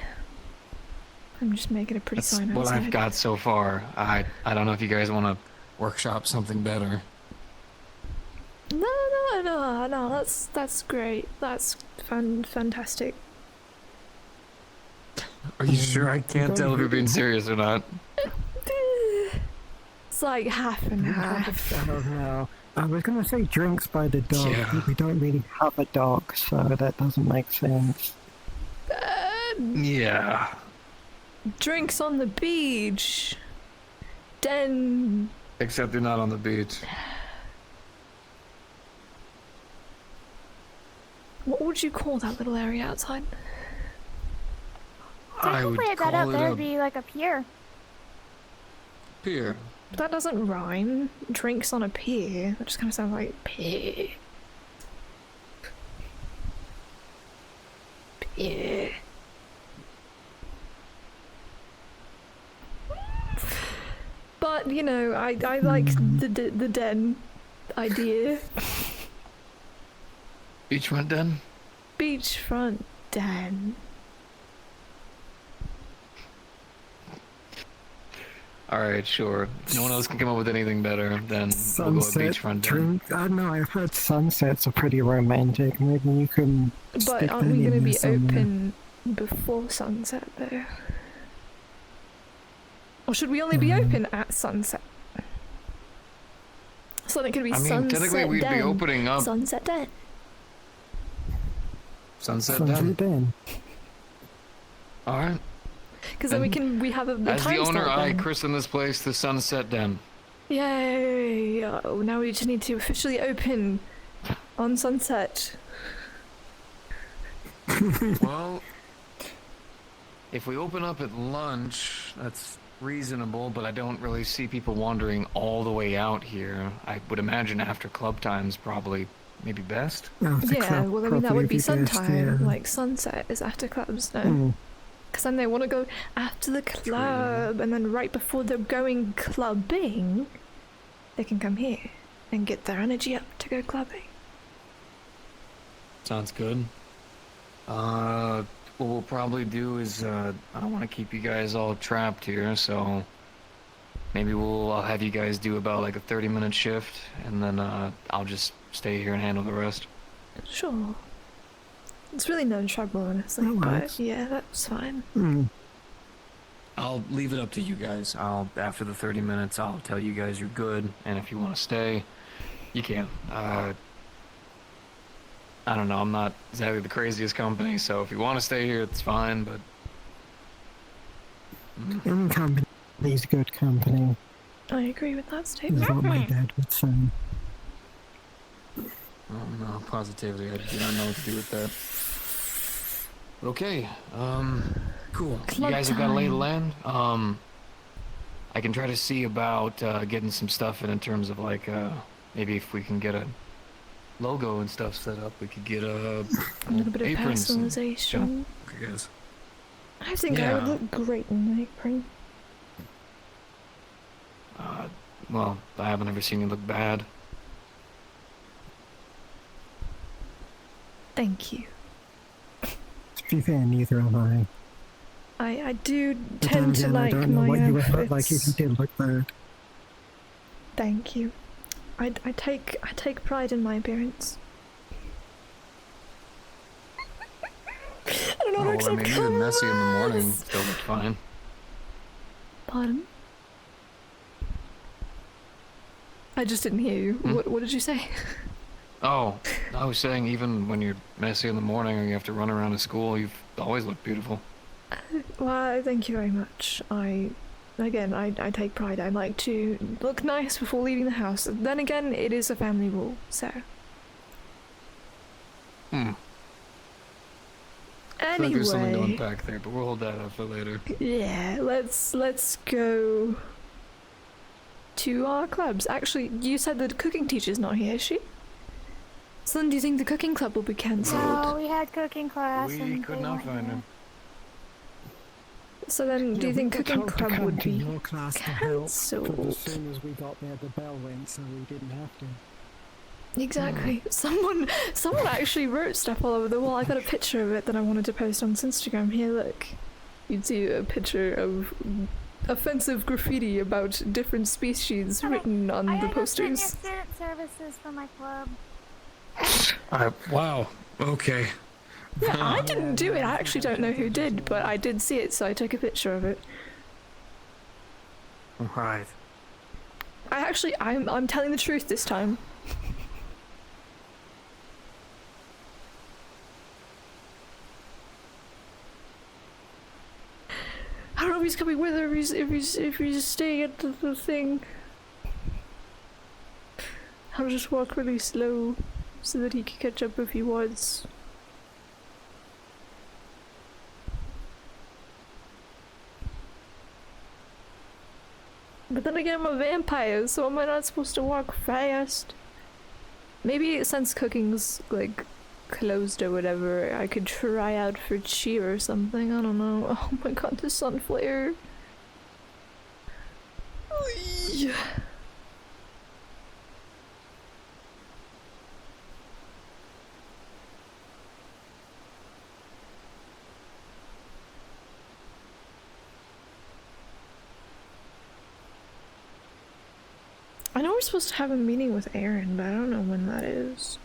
I'm just making a pretty That's sign what outside. I've got so far. I don't know if you guys want to workshop something better. No. That's great. That's fantastic. Are you sure? I can't tell if you're being serious or not. It's like half and half. I don't know. I was gonna say drinks by the dog. Yeah. We don't really have a dog, so that doesn't make sense. Yeah. Drinks on the beach. Den. Except you're not on the beach. What would you call that little area outside? I would Technically, that call out it there a would be like a pier. pier. That doesn't rhyme. Drinks on a pier. That just kind of sounds like pier. Pier. But you know, I like the den idea. Beachfront den? Beachfront den. Alright, sure. If no one else can come up with anything better, then we'll go with Sunset beachfront den. drink. I don't know. I've heard sunsets are pretty romantic. Maybe you can. But stick aren't that we in gonna there be somewhere. open before sunset though? Or should we only be open at sunset? So then it could be I mean, sunset technically we'd be den. opening up- Sunset den. Sunset den? Sunset den. Alright. Because then we have a As the time owner, slot I then. christen this place the Sunset Den. Yay! Oh, now we just need to officially open on sunset. Well, if we open up at lunch, that's reasonable, but I don't really see people wandering all the way out here. I would imagine after club time's probably maybe best. Yeah, well I mean that would be sun best, time. yeah. Like sunset is after clubs, no? Mm. Because then they want to go after the club, and then right before they're going clubbing, they can come here and get their energy up to go clubbing. Sounds good. What we'll probably do is, I don't want to keep you guys all trapped here, so maybe I'll have you guys do about like a 30-minute shift, and then I'll just stay here and handle the rest. Sure. It's really no trouble, honestly, That but works. yeah, that's fine. Mm. I'll leave it up to you guys. After the 30 minutes, I'll tell you guys you're good, and if you want to stay, you can. I don't know, I'm not exactly the craziest company, so if you want to stay here, it's fine, but... Any company is good company, I agree with that is statement. what my dad would say. Oh, no, positivity, I do not know what to do with that. Okay, cool. Club You guys have got a lay of the time. land? I can try to see about getting some stuff in terms of like, maybe if we can get a logo and stuff set up, we could get A little bit of aprons and personalization. stuff, I guess. I think I would Yeah. look great in an apron. Well, I haven't ever seen you look bad. Thank you. To be fair, neither am I. I do But then tend to again, I like don't know my what you would look like if you outfits. did look bad. Thank you. I take pride in my appearance. I don't know Oh, how well, to I mean, even messy in the morning still looked fine. Pardon? I just didn't hear you. What did you say? Oh, I was saying even when you're messy in the morning or you have to run around to school, you've always looked beautiful. Well, thank you very much. I take pride. I like to look nice before leaving the house. Then again, it is a family rule, so. I feel like there's something to Anyway, unpack there, but we'll hold that up for later. yeah, let's go to our clubs. Actually, you said the cooking teacher's not here, is she? So then do you think the cooking club will be cancelled? No, we had cooking class. We and could they not weren't find here. him. So then do you think cooking to club would come to be your class to help, but cancelled? as soon as we got there, the bell went, so we didn't have to. Exactly. Someone actually wrote stuff all over the wall. I got a picture of it that I wanted to post on Instagram. Here, look. You'd see a picture of offensive graffiti about different species written on the posters. Student services for my club. Wow. Okay. Yeah, I didn't do it. I actually don't know who did, but I did see it, so I took a picture of it. Right. I'm telling the truth this time. I don't know if he's coming with or if he's staying at the thing. I'll just walk really slow so that he can catch up if he wants. But then again, I'm a vampire, so am I not supposed to walk fast? Maybe since cooking's like closed or whatever, I could try out for cheer or something. I don't know. Oh my god, the sun flare. Oy. I know we're supposed to have a meeting with Aaron, but I don't know when that is.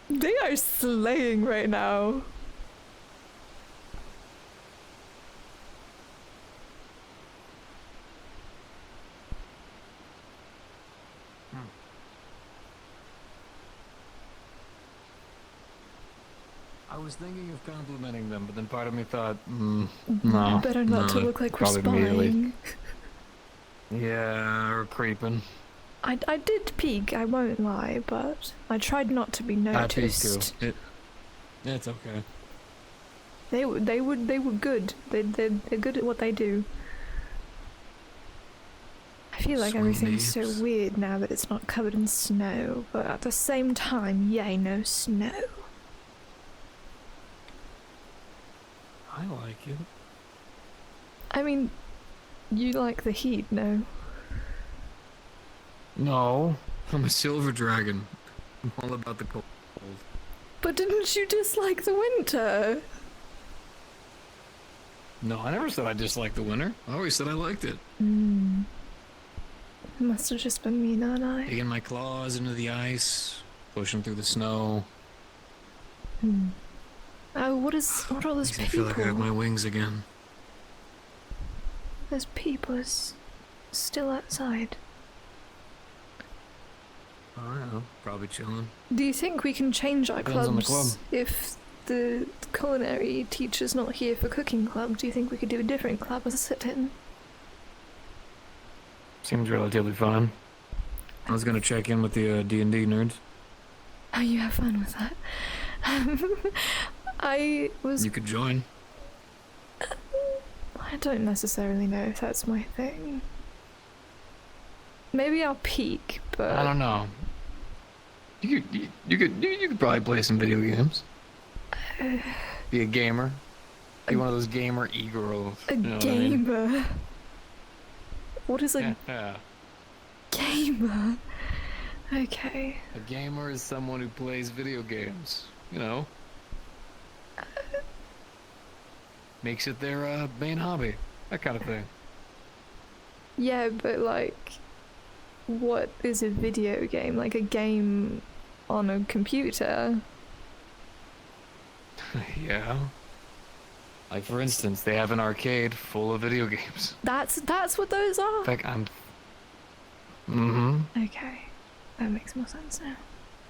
They are slaying right now. I was thinking of complimenting them, but then part of me thought, no. Better not to no, look like we're probably immediately. spying. Yeah, or creeping. I did peek, I won't lie, but I tried not to be noticed. I peeked too. It's okay. They were good. They're good at what they do. I feel like everything's so weird now that it's not covered in snow, but at the same time, yay, no snow. I like it. I mean, you like the heat, no? No, I'm a silver dragon. I'm all about the cold. But didn't you dislike the winter? No, I never said I disliked the winter. I always said I liked it. It must have just been me, not I. Digging my claws into the ice, pushing through the snow. Oh, what are all those Makes me people? feel like I have my wings again. Those people are still outside. I don't know, probably chilling. Do you think we can change our Depends on the clubs club. if the culinary teacher's not here for cooking club? Do you think we could do a different club as a sit-in? Seems relatively fun. I was gonna check in with the D&D nerds. Oh, you have fun with that. I was... You could join. I don't necessarily know if that's my thing. Maybe I'll peek, but... I don't know. You could probably play some video games. Be a gamer. Be one of those gamer e-girls. A you know what I mean? gamer? What is a Yeah. gamer? Okay. A gamer is someone who plays video games. You know. Makes it their main hobby. That kind of thing. Yeah, but like... What is a video game? Like a game on a computer? Yeah. Like for instance, they have an arcade full of video games. That's what those are? In fact, I'm... Mm-hmm. Okay. That makes more sense now.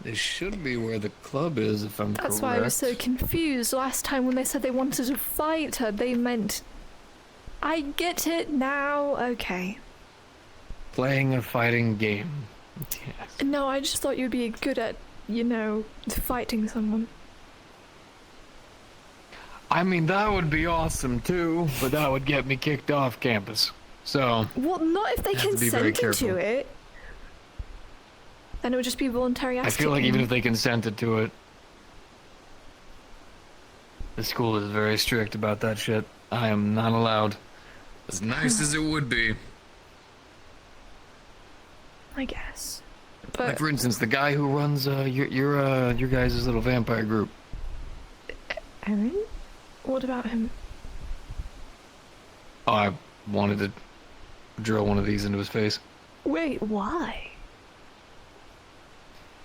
This should be where the club is, if I'm correct. That's why I was so confused. Last time when they said they wanted to fight her, they meant... I get it now. Okay. Playing a fighting game. Yes. No, I just thought you'd be good at, you know, fighting someone. I mean, that would be awesome too, but that would get me kicked off campus. So... Well, not if they have to be very consented careful. to it. Then it would just be voluntary I feel like even if they consented to it, the school is very strict about that shit. I am not allowed. As nice as it would be. I guess. But Like for instance, the guy who runs your guys' little vampire group. Aaron? What about him? Oh, I wanted to drill one of these into his face. Wait, why?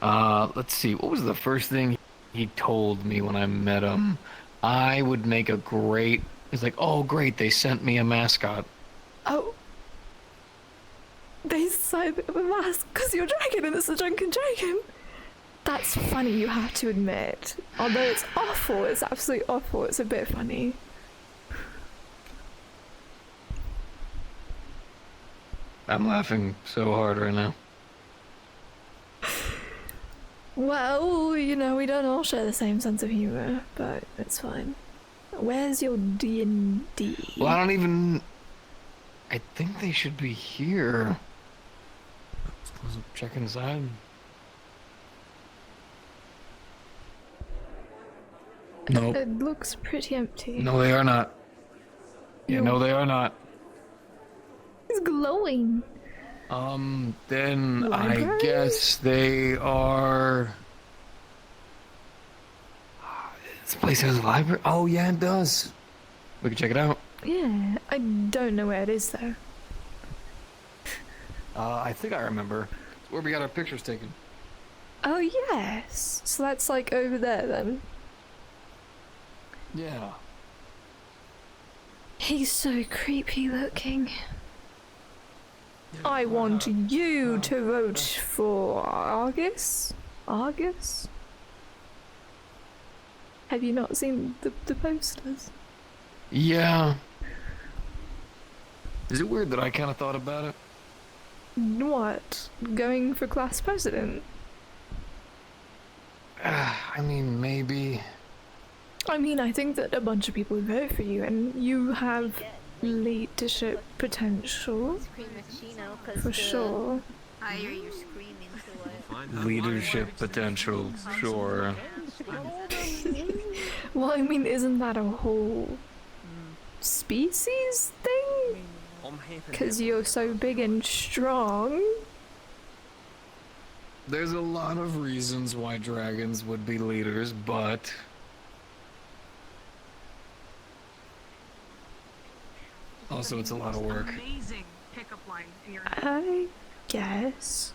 Let's see. What was the first thing he told me when I met him? I would make a great... He's like, oh, great, they sent me a mascot. Oh. They side a mask because you're a dragon and it's a drunken dragon. That's funny, you have to admit. Although it's awful, it's absolutely awful, it's a bit funny. I'm laughing so hard right now. Well, you know, we don't all share the same sense of humor, but it's fine. Where's your D&D? Well, I don't even... I think they should be here. Let's check inside. Nope. It looks pretty empty. No, they are not. Yeah, no, they are not. It's glowing. Then Library? I guess they are... This place has a library? Oh, yeah, it does. We can check it out. Yeah, I don't know where it is though. I think I remember. It's where we got our pictures taken. Oh yes, so that's like over there then. Yeah. He's so creepy looking. I want you to vote for Argus? Argus? Have you not seen the posters? Yeah. Is it weird that I kind of thought about it? What? Going for class president? I mean, maybe. I mean, I think that a bunch of people would vote for you, and you have leadership potential. For sure. Higher your screaming to it. Leadership potential, sure. Well, I mean, isn't that a whole species thing? Because you're so big and strong. There's a lot of reasons why dragons would be leaders, but... Also, it's a lot of work. Amazing pickup line in your I guess.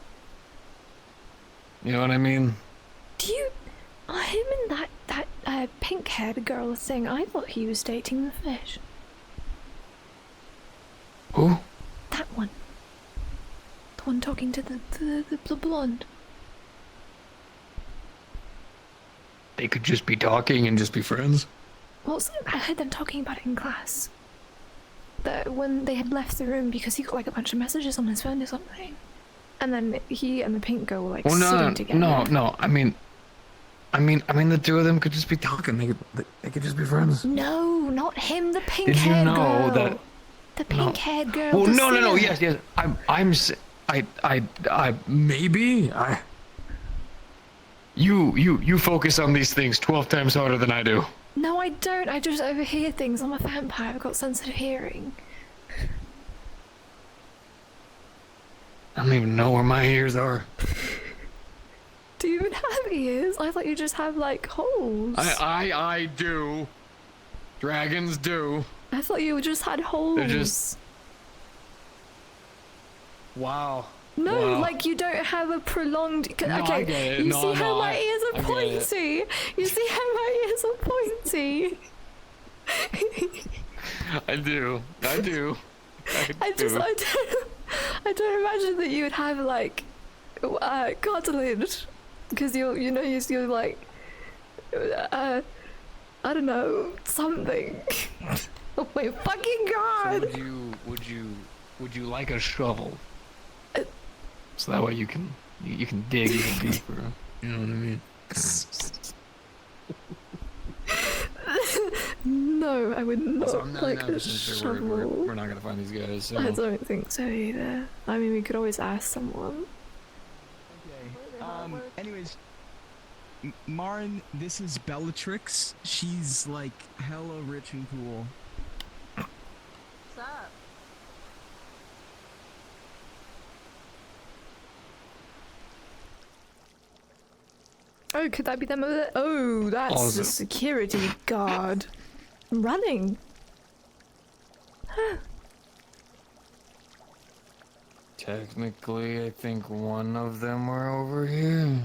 You know what I mean? Do you... him and that pink-haired girl thing, I thought he was dating the fish. Who? That one. The one talking to the blonde. They could just be talking and just be friends? Well, I heard them talking about it in class. That when they had left the room because he got like a bunch of messages on his phone or something. And then he and the pink girl were like sitting together. No. I mean, the two of them could just be talking. They could just be friends. No, not him. The Did you pink-haired know girl. that? The pink-haired girl. Well, the no. singer. Yes. Maybe. You focus on these things 12 times harder than I do. No, I don't. I just overhear things. I'm a vampire. I've got sensitive hearing. I don't even know where my ears are. Do you even have ears? I thought you just have like holes. I do. Dragons do. I thought you just had holes. They're just... Wow. No, Wow. like you don't have a prolonged... No, okay, I get it. you No, see how no, my I- ears I are get it. pointy? You see how my ears are pointy? I do. I don't imagine that you would have like cartilage Because you're like, I don't know, something. Oh my fucking god! So would you like a shovel? So that way you can dig even deeper. You know what I mean? No, I would not Also, I'm like 99% a sure shovel. we're not gonna find these guys. So. I don't think so either. I mean, we could always ask someone. Anyways, Marin, this is Bellatrix. She's like hella rich and cool. What's up? Oh, could that be them over there? Oh, that's the security guard. I'm running. Huh. Technically, I think one of them are over here.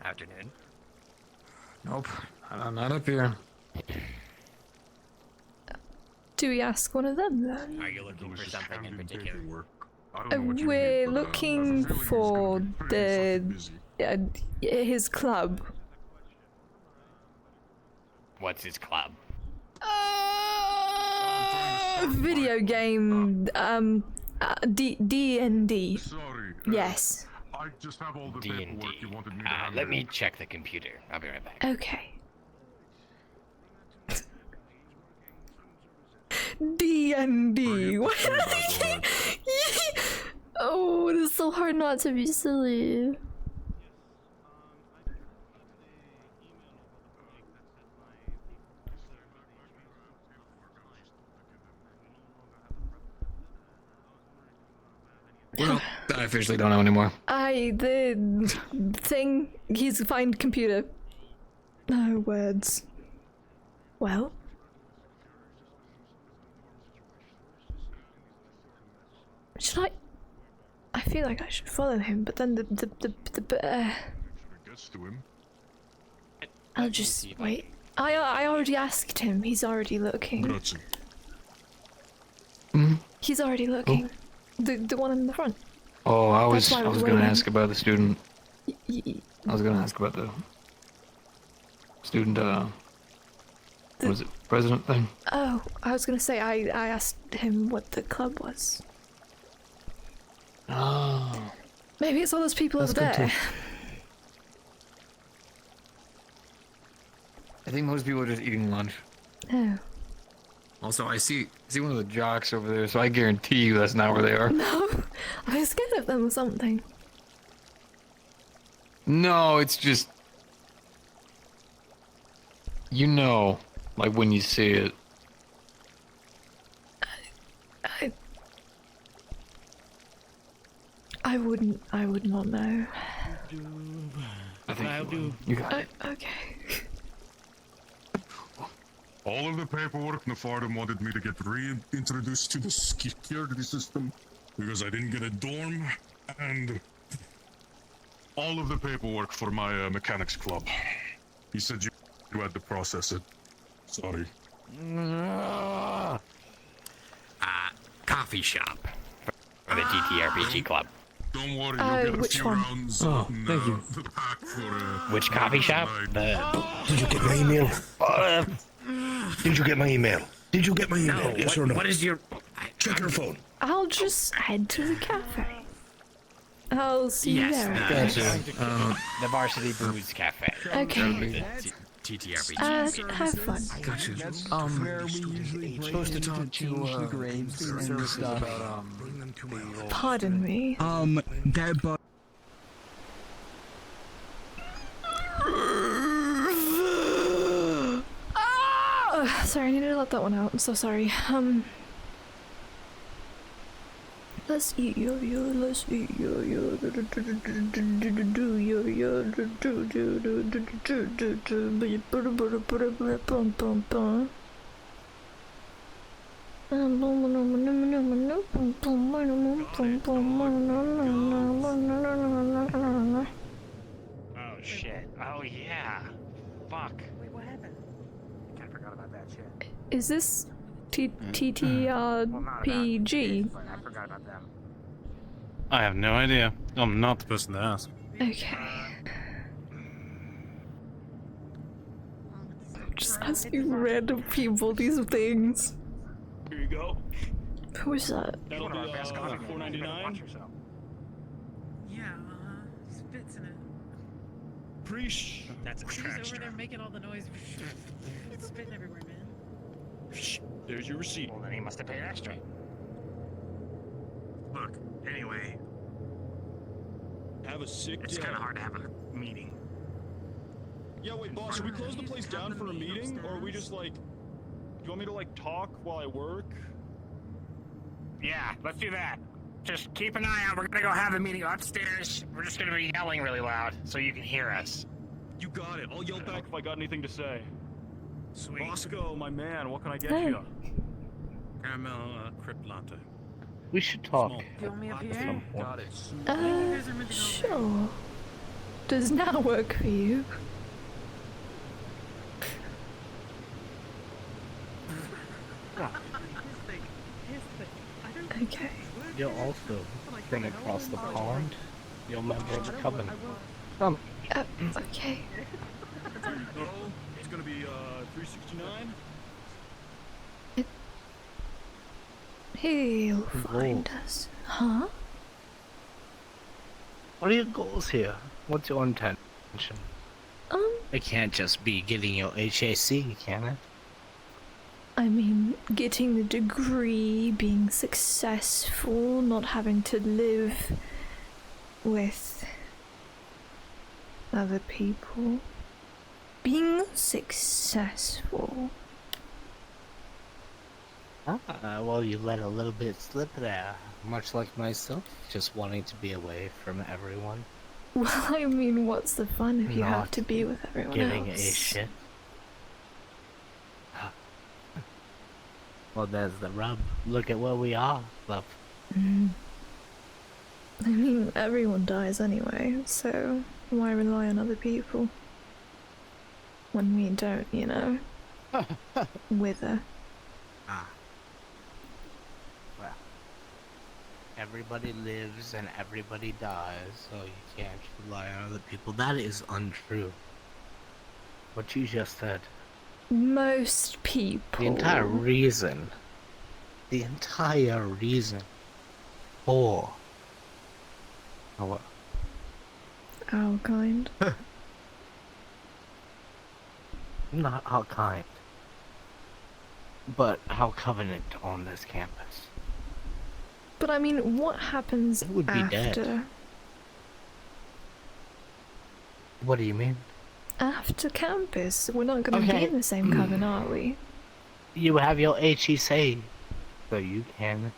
Afternoon. Nope, I'm not up here. Do we ask one of them then? Are you looking for something in particular? We're looking for his club. What's his club? Video game, D&D. Yes. I just have all the D&D. paperwork you wanted me to have. Let me check the computer. I'll be right back. Okay. D&D. What did I say? Oh, it's so hard not to be silly. Well, I officially don't know anymore. The thing, he's find computer. No words. Well. Should I? I feel like I should follow him, but then Gets to him. I'll just wait. I already asked him. He's already looking. He's already looking. The one in the front. Oh, I was That's why I was gonna waiting. ask about the student. I was gonna ask about the student. What was it, president thing? Oh, I was gonna say I asked him what the club was. Oh. Maybe it's all those people over That's good there. too. I think most people are just eating lunch. Oh. Also, I see one of the jocks over there, so I guarantee you that's not where they are. No, I was scared of them or something. No, it's just, like when you see it. I would not know. I think I'll do. You got it. Okay. All of the paperwork Nefardim wanted me to get reintroduced to the security system because I didn't get a dorm, and all of the paperwork for my mechanics club. He said you had to process it. Sorry. Coffee shop for the TTRPG club. Don't worry, you'll get a which few one? rounds Oh, in, thank you. the pack for Which coffee shop? Did you get my email? Did you get my email? Did you get my email? No. Yes or no? What is your? Check your phone. I'll just head to the cafe. I'll see you there. Gotcha. The Varsity Booze Cafe. Okay. TTRPG. Have fun. Gotcha. Where we usually break Supposed to in talk to change the grades and services stuff. about Pardon me. That but Sorry, I needed to let that one out. I'm so sorry. Let's eat let's eat Oh shit. Oh yeah. Fuck. Wait, what happened? I forgot about that shit. Is this TTRPG. I forgot about them. I have no idea. I'm not the person to ask. Okay. I'm just asking random people these things. Here you go. Who is that? That'll be $4.99. Yeah, spits in it. Preach. That's a He's trash over there making all the noise. It's spitting everywhere, man. There's your receipt. Well, then he must have paid extra. Look, anyway, Have a sick it's day. kind of hard to have a meeting. Yeah, wait, boss, should we close the place down for a meeting? Or are we just like... You want me to like talk while I work? Yeah, let's do that. Just keep an eye out. We're gonna go have a meeting upstairs. We're just gonna be yelling really loud so you can hear us. You got it. I'll yell back if I got anything to say. Sweet. Bosco, my man, what can I get Hey. you? Caramel crypt latte. We should talk. Do you want me up at here? some point. Got it. Sure. Does now work for you? Okay. You'll also bring across the pond. You'll member of the covenant. Okay. No, it's gonna be $3.69. He'll find us. Huh? What are your goals here? What's your intention? It can't just be getting your HAC, can it? I mean, getting the degree, being successful, not having to live with other people. Being successful. Well, you let a little bit slip there. Much like myself, just wanting to be away from everyone. Well, I mean, what's the fun if you have Not to be with everyone giving else? a shit. Well, there's the rub. Look at where we are, love. I mean, everyone dies anyway, so why rely on other people? When we don't, you know? Wither. Well, everybody lives and everybody dies, so you can't rely on other people. That is untrue. What you just said. Most people. The entire reason for our Our kind. not our kind, but our covenant on this campus. But I mean, what happens would be after? dead. What do you mean? After campus? We're not going to be Okay. in the same coven, are we? You have your HEC, so you can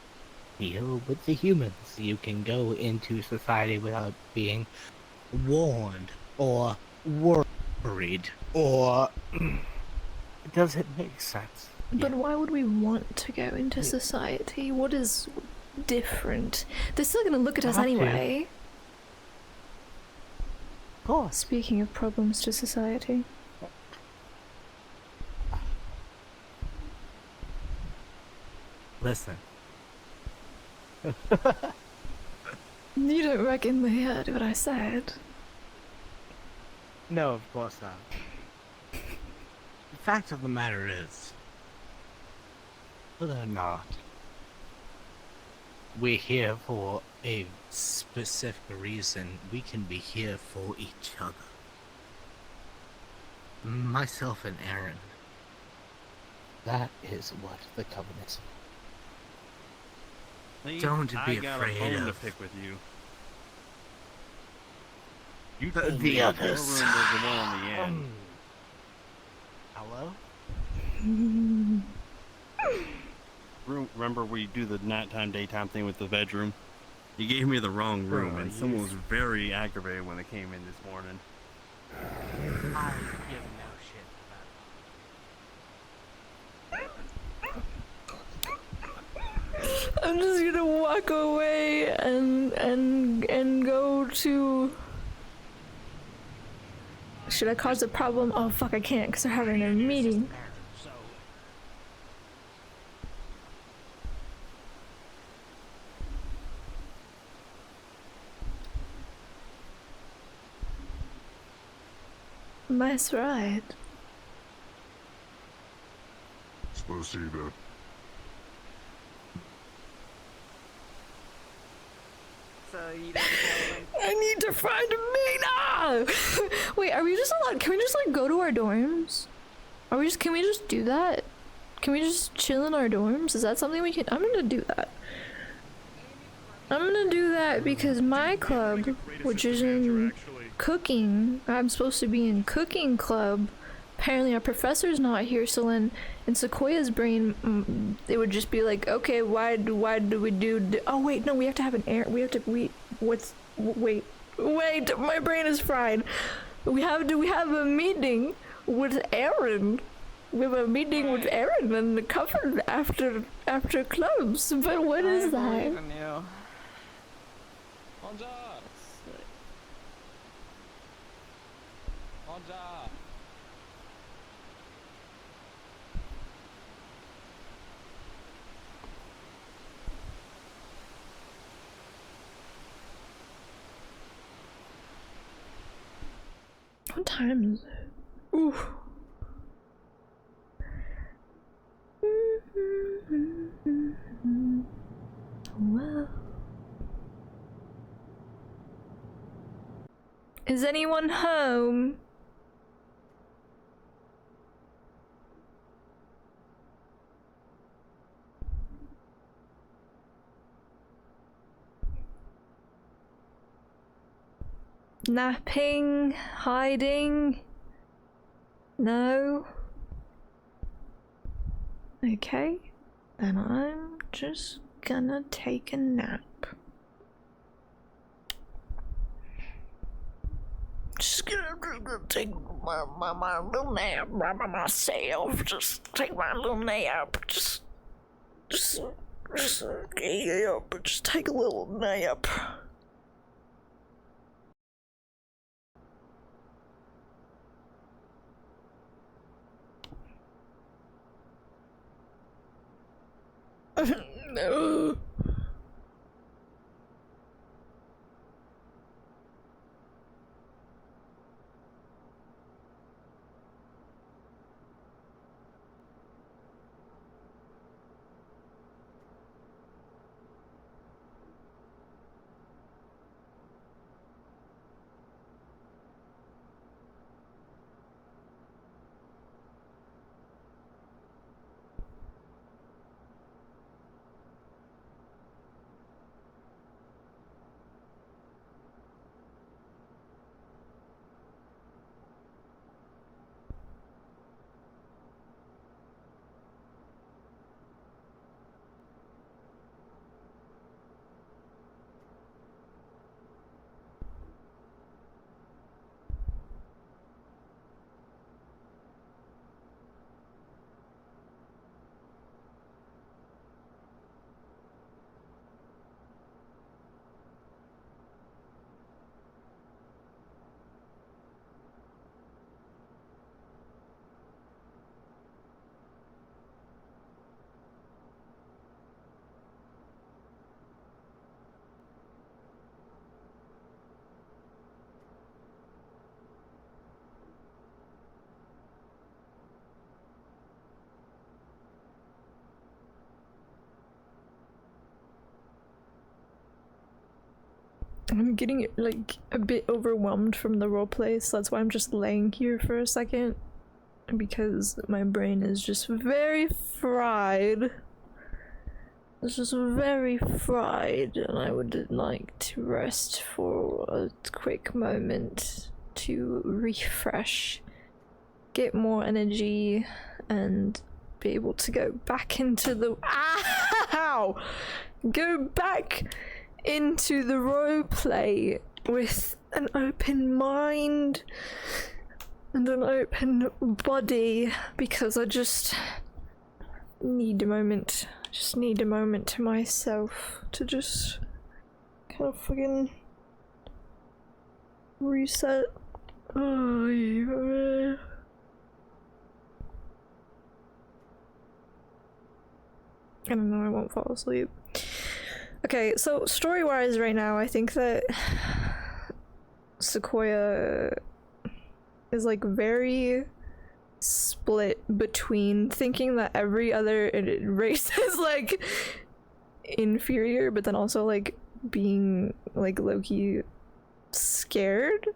deal with the humans. You can go into society without being warned or worried or... Does it make sense? But why would we want to go into society? What is different? They're still going to look at us Have to. anyway. Of course. Speaking of problems to society. Listen. You don't reckon they heard what I said? No, of course not. The fact of the matter is, whether or not we're here for a specific reason, we can be here for each other. Myself and Aaron. That is what the covenant is. Don't I be got a afraid bone to of pick with you. You the told me your others. room was the one on the end. Hello? Remember we do the nighttime, daytime thing with the bedroom? You gave me the wrong room, and someone was very aggravated when they came in this morning. I give no shit I'm just gonna walk away and go to... Should I cause a problem? Oh fuck, I can't because they're having a meeting. Nice ride. Спасибо. So you don't know, I need to find Mina! Wait, are we just allowed? Can we just like go to our dorms? Can we just do that? Can we just chill in our dorms? Is that something we can? I'm gonna do that. I'm gonna do that because my club, which is in cooking, I'm supposed to be in cooking club. Apparently our professor's not here, so then in Sequoia's brain, it would just be like, okay, why do we do? Oh wait, no, we have to have an air. We have to. Wait, my brain is fried. We have a meeting with Aaron. We have a meeting with Aaron in the cupboard after clubs. But what is that? What time is it? Ooh. Well. Is anyone home? Napping? Hiding? No? Okay, then I'm just gonna take a nap. Just gonna take my little nap by myself. Just take my little nap. Just get up. Just take a little nap. No. I'm getting like a bit overwhelmed from the roleplay, so that's why I'm just laying here for a second, because my brain is just very fried. It's just very fried, and I would like to rest for a quick moment to refresh, get more energy, and be able to go back into the go back into the roleplay with an open mind and an open body, because I just need a moment. Just need a moment to myself to just kind of fucking reset. Oh, yeah. I don't know, I won't fall asleep. Okay, so story-wise right now, I think that Sequoia is like very split between thinking that every other race is like inferior, but then also like being like low-key scared,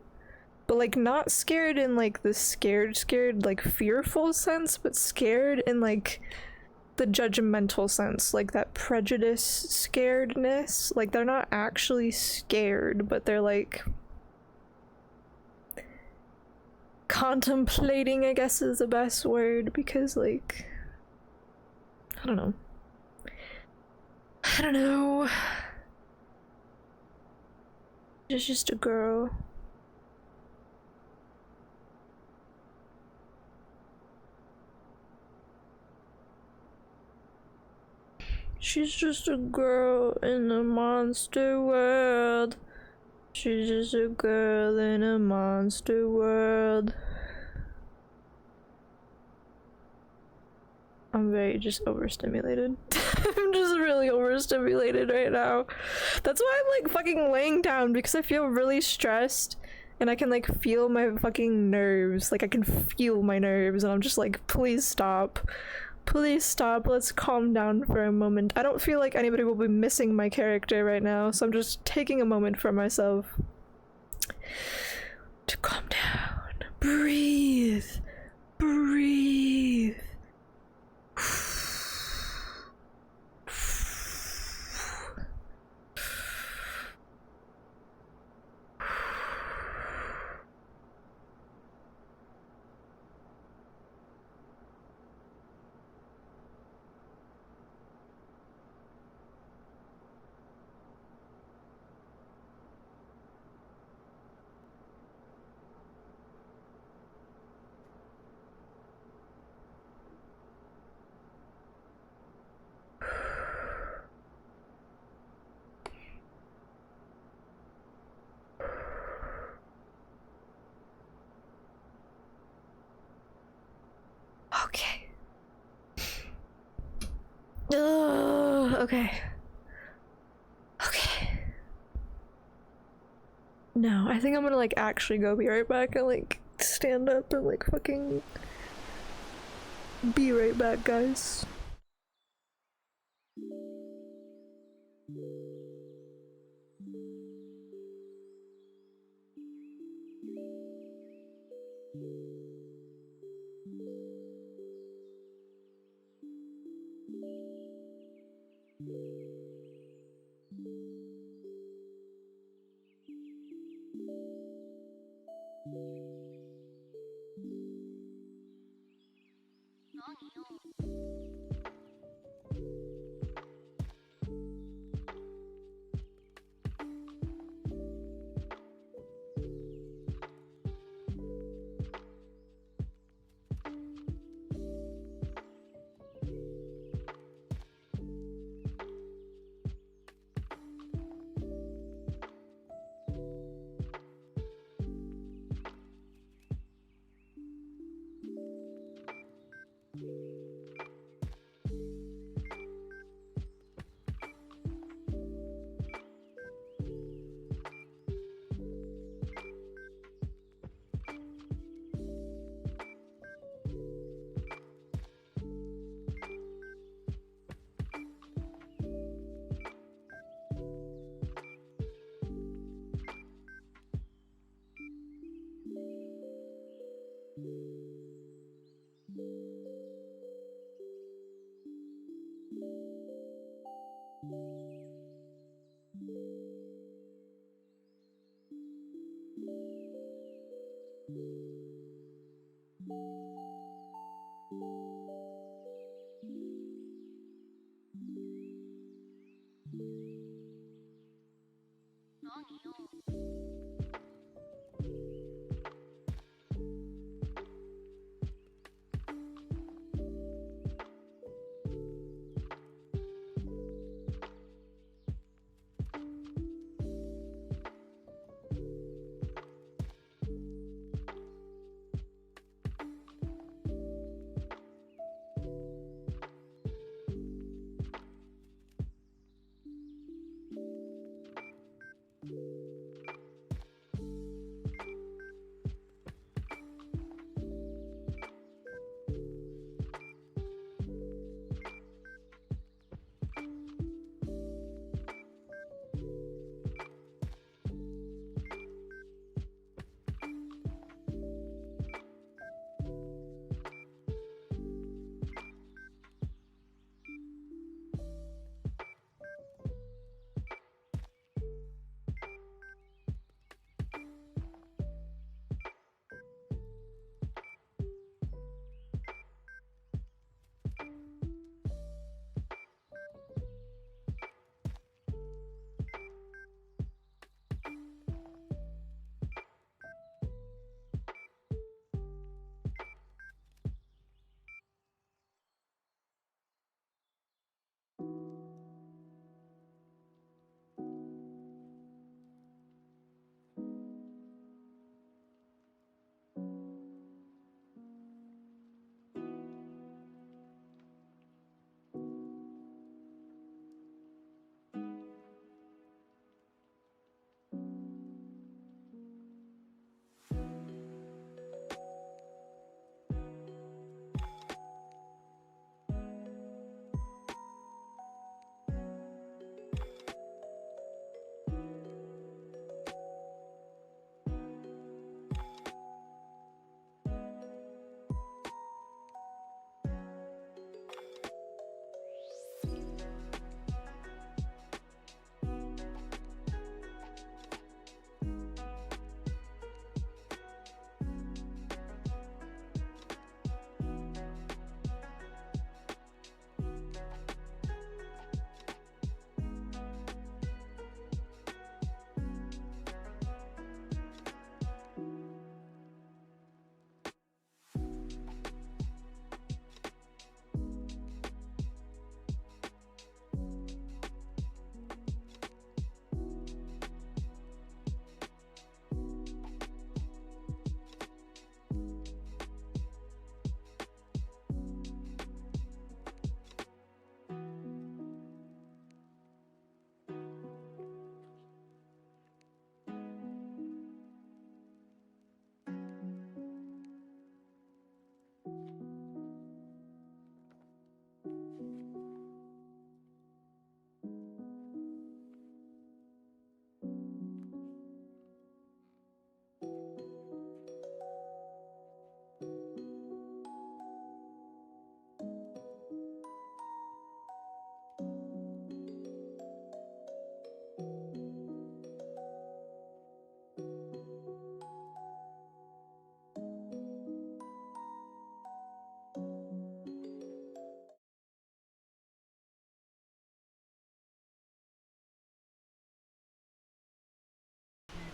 but like not scared in like the scared like fearful sense, but scared in like the judgmental sense, like that prejudice scaredness. Like they're not actually scared, but they're like contemplating, I guess is the best word, because like I don't know. She's just a girl. She's just a girl in a monster world. She's just a girl in a monster world. I'm very just overstimulated. I'm just really overstimulated right now. That's why I'm like fucking laying down, because I feel really stressed and I can like feel my fucking nerves. Like I can feel my nerves and I'm just like, please stop. Please stop. Let's calm down for a moment. I don't feel like anybody will be missing my character right now, so I'm just taking a moment for myself to calm down. Breathe. Breathe. Okay. Okay. Okay. No, I think I'm gonna like actually go be right back and like stand up and like fucking be right back, guys.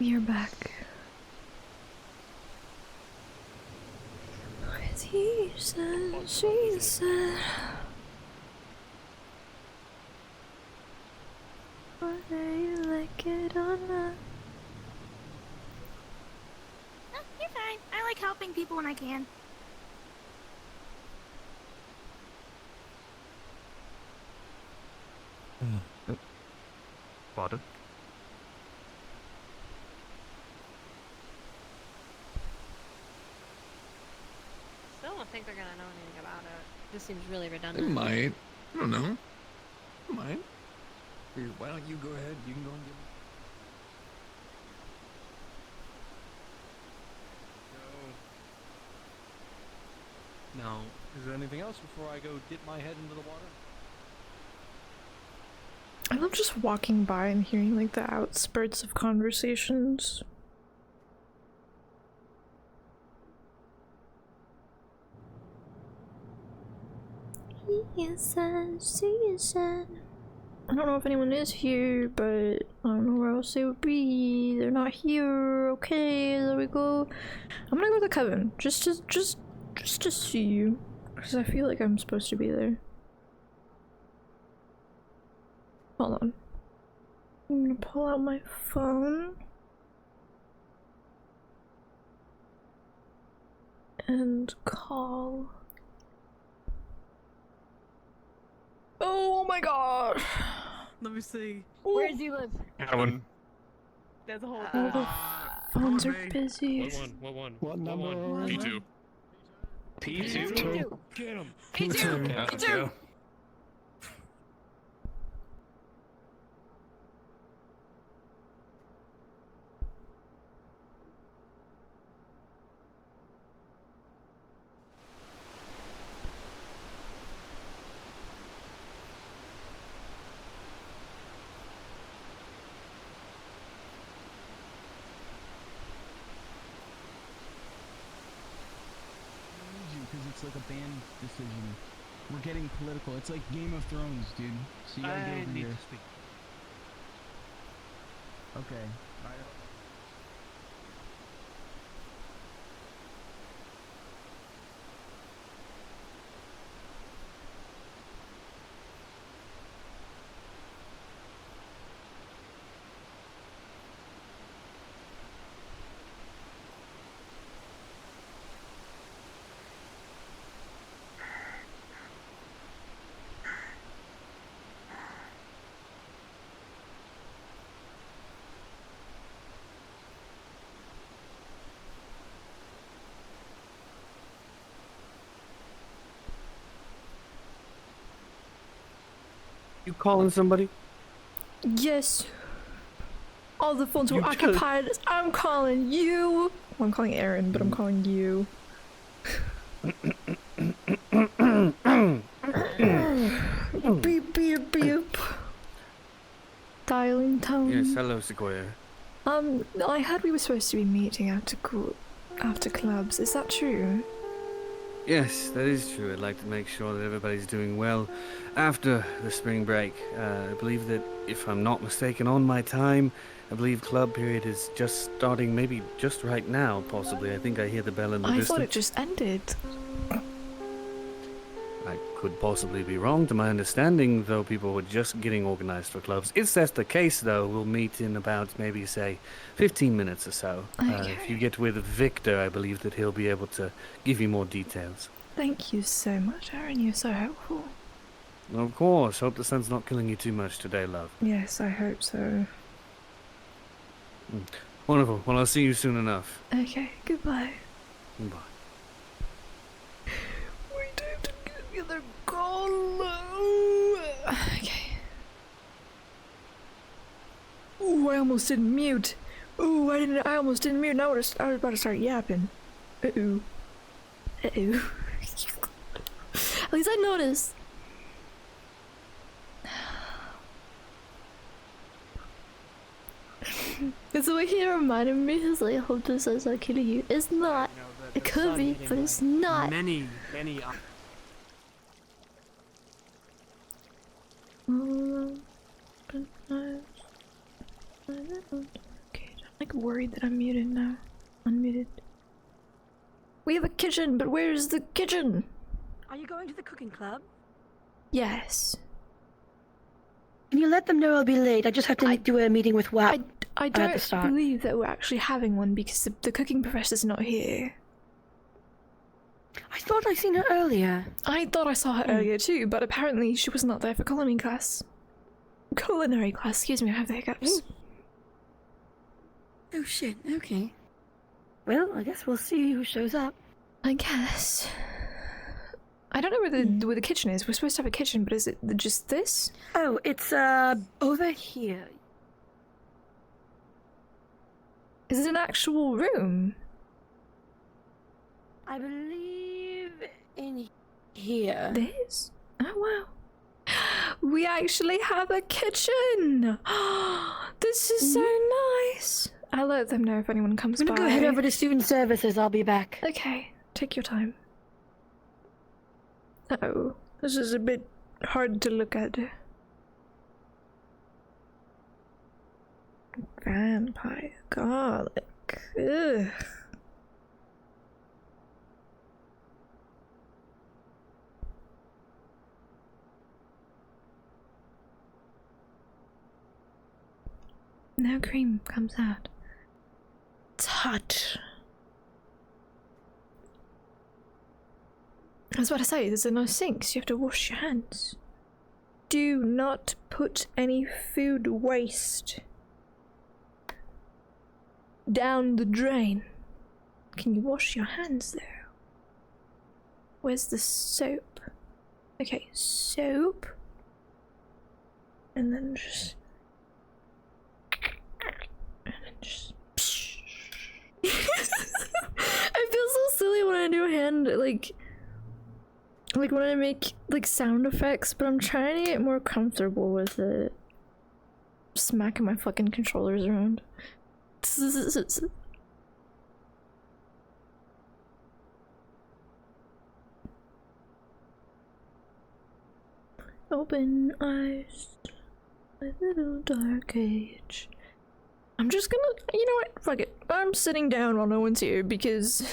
You're back. He said, she said. Whether you like it or not. Oh, you're fine. I like helping people when I can. Pardon? Still don't think they're gonna know anything about it. This seems really They redundant. might. I don't know. They might. Here, why don't you go ahead? You can go and get. Now, is there anything else before I go dip my head into the water? I love just walking by and hearing like the outspurts of conversations. He said, she said. I don't know if anyone is here, but I don't know where else they would be. They're not here. Okay, there we go. I'm gonna go to Kevin just to see you, because I feel like I'm supposed to be there. Hold on. I'm gonna pull out my phone and call. Oh my god! Let me see. Where does he live? Kevin. There's a whole. All the phones are busy. What number? P2. P2? Get him. P2. P2. Because it's like a band decision. We're getting political. It's like Game of Thrones, dude. So you gotta get over here. Okay. You calling somebody? Yes. All the phones were occupied. I'm calling you. Well, I'm calling Aaron, but I'm calling you. Beep beep beep. Dialing tone. Yes, hello, Sequoia. I heard we were supposed to be meeting after clubs. Is that true? Yes, that is true. I'd like to make sure that everybody's doing well after the spring break. I believe that, if I'm not mistaken on my time, I believe club period is just starting, maybe just right now, possibly. I think I hear the bell in the distance. I thought it just ended. I could possibly be wrong. To my understanding, though, people were just getting organized for clubs. If that's the case, though, we'll meet in about, maybe, say, 15 minutes or so. Okay. If you get with Victor, I believe that he'll be able to give you more details. Thank you so much, Aaron. You're so helpful. Of course. Hope the sun's not killing you too much today, love. Yes, I hope so. Wonderful. Well, I'll see you soon enough. Okay, goodbye. Bye. We have to get the call. Okay. Ooh, I almost didn't mute. Ooh, I almost didn't mute. Now I was about to start yapping. Uh-oh. Uh-oh. At least I noticed. It's the way he reminded me. He's like, I hope this is not killing you. It's not. It could be, but it's not. Many. Okay, time to like worried that I'm muted now. Unmuted. We have a kitchen, but where's the kitchen? Are you going to the cooking club? Yes. Can you let them know I'll be late? I just have to do a meeting with WAP I at the don't start. believe that we're actually having one because the cooking professor's not here. I thought I seen her earlier. I thought I saw her earlier too, but apparently she was not there for culinary class. Culinary class, excuse me, I have the hiccups. Oh shit, okay. Well, I guess we'll see who shows up. I guess. I don't know where the kitchen is. We're supposed to have a kitchen, but is it just this? Oh, it's over here. Is it an actual room? I believe in here. This? Oh wow. We actually have a kitchen! This is so nice! I'll let them know if anyone comes I'm by. gonna go head over to student services, I'll be back. Okay, take your time. Uh-oh, this is a bit hard to look at. Vampire garlic. Ugh. No cream comes out. It's hot. I was about to say, there's no sinks, you have to wash your hands. Do not put any food waste down the drain. Can you wash your hands though? Where's the soap? Okay, soap. And then just... I feel so silly when I do hand, like when I make, like, sound effects, but I'm trying to get more comfortable with it. Smacking my fucking controllers around. Open eyes, my little dark age. I'm just gonna, you know what, fuck it. I'm sitting down while no one's here because...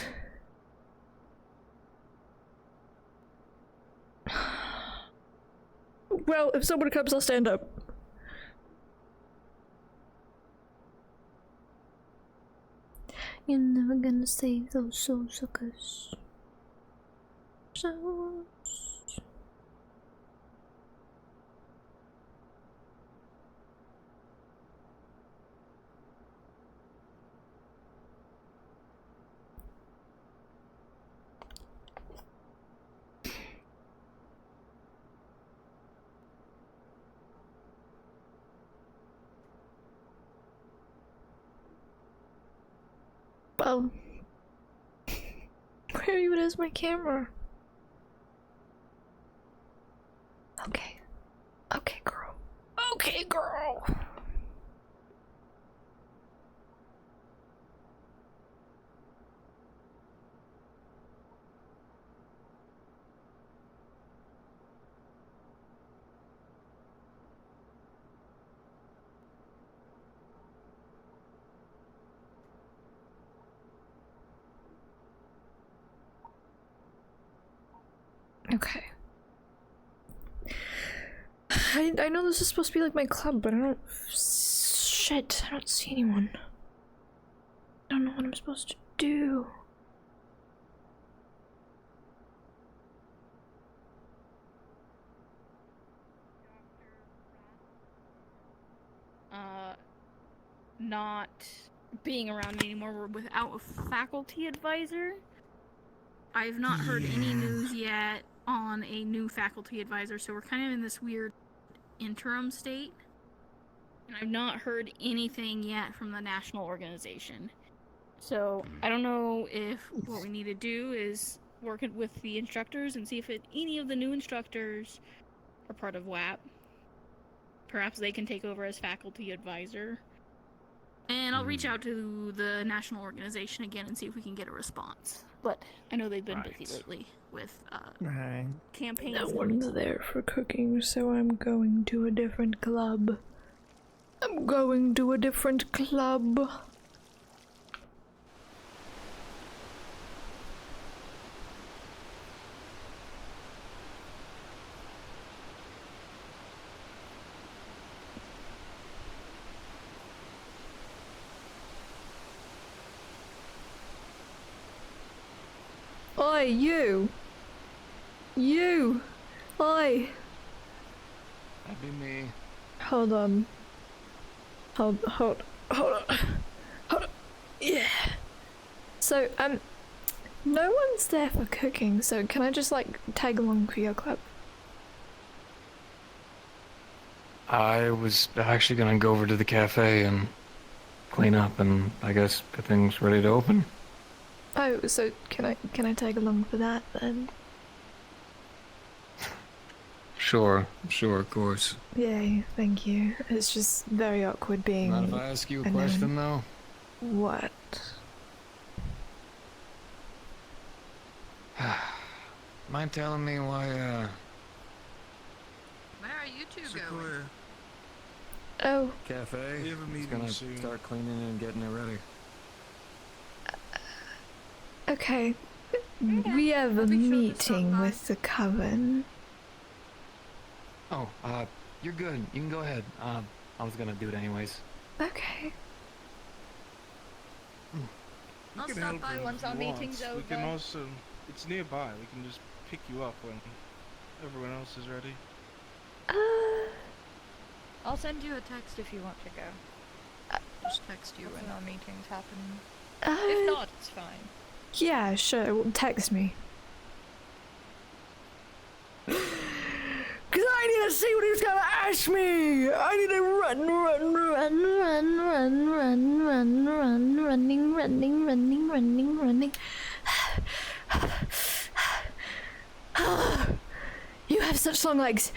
Well, if someone comes, I'll stand up. You're never gonna save those soul suckers. Souls. Well, where even is my camera? Okay. Okay, girl. Okay, girl. Okay. I know this is supposed to be like my club, but I don't... Shit, I don't see anyone. I don't know what I'm supposed to do. Not being around anymore. We're without a faculty advisor. I've not heard any news yet on a new faculty advisor, so we're kind of in this weird interim state. And I've not heard anything yet from the national organization. So I don't know if what we need to do is work with the instructors and see if any of the new instructors are part of WAP. Perhaps they can take over as faculty advisor. And I'll reach out to the national organization again and see if we can get a response. But I know they've been busy lately with campaigns. No one's there for cooking, so I'm going to a different club. I'm going to a different club. Oi, you! You! Oi! That'd be me. Hold on. Hold on. Yeah. So, no one's there for cooking, so can I just, like, tag along for your club? I was actually gonna go over to the cafe and clean up and I guess get things ready to open. Oh, so can I tag along for that then? Sure, of course. Yay, thank you. It's just very awkward being. Mind if I ask you a alone. question though? What? Mind telling me why, Where are you two going? Oh. Cafe? We have a He's meeting gonna soon. start cleaning and getting it ready. Okay. We have a meeting with the coven. Oh, you're good. You can go ahead. I was gonna do it anyways. Okay. I'll stop by once our meeting's over. We can also, it's nearby. We can just pick you up when everyone else is ready. I'll send you a text if you want to go. Just text you when our meeting's happening. If not, it's fine. Yeah, sure. Well, text me. Cause I need to see what he's gonna ask me. I need to running. You have such long legs.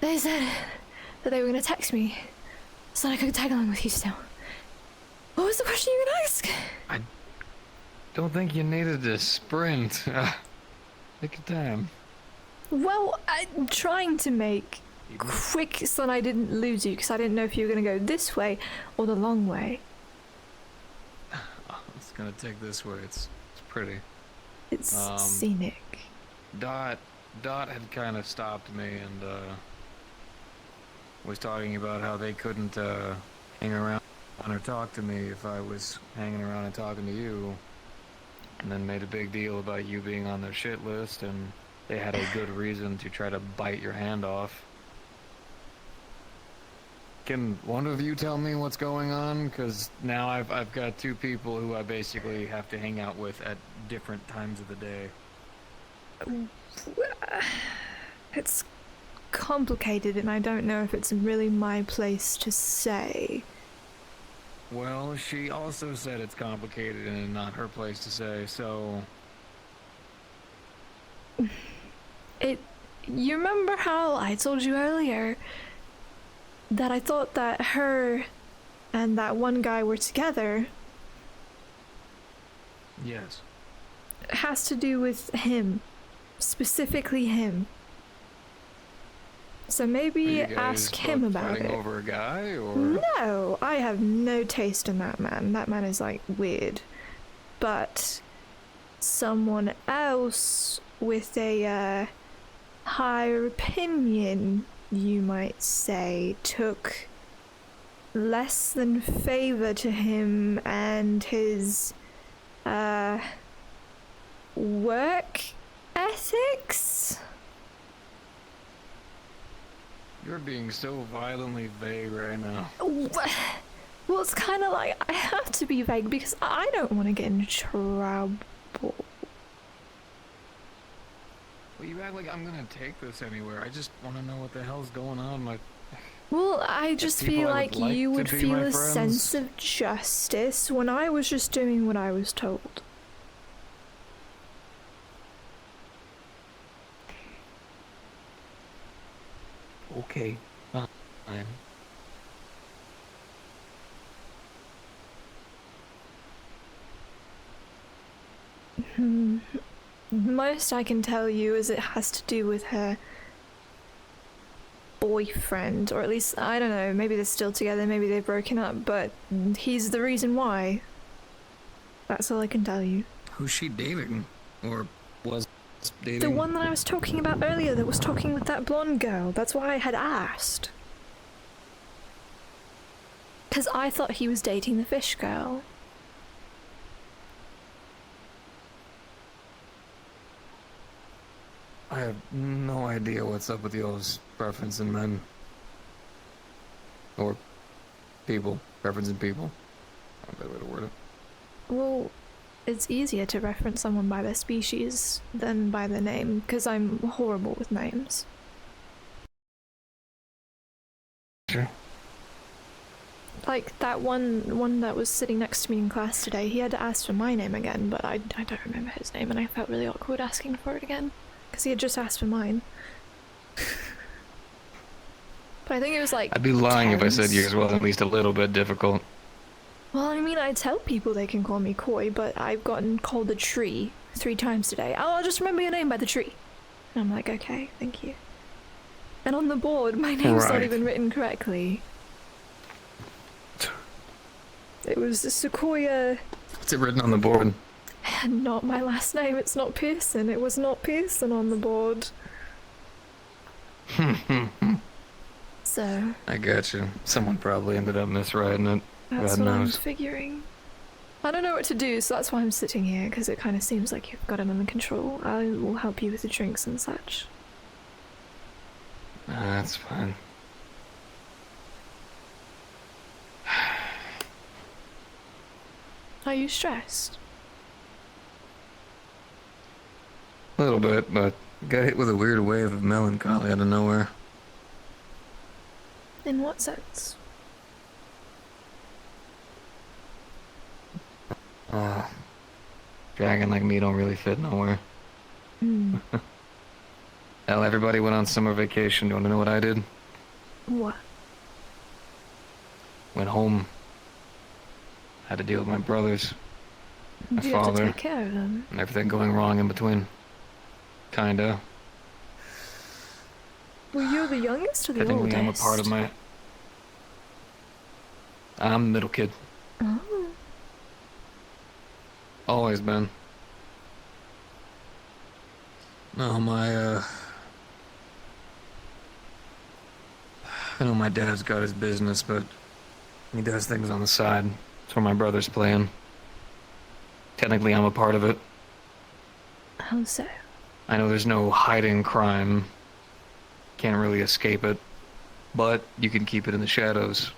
They said that they were gonna text me, so I could tag along with you still. What was the question you were gonna ask? I don't think you needed to sprint. Take your time. Well, I'm trying to make quick so that I didn't lose you, because I didn't know if you were gonna go this way or the long way. It's gonna take this way. It's pretty. It's scenic. Dot had kind of stopped me and was talking about how they couldn't hang around or talk to me if I was hanging around and talking to you, and then made a big deal about you being on their shit list, and they had a good reason to try to bite your hand off. Can one of you tell me what's going on? Because now I've got two people who I basically have to hang out with at different times of the day. It's complicated, and I don't know if it's really my place to say. Well, she also said it's complicated and not her place to say, so... You remember how I told you earlier that I thought that her and that one guy were together? Yes. It has to do with him. Specifically him. So maybe ask him about it. Over a guy, or? No, I have no taste in that man. That man is like weird. But someone else with a higher opinion, you might say, took less than favor to him and his work ethics. You're being so violently vague right now. Well, it's kind of like I have to be vague because I don't want to get in trouble. Well, you act like I'm gonna take this anywhere. I just want to know what the hell's going on. Like, well, I just feel like you would to be feel my a friends. sense of justice when I was just doing what I was told. Okay, fine. Most I can tell you is it has to do with her boyfriend, or at least, I don't know, maybe they're still together, maybe they've broken up, but he's the reason why. That's all I can tell you. Who's she dating? Or was dating? The one that I was talking about earlier that was talking with that blonde girl. That's why I had asked. Because I thought he was dating the fish girl. I have no idea what's up with y'all's preference in men. Or people. Preference in people. Not a better way to word it. Well, it's easier to reference someone by their species than by their name, because I'm horrible with names. Sure. Like that one that was sitting next to me in class today, he had to ask for my name again, but I don't remember his name, and I felt really awkward asking for it again, because he had just asked for mine. But I think it was like I'd be lying if I said tense. yours wasn't at least a little bit difficult. Well, I mean, I tell people they can call me Koi, but I've gotten called a tree 3 times today. Oh, I'll just remember your name by the tree. And I'm like, okay, thank you. And on the board, my name's not even written correctly. It was Sequoia. What's it written on the board? And not my last name. It's not Pierson. It was not Pierson on the board. So. I got you. Someone probably ended up miswriting it. That's God what I'm knows. figuring. I don't know what to do, so that's why I'm sitting here, because it kind of seems like you've got it under control. I will help you with the drinks and such. That's fine. Are you stressed? A little bit, but got hit with a weird wave of melancholy out of nowhere. In what sense? Dragon like me don't really fit nowhere. Hmm. Hell, everybody went on summer vacation. You want to know what I did? What? Went home. Had to deal with my brothers, my Do you have to father, take care of them? and everything going wrong in between. Kinda. Well, you're the youngest or the Technically, oldest? I'm a part of my... I'm the middle kid. Oh. Always been. No, I know my dad's got his business, but he does things on the side. That's where my brother's playing. Technically, I'm a part of it. How so? I know there's no hiding crime. Can't really escape it. But you can keep it in the shadows.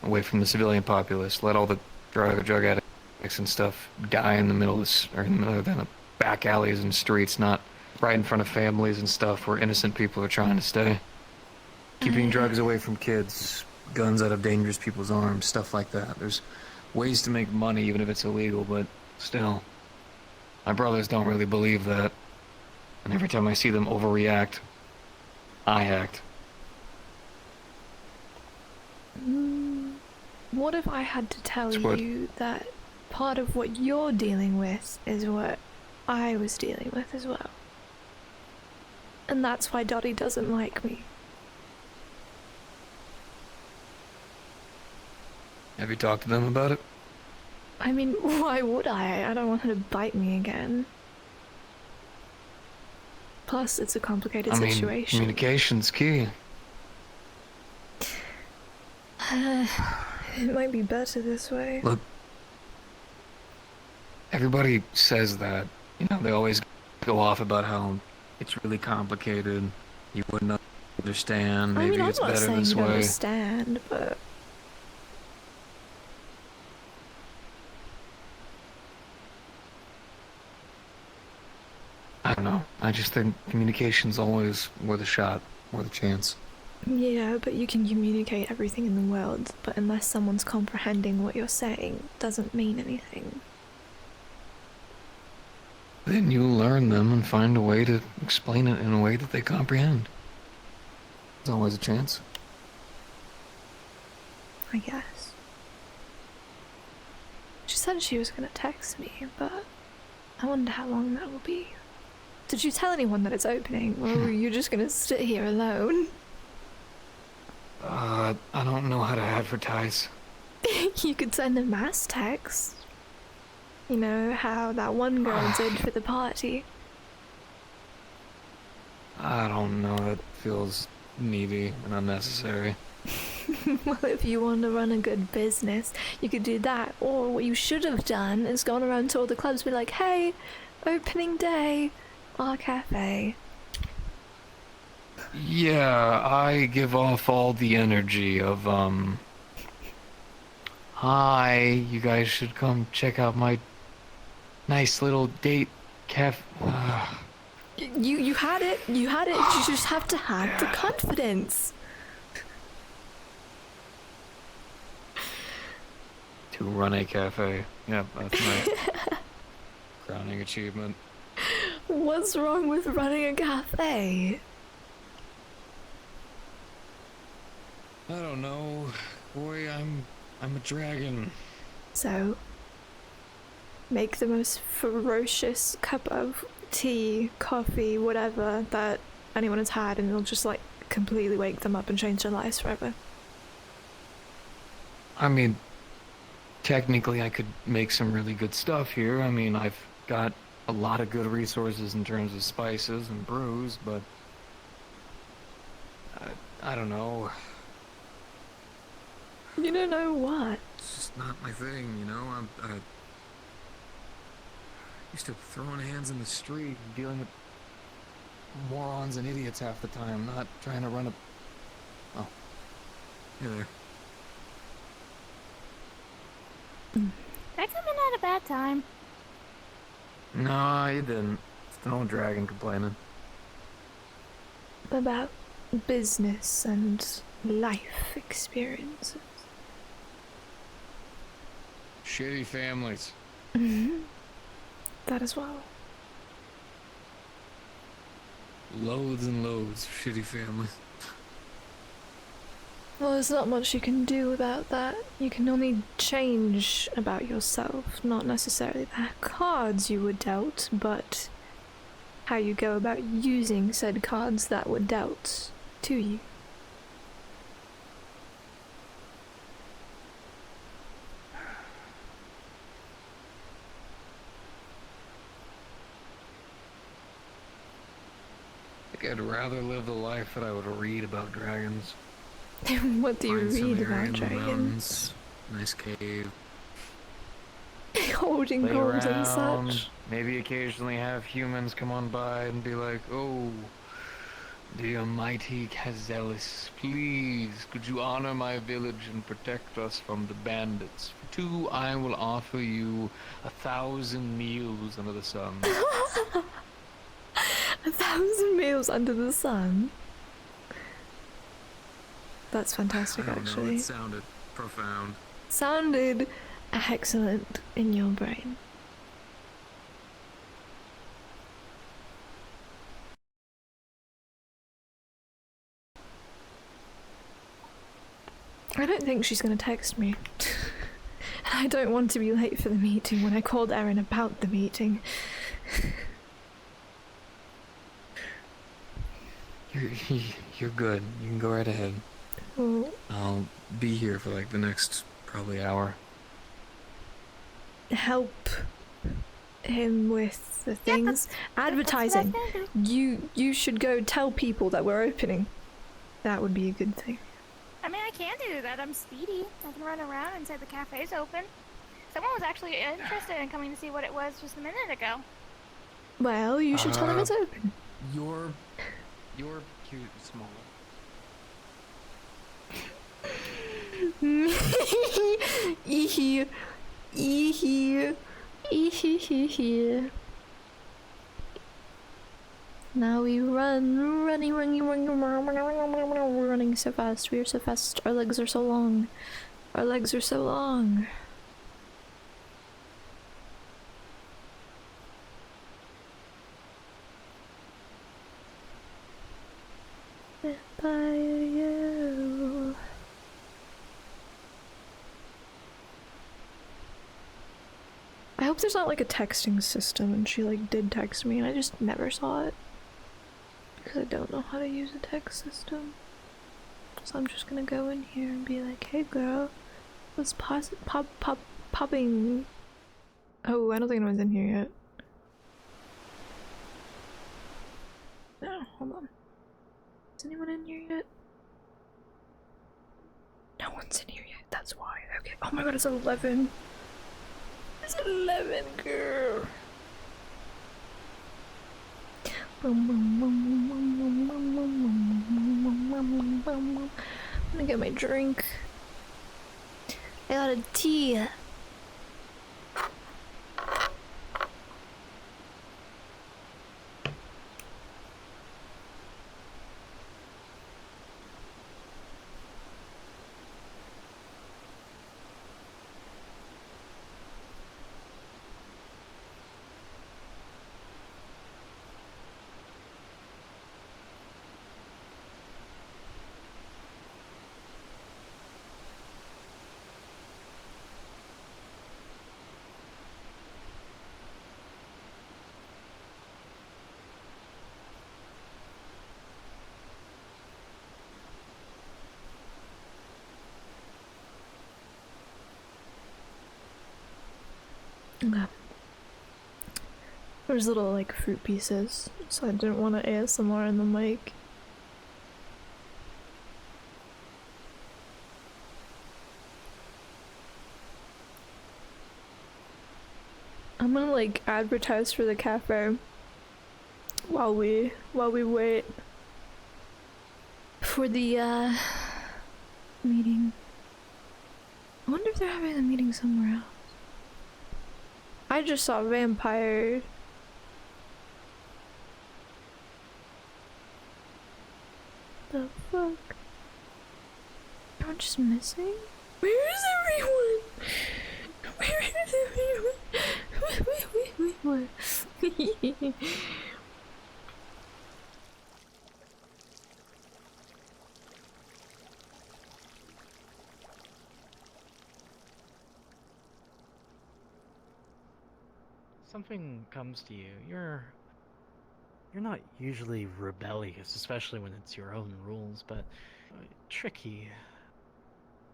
Away from the civilian populace. Let all the drug addicts and stuff die in the middle of the back alleys and streets, not right in front of families and stuff where innocent people are trying to stay. Keeping drugs away from kids, guns out of dangerous people's arms, stuff like that. There's ways to make money even if it's illegal, but still. My brothers don't really believe that. And every time I see them overreact, I act. What if I had to tell What? you that part of what you're dealing with is what I was dealing with as well? And that's why Dottie doesn't like me. Have you talked to them about it? I mean, why would I? I don't want her to bite me again. Plus, it's a complicated situation. Communication's key. It might be better this way. Look, everybody says that. You know, they always go off about how it's really complicated. You wouldn't understand. Maybe I mean, it's I'm not better saying this you don't way. understand, but... I don't know. I just think communication's always worth a shot, worth a chance. Yeah, but you can communicate everything in the world, but unless someone's comprehending what you're saying, it doesn't mean anything. Then you learn them and find a way to explain it in a way that they comprehend. There's always a chance. I guess. She said she was gonna text me, but I wonder how long that will be. Did you tell anyone that it's opening, or were you just gonna sit here alone? I don't know how to advertise. You could send a mass text. You know, how that one girl did for the party. I don't know. That feels needy and unnecessary. Well, if you want to run a good business, you could do that. Or what you should have done is gone around to all the clubs and be like, hey, opening day, our cafe. Yeah, I give off all the energy of, hi, you guys should come check out my nice little date You had it. You had it. You just have to have the confidence. To run a cafe. Yep, that's my crowning achievement. What's wrong with running a cafe? I don't know. Boy, I'm a dragon. So, make the most ferocious cup of tea, coffee, whatever that anyone has had, and it'll just like completely wake them up and change their lives forever. I mean, technically I could make some really good stuff here. I mean, I've got a lot of good resources in terms of spices and brews, but I don't know. You don't know what? It's just not my thing, you know? I'm used to throwing hands in the street and dealing with morons and idiots half the time, not trying to run a... Oh. Hey there. I come in at a bad time. No, you didn't. It's an old dragon complaining. About business and life experiences. Shitty families. That as well. Loads and loads of shitty families. Well, there's not much you can do about that. You can only change about yourself, not necessarily the cards you were dealt, but how you go about using said cards that were dealt to you. I think I'd rather live the life that I would read about dragons. What do you Find some read area about in the dragons? mountains, nice cave. Holding Play gold and around, such. maybe occasionally have humans come on by and be like, oh, dear mighty Cazelis, please, could you honor my village and protect us from the bandits? For 2, I will offer you 1,000 meals under the sun. 1,000 meals under the sun? That's fantastic, I don't know, actually. it sounded profound. Sounded excellent in your brain. I don't think she's gonna text me. I don't want to be late for the meeting when I called Erin about the meeting. You're good. You can go right ahead. Oh. I'll be here for like the next probably hour. Help him with the things. Advertising. That's what I was gonna do. You should go tell people that we're opening. That would be a good thing. I mean, I can do that. I'm speedy. I can run around and say the cafe's open. Someone was actually interested in coming to see what it was just a minute ago. Well, you should tell them it's open. You're cute, small. Eehee. Eehee. Eehee. Now we running so fast. We are so fast. Our legs are so long. Our legs are so long. By you. I hope there's not like a texting system and she like did text me and I just never saw it. Because I don't know how to use a text system. So I'm just gonna go in here and be like, hey girl, what's popping? Oh, I don't think anyone's in here yet. No, hold on. Is anyone in here yet? No one's in here yet, that's why. Okay. Oh my god, it's 11. It's 11, girl. Boom, boom, boom, boom, boom, boom, boom, boom, boom. I'm gonna get my drink. I got a tea. Okay. There's little like fruit pieces, so I didn't want to ASMR in the mic. I'm gonna like advertise for the cafe while we wait for the meeting. I wonder if they're having a meeting somewhere else. I just saw vampire. The fuck? Everyone's just missing? Where is everyone? Where is everyone? Something comes to you. You're not usually rebellious, especially when it's your own rules, but tricky.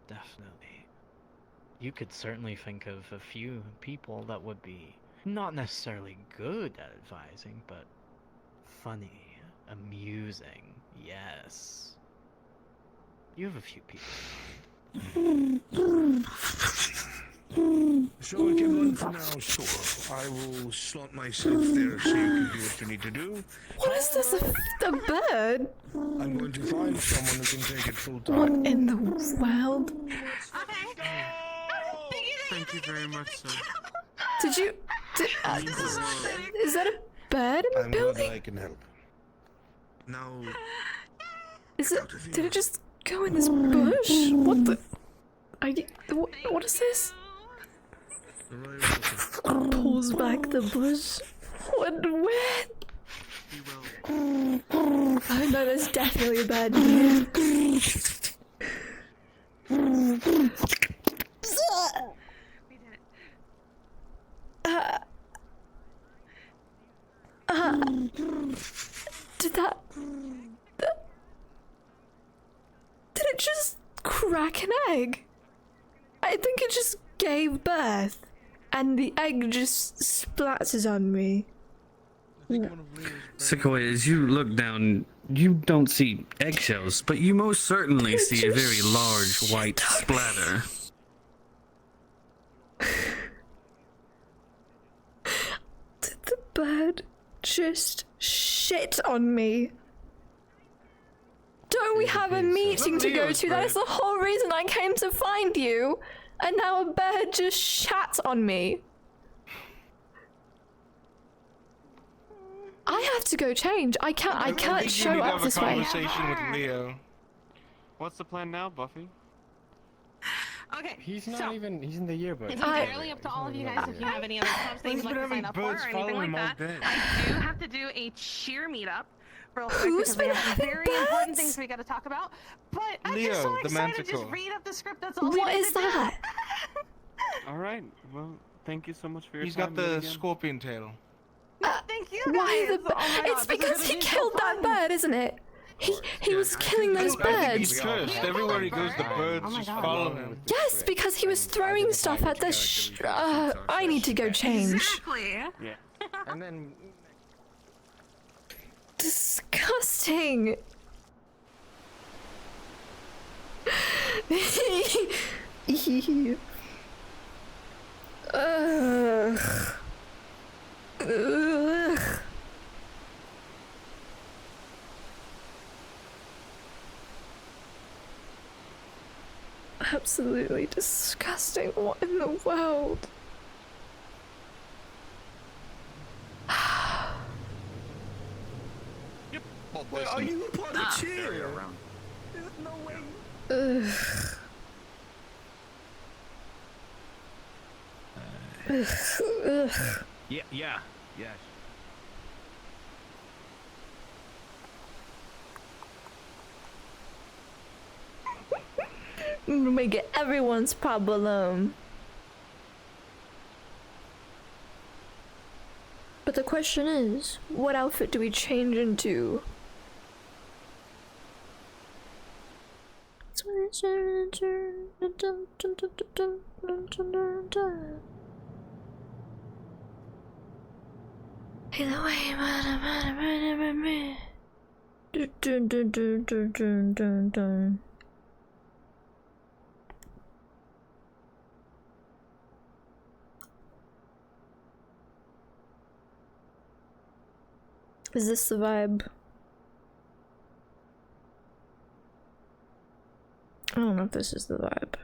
Definitely. You could certainly think of a few people that would be not necessarily good at advising, but funny, amusing. Yes. You have a few people in mind. So we can run for now, sure. I will slot myself there so you can do what you need to do. What is this? A bed? I'm going to find someone who can take it full time. What in the world? Thank you very much, sir. Did you? Is that a bed in the I'm building? glad I can help. Now, Is it? Did it just go in this bush? What the? What is this? Pulls back the bush. What? Where? Oh no, that's definitely a bad news. Did it just crack an egg? I think it just gave birth, and the egg just splatters on me. Sequoia, as you look down, you don't see eggshells, but you most certainly see a very large white splatter. Did the bird just shit on me? Don't we have a meeting to go to? That is the whole reason I came to find you. And now a bird just shat on me. I have to go change. I can't show up this way. Conversation with Leo. What's the plan now, Buffy? Okay. He's not even. He's in the yearbook. It's entirely up to all of you guys if you have any other clubs that you'd like to sign up for or anything like that. I do have to do a cheer meetup real quick because we have very important things we got to talk about. But I'm just so excited to just read up the script. That's all. What is that? All right. Well, thank you so much for your He's time. got the scorpion tail. Thank you. Why guys. the? It's because he killed that bird, isn't it? He was killing those birds. He's cursed. Everywhere he goes, the birds just follow him. Yes, because he was throwing stuff at the. I need to go change. Exactly. Yeah. And then. Disgusting. Ugh. Ugh. absolutely disgusting. What in the world? Wait, are you a part of cheer? No way. Ugh. Ugh. Yeah. Make it everyone's problem. But the question is, what outfit do we change into? Either way, is this the vibe? I don't know if this is the vibe.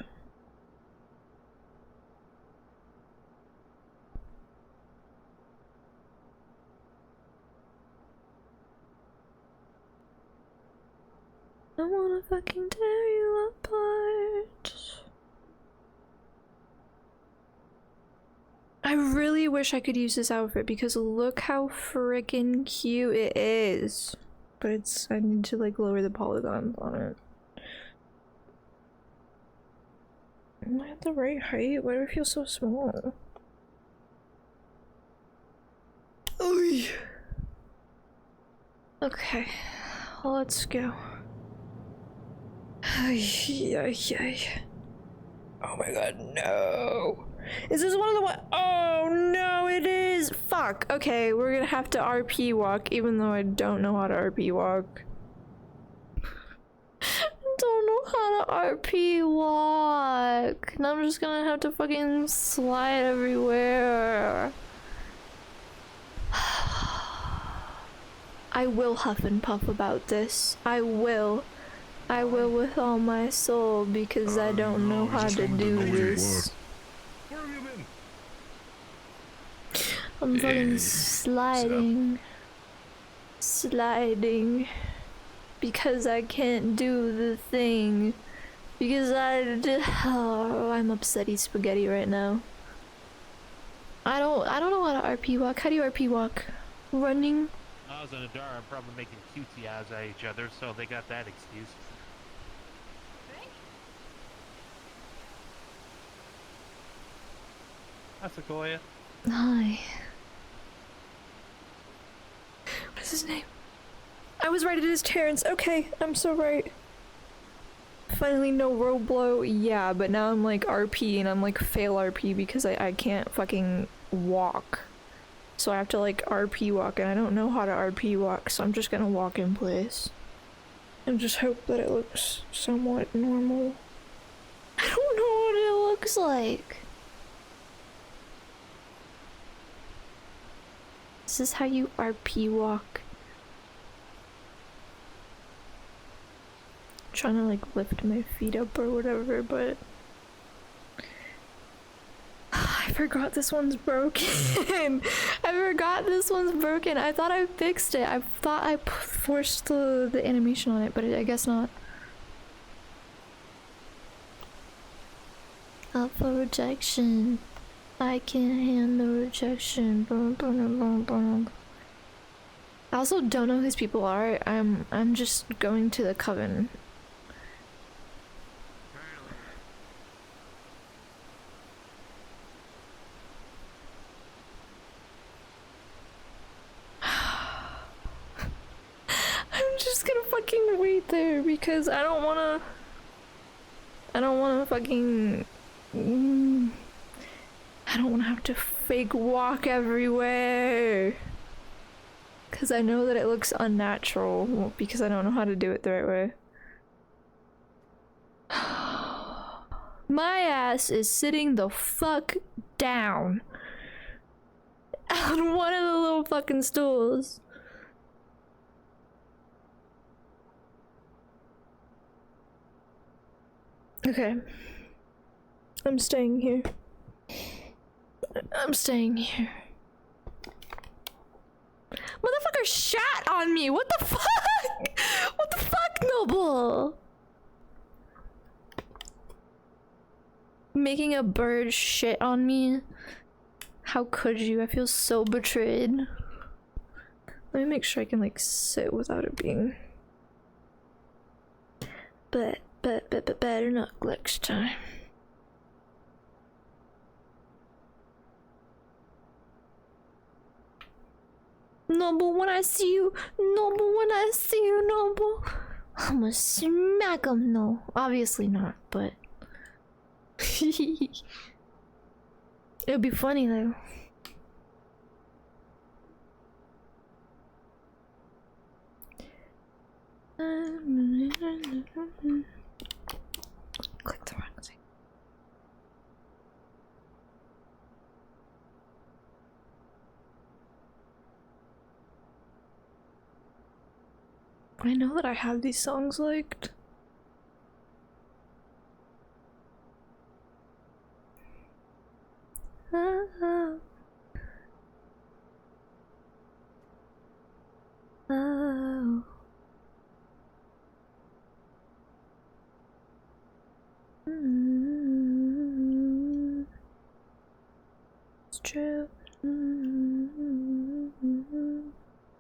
I wanna fucking tear you apart. I really wish I could use this outfit because look how freaking cute it is. But it's, I need to like lower the polygons on it. Am I at the right height? Why do I feel so small? Oy. Okay, let's go. Oh my god, no. Is this one of the one? Oh no, it is. Fuck. Okay, we're gonna have to RP walk, even though I don't know how to RP walk. Don't know how to RP walk. And I'm just gonna have to fucking slide everywhere. I will huff and puff about this. I will with all my soul because I don't know how to do this. Where have you been? I'm fucking sliding. Sliding. Because I can't do the thing. Because oh, I'm upsetty spaghetti right now. I don't know how to RP walk. How do you RP walk? Running? Oz and Adara are probably making cutesy eyes at each other, so they got that excuse. Hi, Sequoia. Hi. What is his name? I was right, it is Terrence. Okay, I'm so right. Finally no row blow. Yeah, but now I'm like RP and I'm like fail RP because I can't fucking walk. So I have to like RP walk and I don't know how to RP walk, so I'm just gonna walk in place. And just hope that it looks somewhat normal. I don't know what it looks like. Is this how you RP walk? I'm trying to like lift my feet up or whatever, but I forgot this one's broken. I forgot this one's broken. I thought I fixed it. I thought I forced the animation on it, but I guess not. Up for rejection. I can't handle rejection. I also don't know who these people are. I'm just going to the coven. I'm just gonna fucking wait there because I don't wanna fucking I don't wanna have to fake walk everywhere. Cause I know that it looks unnatural because I don't know how to do it the right way. My ass is sitting the fuck down on one of the little fucking stools. Okay. I'm staying here. I'm staying here. Motherfucker shat on me! What the fuck? What the fuck, Noble? Making a bird shit on me? How could you? I feel so betrayed. Let me make sure I can like sit without it being. But better not next time. Noble, when I see you, Noble, when I see you, Noble, I'ma smack him. No, obviously not, but it'll be funny though. Click the wrong thing. I know that I have these songs liked. Oh. Oh. It's true.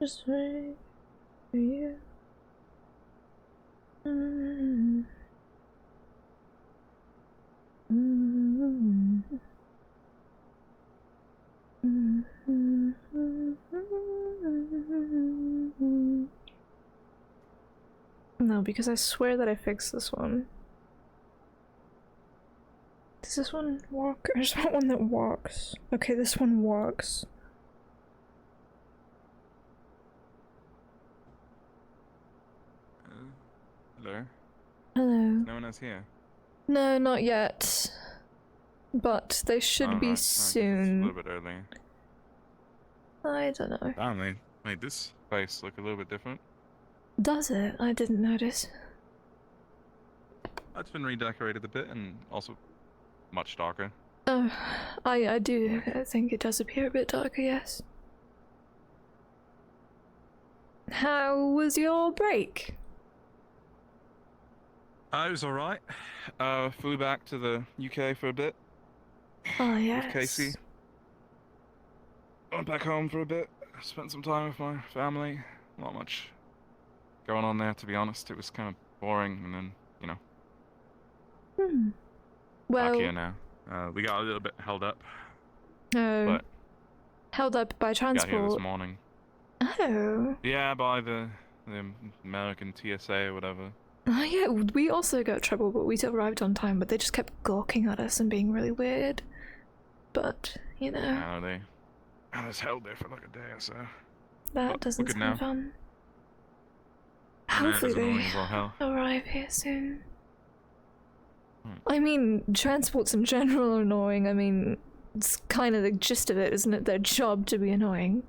Just wait for you. No, because I swear that I fixed this one. Does this one walk? I just want one that walks. Okay, this one walks. Hello? Hello. No one else here? No, not yet. But they should be soon. It's a little bit early. I don't know. Damn, they made this place look a little bit different. Does it? I didn't notice. It's been redecorated a bit and also much darker. Oh, I do. I think it does appear a bit darker, yes. How was your break? I was alright. Flew back to the UK for a bit. Oh, yes. With Casey. Went back home for a bit. Spent some time with my family. Not much going on there, to be honest. It was kind of boring, and then, you know. Well, back here now. We got a little bit held up. Oh. But held up by transport. got here this morning. Oh. Yeah, by the American TSA or whatever. Oh yeah, we also got trouble, but we arrived on time, but they just kept gawking at us and being really weird. But, you know. Yeah, I was held there for like a day or so. That doesn't sound fun. Hopefully they arrive here soon. I mean, transports in general are annoying. I mean, it's kind of the gist of it, isn't it? Their job to be annoying.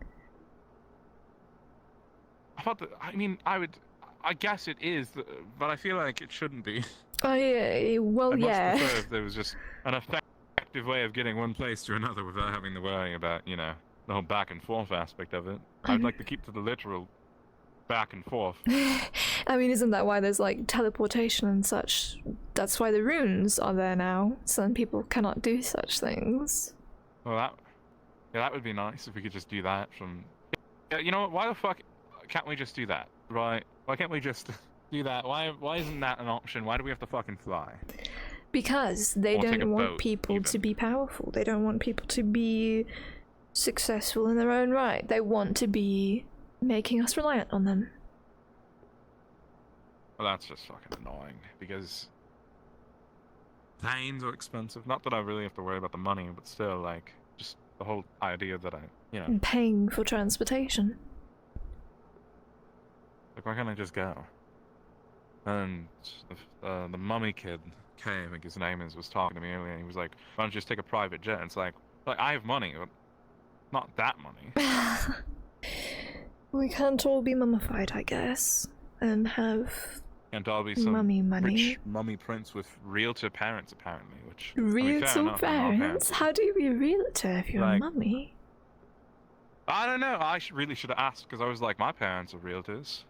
I guess it is, but I feel like it shouldn't be. Well, I'd yeah. much prefer if there was just an effective way of getting one place to another without having to worry about, you know, the whole back and forth aspect of it. I'd like to keep to the literal back and forth. I mean, isn't that why there's like teleportation and such? That's why the runes are there now, so then people cannot do such things. Well, that would be nice if we could just do that from. Yeah, you know what? Why the fuck can't we just do that, right? Why can't we just do that? Why isn't that an option? Why do we have to fucking fly? Because they don't want people to be powerful. They don't want people to be successful in their own right. They want to be making us reliant on them. Well, that's just fucking annoying, because planes are expensive. Not that I really have to worry about the money, but still, like, just the whole idea that And paying for transportation. Like, why can't I just go? And the mummy kid, Kay, I think his name is, was talking to me earlier, and he was like, why don't you just take a private jet? And it's like I have money, but not that money. We can't all be mummified, I guess, and have And there'll be some Mummy money. rich mummy prince with realtor parents, apparently, which... I mean, fair Realtor enough, they're not parents? How do you be a realtor if you're a Like- mummy? I don't know, I really should have asked, because I was like, my parents are realtors.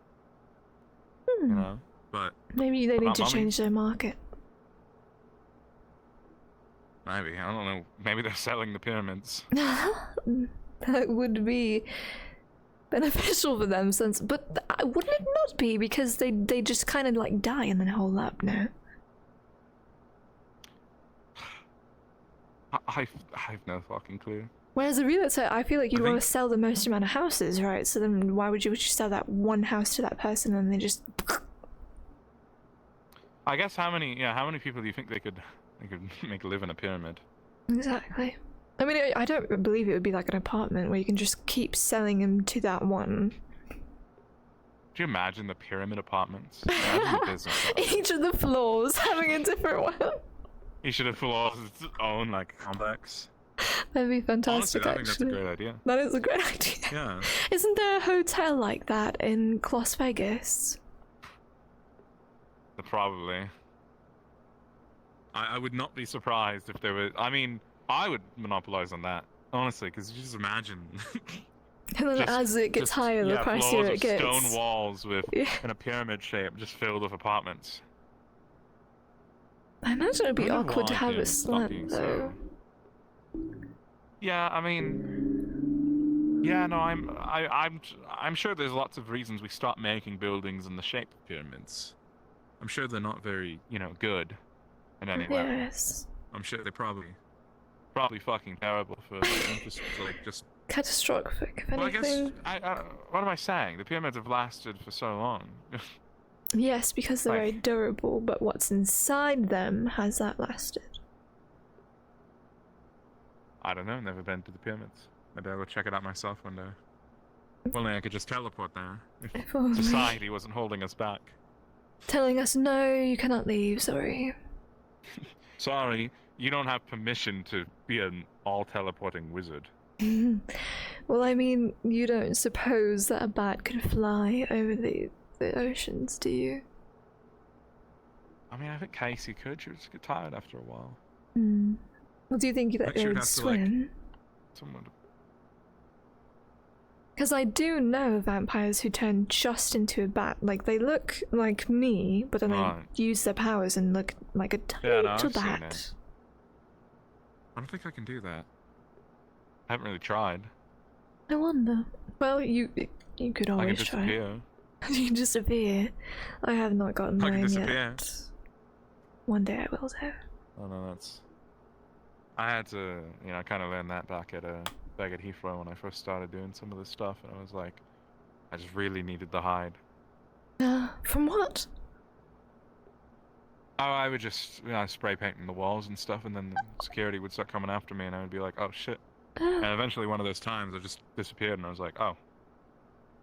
You know? But... Maybe they but need not to mummies. change their market. Maybe, I don't know. Maybe they're selling the pyramids. That would be beneficial for them, since, but wouldn't it not be, because they just kind of like die and then hold up, no? I have no fucking clue. Whereas a realtor, I feel like you'd want to sell the most amount of houses, right? So then why would you just sell that one house to that person and they just... I guess how many people do you think they could make live in a pyramid? Exactly. I mean, I don't believe it would be like an apartment where you can just keep selling them to that one. Do you imagine the pyramid apartments? Imagine the business of it. Each of the floors having a different one. Each of the floors its own like complex. That'd be Honestly, fantastic, I think that's a actually. great idea. That is a great idea. Yeah. Isn't there a hotel like that in Las Vegas? Probably. I would not be surprised if there were. I mean, I would monopolize on that, honestly, because you just imagine. And then as it gets higher, the pricier floors it of gets. stone walls with in a pyramid shape, just filled with apartments. I imagine it'd be I wonder awkward to why have it a is not slant, being though. Yeah, I mean, yeah, no, I'm sure there's lots of reasons we stopped making buildings in the shape of pyramids. I'm sure they're not very, good in any way. Yes. I'm sure they're probably fucking terrible for just like just. Catastrophic, if Well, I guess anything. what am I saying? The pyramids have lasted for so long. Yes, because they're very durable, but what's inside them, has that lasted? I don't know. Never been to the pyramids. Maybe I'll go check it out myself one day. If only I could just teleport there. If only. society wasn't holding us back. Telling us, no, you cannot leave, sorry. Sorry, you don't have permission to be an all-teleporting wizard. Well, I mean, you don't suppose that a bat could fly over the oceans, do you? I mean, I think Casey could. She would just get tired after a while. Well, do you think that Like, they she would would have to, like, swim? Someone to... Because I do know vampires who turn just into a bat. Like, they look like me, but then Right. they use their powers and look like a Yeah, no, little I've seen bat. it. I don't think I can do that. I haven't really tried. I wonder. Well, you could I can always try. disappear. You can disappear. I have not gotten I can mine disappear. yet. One day I will, though. Oh no, that's. I had to, kind of learn that back at Heathrow when I first started doing some of this stuff, and I was like, I just really needed the hide. From what? Oh, I would just, spray painting the walls and stuff, and then the security would start coming after me, and I would be like, oh shit. And eventually, one of those times, I just disappeared, and I was like, oh,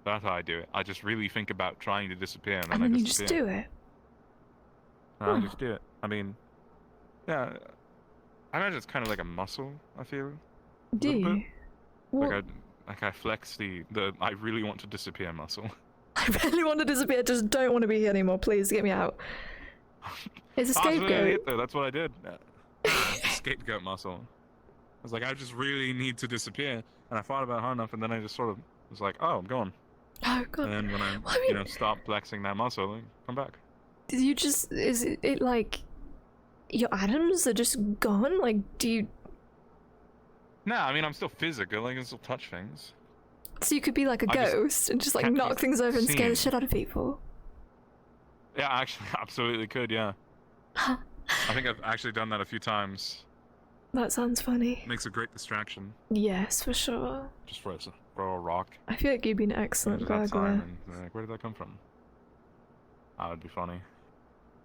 that's how I do it. I just really think about trying to disappear, and then I you disappear. just do it. And I just do it. I mean, yeah. I imagine it's kind of like a muscle, I feel. Do you? Like I flex the I really want to disappear muscle. I really want to disappear, just don't want to be here anymore. Please get me out. It's a That's really scapegoat. it, though. That's what I did. Scapegoat muscle. I was like, I just really need to disappear, and I thought about it hard enough, and then I just sort of was like, oh, I'm gone. Oh god. And then when I, stop flexing that muscle, come back. Did you just? Is it like your atoms are just gone? Like, do you? No, I mean I'm still physical. I can still touch things. So you could be like a I just ghost and just like can't knock be things over and scare the seen. shit out of people. Yeah, I actually absolutely could. Yeah. I think I've actually done that a few times. That sounds funny. Makes a great distraction. Yes, for sure. Just throw a rock. I feel like you'd be an excellent Just outside burglar. and they're like, where did that come from? That would be funny.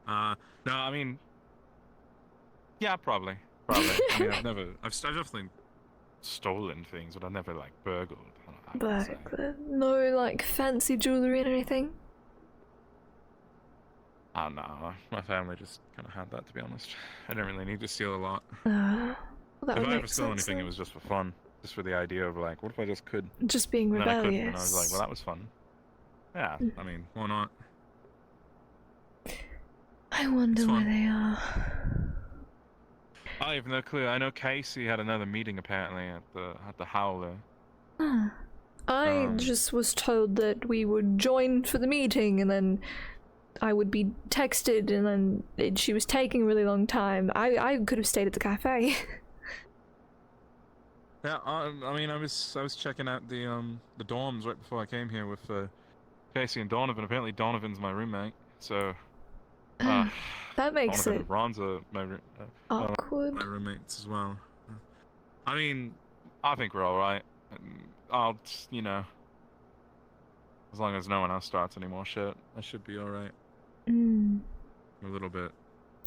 No, I mean, yeah, probably. I mean, I've definitely stolen things, but I've never like burgled. Burglar. No, like fancy jewelry and anything. I don't know. My family just kind of had that, to be honest. I didn't really need to steal a lot. Well, that If would I ever make stole sense. anything, Then. it was just for fun. Just for the idea of like, what if I just could? Just being And then I couldn't, rebellious. and I was like, well, that was fun. Yeah, I mean, why not? I wonder where they are. I have no clue. I know Casey had another meeting apparently at the Howler. Huh. I just was told that we would join for the meeting, and then I would be texted, and then she was taking a really long time. I could have stayed at the cafe. Yeah, I mean, I was checking out the dorms right before I came here with Casey and Donovan. Apparently, Donovan's my roommate, so. That makes Donovan it and Ron's are awkward. my roommates as well. I mean, I think we're all right. I'll, you know, as long as no one else starts any more shit, I should be all right. Mm. A little bit.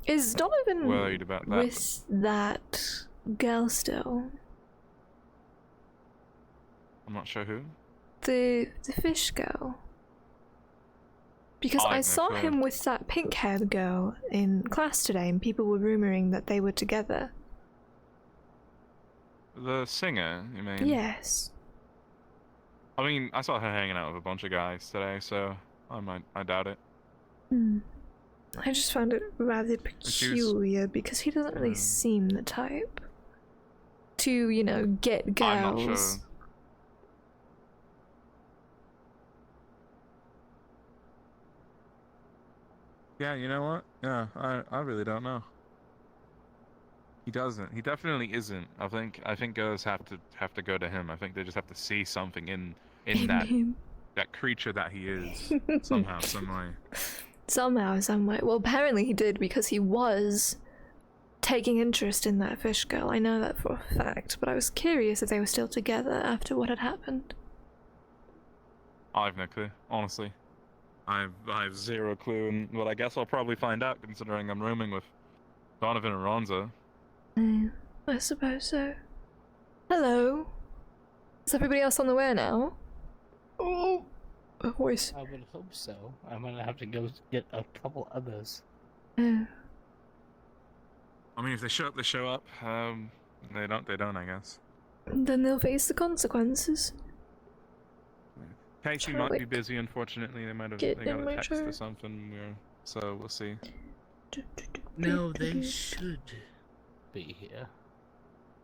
Is Donovan worried about that? with that girl still? I'm not sure who. The fish girl. Because I saw him with that pink-haired girl in class today, and people were rumoring that they were together. The singer, you mean? Yes. I mean, I saw her hanging out with a bunch of guys today, so I doubt it. Hmm. I just found it rather peculiar because he doesn't really seem the type to, you know, get girls. I'm not sure. Yeah, you know what? Yeah, I really don't know. He doesn't. He definitely isn't. I think girls have to go to him. I think they just have to see something in that him. That creature that he is somehow, some way. Somehow, some way. Well, apparently he did because he was taking interest in that fish girl. I know that for a fact, but I was curious if they were still together after what had happened. I have no clue, honestly. I have zero clue, and well, I guess I'll probably find out considering I'm rooming with Donovan and Ronza. I suppose so. Hello. Is everybody else on the way now? Oh, a voice. I would hope so. I'm gonna have to go get a couple others. Oh. I mean, if they show up, they show up. They don't, I guess. Then they'll face the consequences. Casey might be busy, unfortunately. They got a text or something. So we'll see. No, they should be here.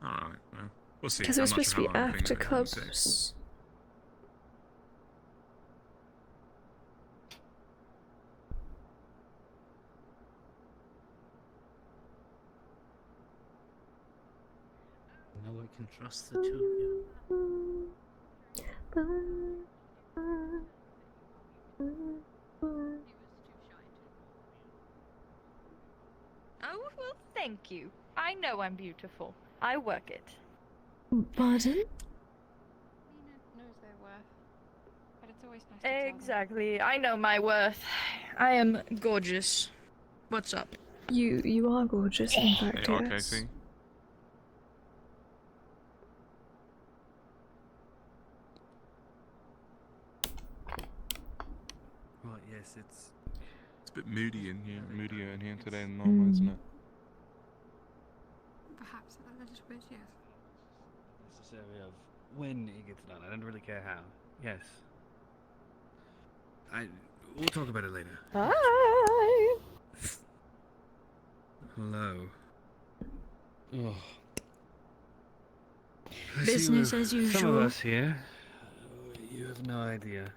Alright, well, we'll see. Because it was supposed to be after clubs. No one can trust the two of you. Oh, well, thank you. I know I'm beautiful. I work it. Pardon? Nina knows their worth. But it's always nice to tell them. Exactly. I know my worth. I am gorgeous. What's up? You are gorgeous, in fact, Hey, yes. Casey. Well, yes, it's a bit moodier in here today than normal, isn't it? Perhaps a little bit, yes. Necessarily of when it gets done. I don't really care how. Yes. We'll talk about it later. Bye. Hello. Oh. Business as usual. Some of us here. You have no idea.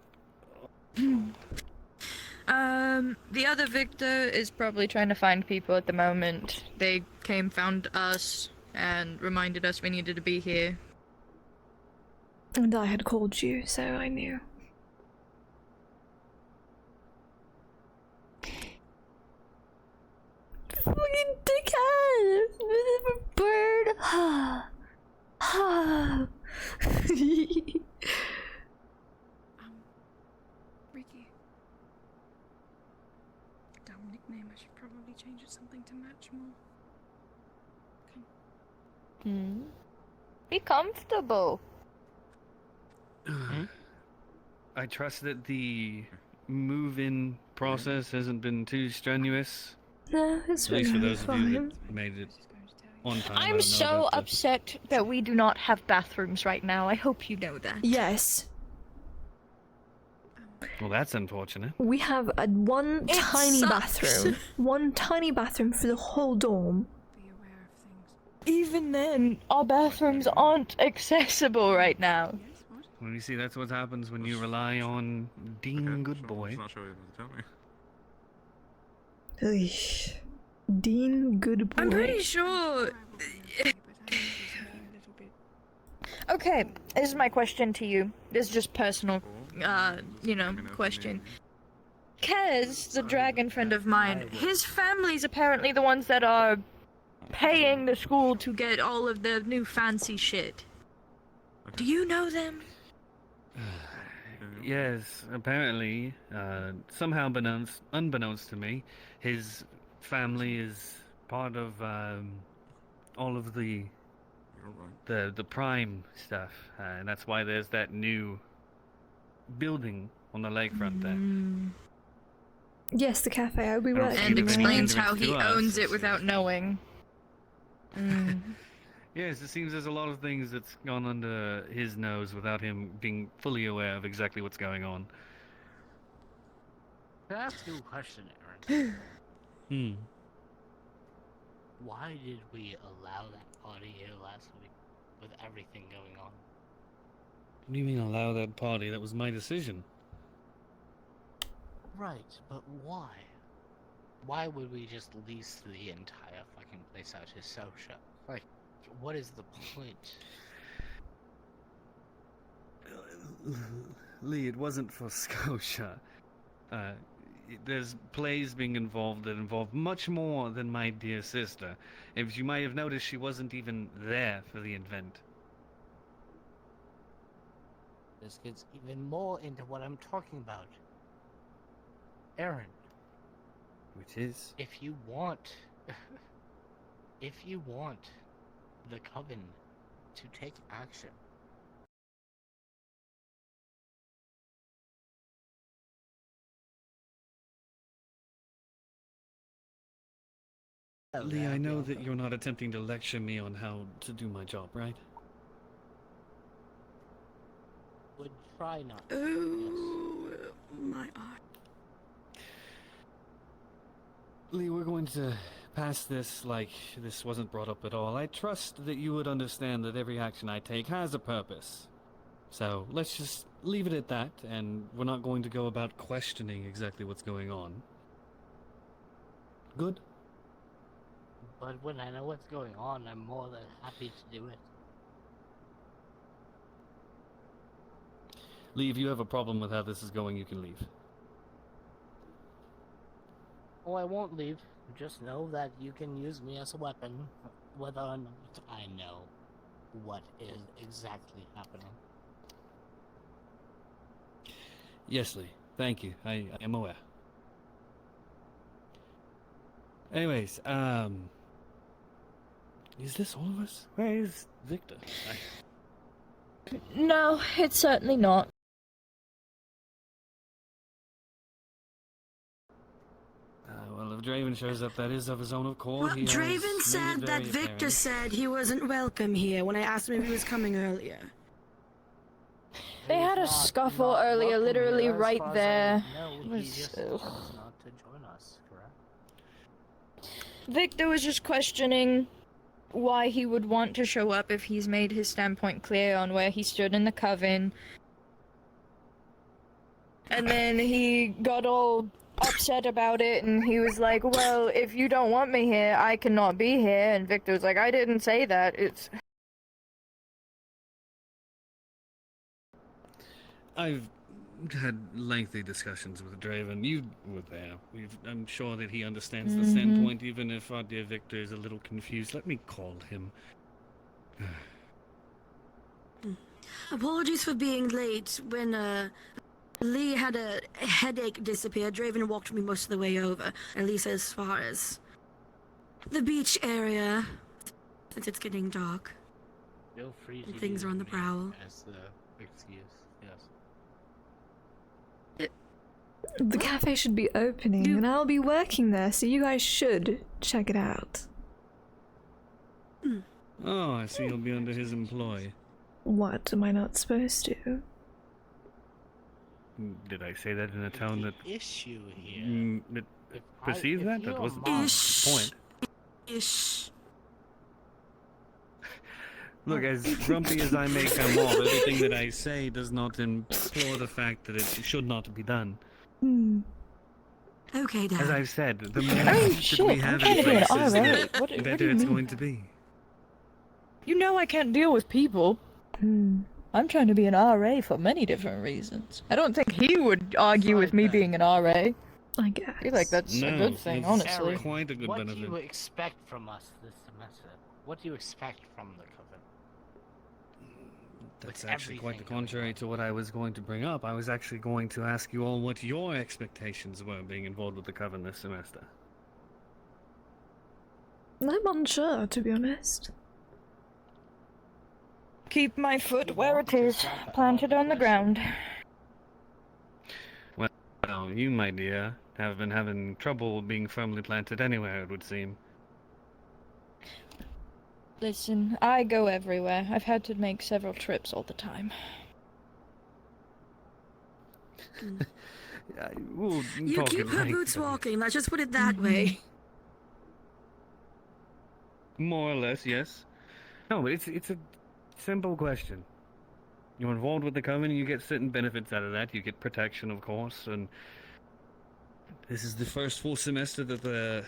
The other Victor is probably trying to find people at the moment. They found us, and reminded us we needed to be here. And I had called you, so I knew. Fucking dickhead! Bird! Ricky. Dumb nickname, I should probably change it to something to match more. Be comfortable. I trust that the move-in process hasn't been too strenuous. No, it's At least for been those of you fine. that made it on time. I I'm don't know so about the- upset that we do not have bathrooms right now. I hope you know that. Yes. Well, that's unfortunate. We have one It tiny sucks. bathroom. One tiny bathroom for the whole dorm. Even then, our bathrooms aren't accessible right now. Well, you see, that's what happens when you rely on Dean Goodboy. Not sure what to tell me. Dean Goodboy. I'm pretty sure. Okay, this is my question to you. This is just personal, question. Kez, the dragon friend of mine, his family's apparently the ones that are paying the school to get all of the new fancy shit. Do you know them? Yes, apparently, somehow unbeknownst to me, his family is part of all of the prime stuff, and that's why there's that new building on the lakefront there. Yes, the cafe. I'll be working. And explains how he to us. owns it without knowing. Yes, it seems there's a lot of things that's gone under his nose without him being fully aware of exactly what's going on. Can I ask you a question, Aaron? Why did we allow that party here last week with everything going on? What do you mean allow that party? That was my decision. Right, but why? Why would we just lease the entire fucking place out to Sosha? Like, what is the point? Lee, it wasn't for Scotia. There's plays being involved that involve much more than my dear sister. If you might have noticed, she wasn't even there for the event. This gets even more into what I'm talking about. Aaron. Which is? If you want the Coven to take action, Lee, I know that you're not attempting to lecture me on how to do my job, right? would try not. Oh, my eye. Lee, we're going to pass this like this wasn't brought up at all. I trust that you would understand that every action I take has a purpose. So let's just leave it at that, and we're not going to go about questioning exactly what's going on. Good? But when I know what's going on, I'm more than happy to do it. Lee, if you have a problem with how this is going, you can leave. Oh, I won't leave. Just know that you can use me as a weapon, whether or not I know what is exactly happening. Yes, Lee. Thank you. I am aware. Anyways, is this all of us? Where is Victor? No, it's certainly not. Well, if Draven shows up, that is of his own accord. Well, He has Draven made said it that very Victor apparent. said he wasn't welcome here when I asked him if he was coming earlier. They had a scuffle earlier, literally right there. No, It he was- just ugh. chose not to join us, correct? Victor was just questioning why he would want to show up if he's made his standpoint clear on where he stood in the Coven. And then he got all upset about it, and he was like, well, if you don't want me here, I cannot be here. And Victor was like, I didn't say that. It's... I've had lengthy discussions with Draven. You were there. I'm sure that he understands the standpoint, even if our dear Victor is a little confused. Let me call him. Apologies for being late. When Lee had a headache disappear, Draven walked me most of the way over, at least as far as the beach area, since it's getting dark. Feel free to And things use are on the me prowl. as the excuse, yes. The cafe should be opening, and I'll be working there, so you guys should check it out. Oh, I see you'll be under his employ. What, am I not supposed to? Did I say that in a tone that issue here. that perceives that? That wasn't the point. Ish. Look, as grumpy as I may come off, everything that I say does not implore the fact that it should not be done. Okay, Dad. As I've said, the more Oh, that shit, we I'm have trying in to do an place, RA. the What do better you it's mean? going to be. You know I can't deal with people. I'm trying to be an RA for many different reasons. I don't think he would argue with me being an RA. I guess. I feel like that's a good thing, it's honestly. quite a good What benefit. do you expect from us this semester? What do you expect from the Coven? That's actually quite the contrary to what I was going to bring up. I was actually going to ask you all what your expectations were being involved with the Coven this semester. I'm unsure, to be honest. Keep my foot where it is, planted on the ground. Well, you, my dear, have been having trouble being firmly planted anywhere, it would seem. Listen, I go everywhere. I've had to make several trips all the time. We'll You talk keep it her later. boots walking, let's just put it that way. More or less, yes. No, but it's a simple question. You're involved with the Coven, you get certain benefits out of that. You get protection, of course, and this is the first full semester that the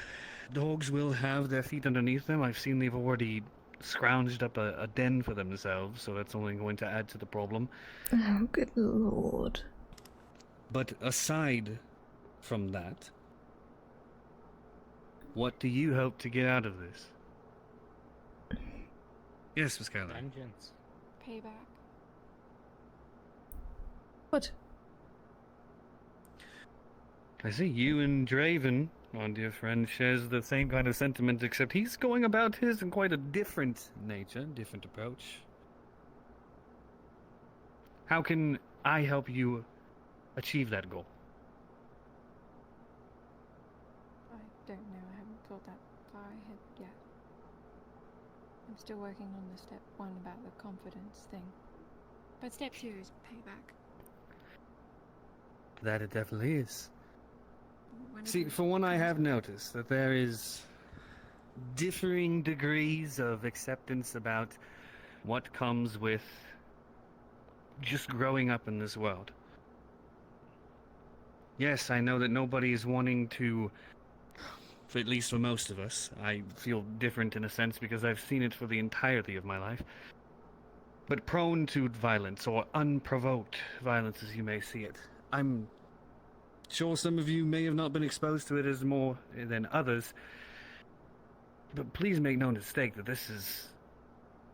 dogs will have their feet underneath them. I've seen they've already scrounged up a den for themselves, so that's only going to add to the problem. Oh, good lord. But aside from that, what do you hope to get out of this? Yes, Miss Caroline. Vengeance. Payback. What? I see you and Draven, our dear friend, shares the same kind of sentiment, except he's going about his in quite a different nature, different approach. How can I help you achieve that goal? I don't know. I haven't thought that far ahead yet. I'm still working on the step 1 about the confidence thing. But step 2 is payback. That it definitely is. When See, for one, I have noticed that there is differing degrees of acceptance about what comes with just growing up in this world. Yes, I know that nobody is wanting to, at least for most of us, I feel different in a sense because I've seen it for the entirety of my life, but prone to violence, or unprovoked violence as you may see it. I'm sure some of you may have not been exposed to it as more than others, but please make no mistake that this is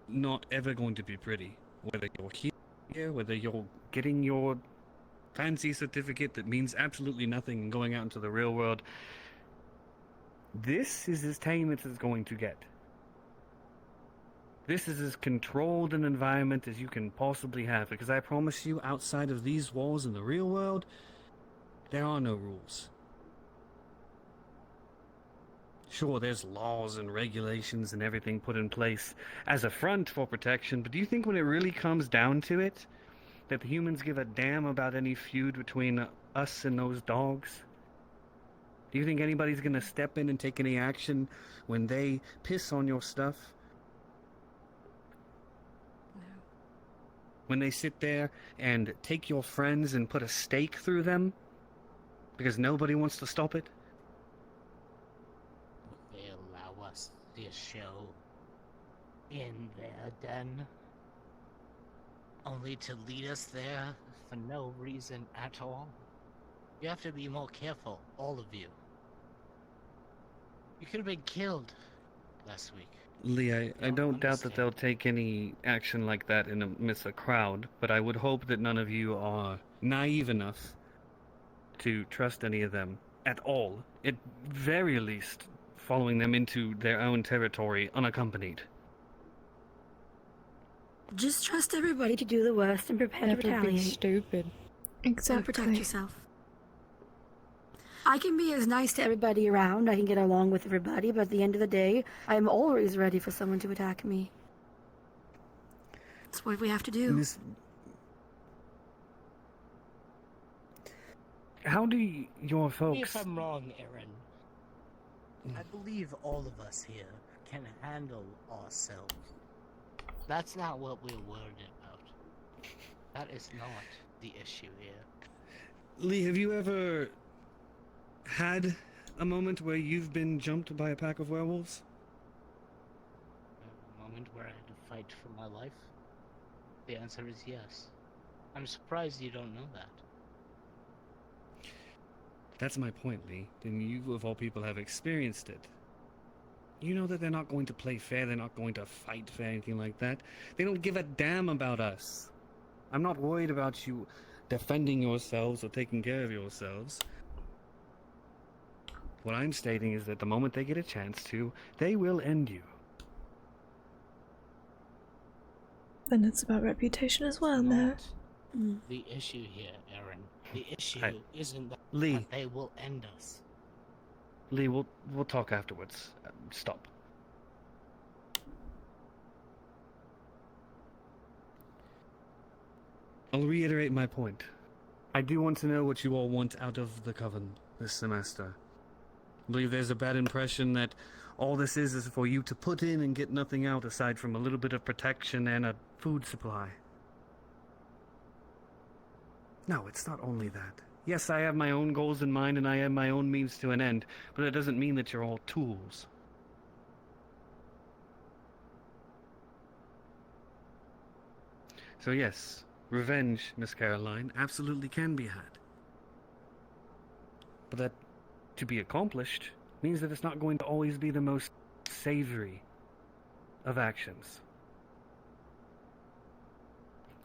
not ever going to be pretty. Whether you're here, whether you're getting your fancy certificate that means absolutely nothing and going out into the real world, this is as tame as it's going to get. This is as controlled an environment as you can possibly have, because I promise you, outside of these walls in the real world, there are no rules. Sure, there's laws and regulations and everything put in place as a front for protection, but do you think when it really comes down to it, that the humans give a damn about any feud between us and those dogs? Do you think anybody's gonna step in and take any action when they piss on your stuff? No. When they sit there and take your friends and put a stake through them? Because nobody wants to stop it? They allow us to show in their den, only to lead us there for no reason at all. You have to be more careful, all of you. You could have been killed last week. Lee, I don't doubt that they'll take any action like that in amidst a crowd, but I would hope that none of you are naive enough to trust any of them at all. At very least, following them into their own territory unaccompanied. Just trust everybody to do the worst and prepare That to would be retaliate. stupid. Exactly. And protect yourself. I can be as nice to everybody around, I can get along with everybody, but at the end of the day, I am always ready for someone to attack me. That's what we have to do. how do your If folks... I'm wrong, Aaron, I believe all of us here can handle ourselves. That's not what we're worried about. That is not the issue here. Lee, have you ever had a moment where you've been jumped by a pack of werewolves? A moment where I had to fight for my life? The answer is yes. I'm surprised you don't know that. That's my point, Lee. Then you, of all people, have experienced it. You know that they're not going to play fair, they're not going to fight fair, anything like that. They don't give a damn about us. I'm not worried about you defending yourselves or taking care of yourselves. What I'm stating is that the moment they get a chance to, they will end you. And it's about reputation as well, no? The issue here, Aaron. The issue isn't that, Lee. that they will end us. Lee, we'll talk afterwards. Stop. I'll reiterate my point. I do want to know what you all want out of the Coven this semester. I believe there's a bad impression that all this is for you to put in and get nothing out aside from a little bit of protection and a food supply. No, it's not only that. Yes, I have my own goals in mind and I have my own means to an end, but it doesn't mean that you're all tools. So yes, revenge, Miss Caroline, absolutely can be had. But that, to be accomplished, means that it's not going to always be the most savory of actions.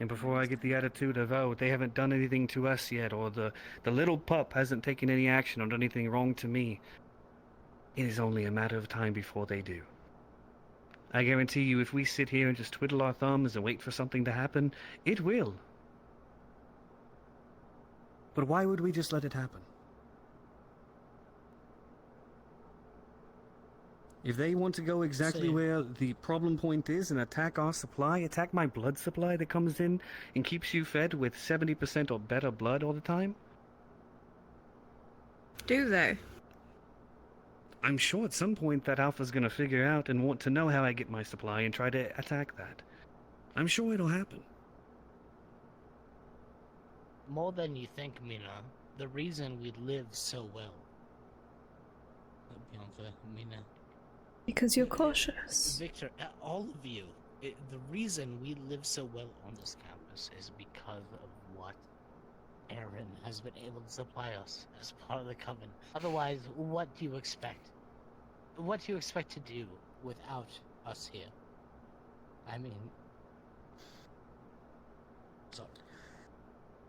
And before I get the attitude of, oh, they haven't done anything to us yet, or the little pup hasn't taken any action or done anything wrong to me, it is only a matter of time before they do. I guarantee you, if we sit here and just twiddle our thumbs and wait for something to happen, it will. But why would we just let it happen? If they want to go exactly where the problem point is and attack our supply, attack my blood supply that comes in and keeps you fed with 70% or better blood all the time? Do they? I'm sure at some point that Alpha's gonna figure out and want to know how I get my supply and try to attack that. I'm sure it'll happen. More than you think, Mina. The reason we live so well. Bianca, Mina. Because you're cautious. Victor, all of you. The reason we live so well on this campus is because of what Aaron has been able to supply us as part of the Coven. Otherwise, what do you expect? What do you expect to do without us here? I mean... Sorry.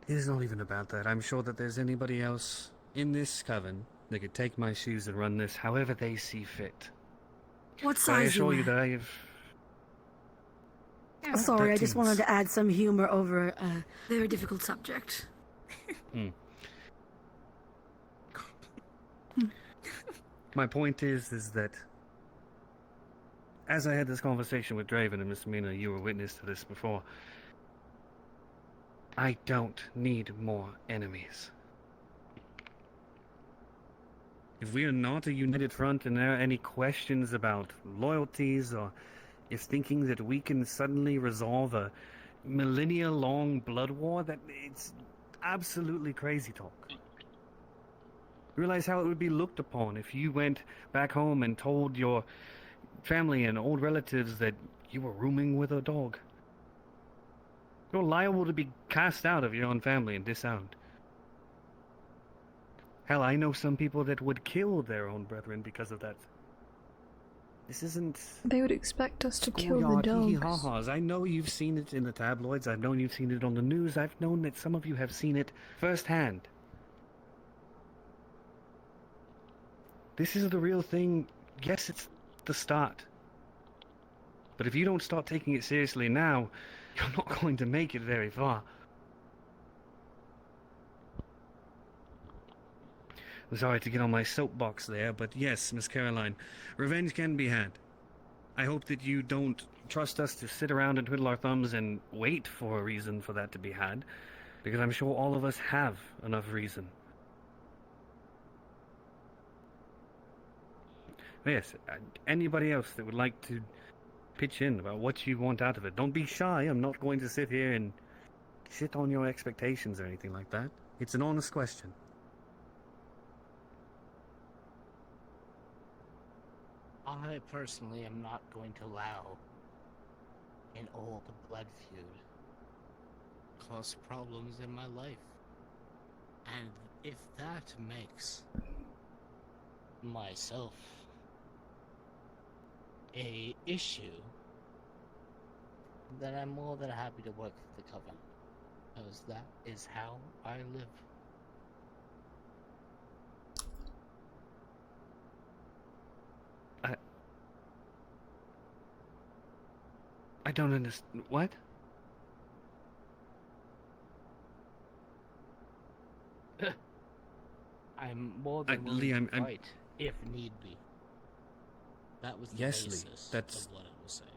It is not even about that. I'm sure that there's anybody else in this Coven that could take my shoes and run this however they see fit. What I size assure you you that wear? I have... Sorry, I just 13s. wanted to add some humor over a very difficult subject. My point is that as I had this conversation with Draven and Miss Mina, you were witness to this before, I don't need more enemies. If we are not a united front and there are any questions about loyalties, or if thinking that we can suddenly resolve a millennia-long blood war, that it's absolutely crazy talk. Realize how it would be looked upon if you went back home and told your family and old relatives that you were rooming with a dog. You're liable to be cast out of your own family and disowned. Hell, I know some people that would kill their own brethren because of that. This isn't... They would expect us to kill the schoolyard dogs. hee-haw-haws. I know you've seen it in the tabloids. I've known you've seen it on the news. I've known that some of you have seen it firsthand. This is the real thing. Yes, it's the start. But if you don't start taking it seriously now, you're not going to make it very far. I'm sorry to get on my soapbox there, but yes, Miss Caroline, revenge can be had. I hope that you don't trust us to sit around and twiddle our thumbs and wait for a reason for that to be had, because I'm sure all of us have enough reason. Yes, anybody else that would like to pitch in about what you want out of it. Don't be shy. I'm not going to sit here and shit on your expectations or anything like that. It's an honest question. I personally am not going to allow an old blood feud cause problems in my life. And if that makes myself a issue, then I'm more than happy to work for the Coven, because that is how I live. I don't understand. What? I'm more than willing Lee, to fight, if need be. That was the basis of what I was saying.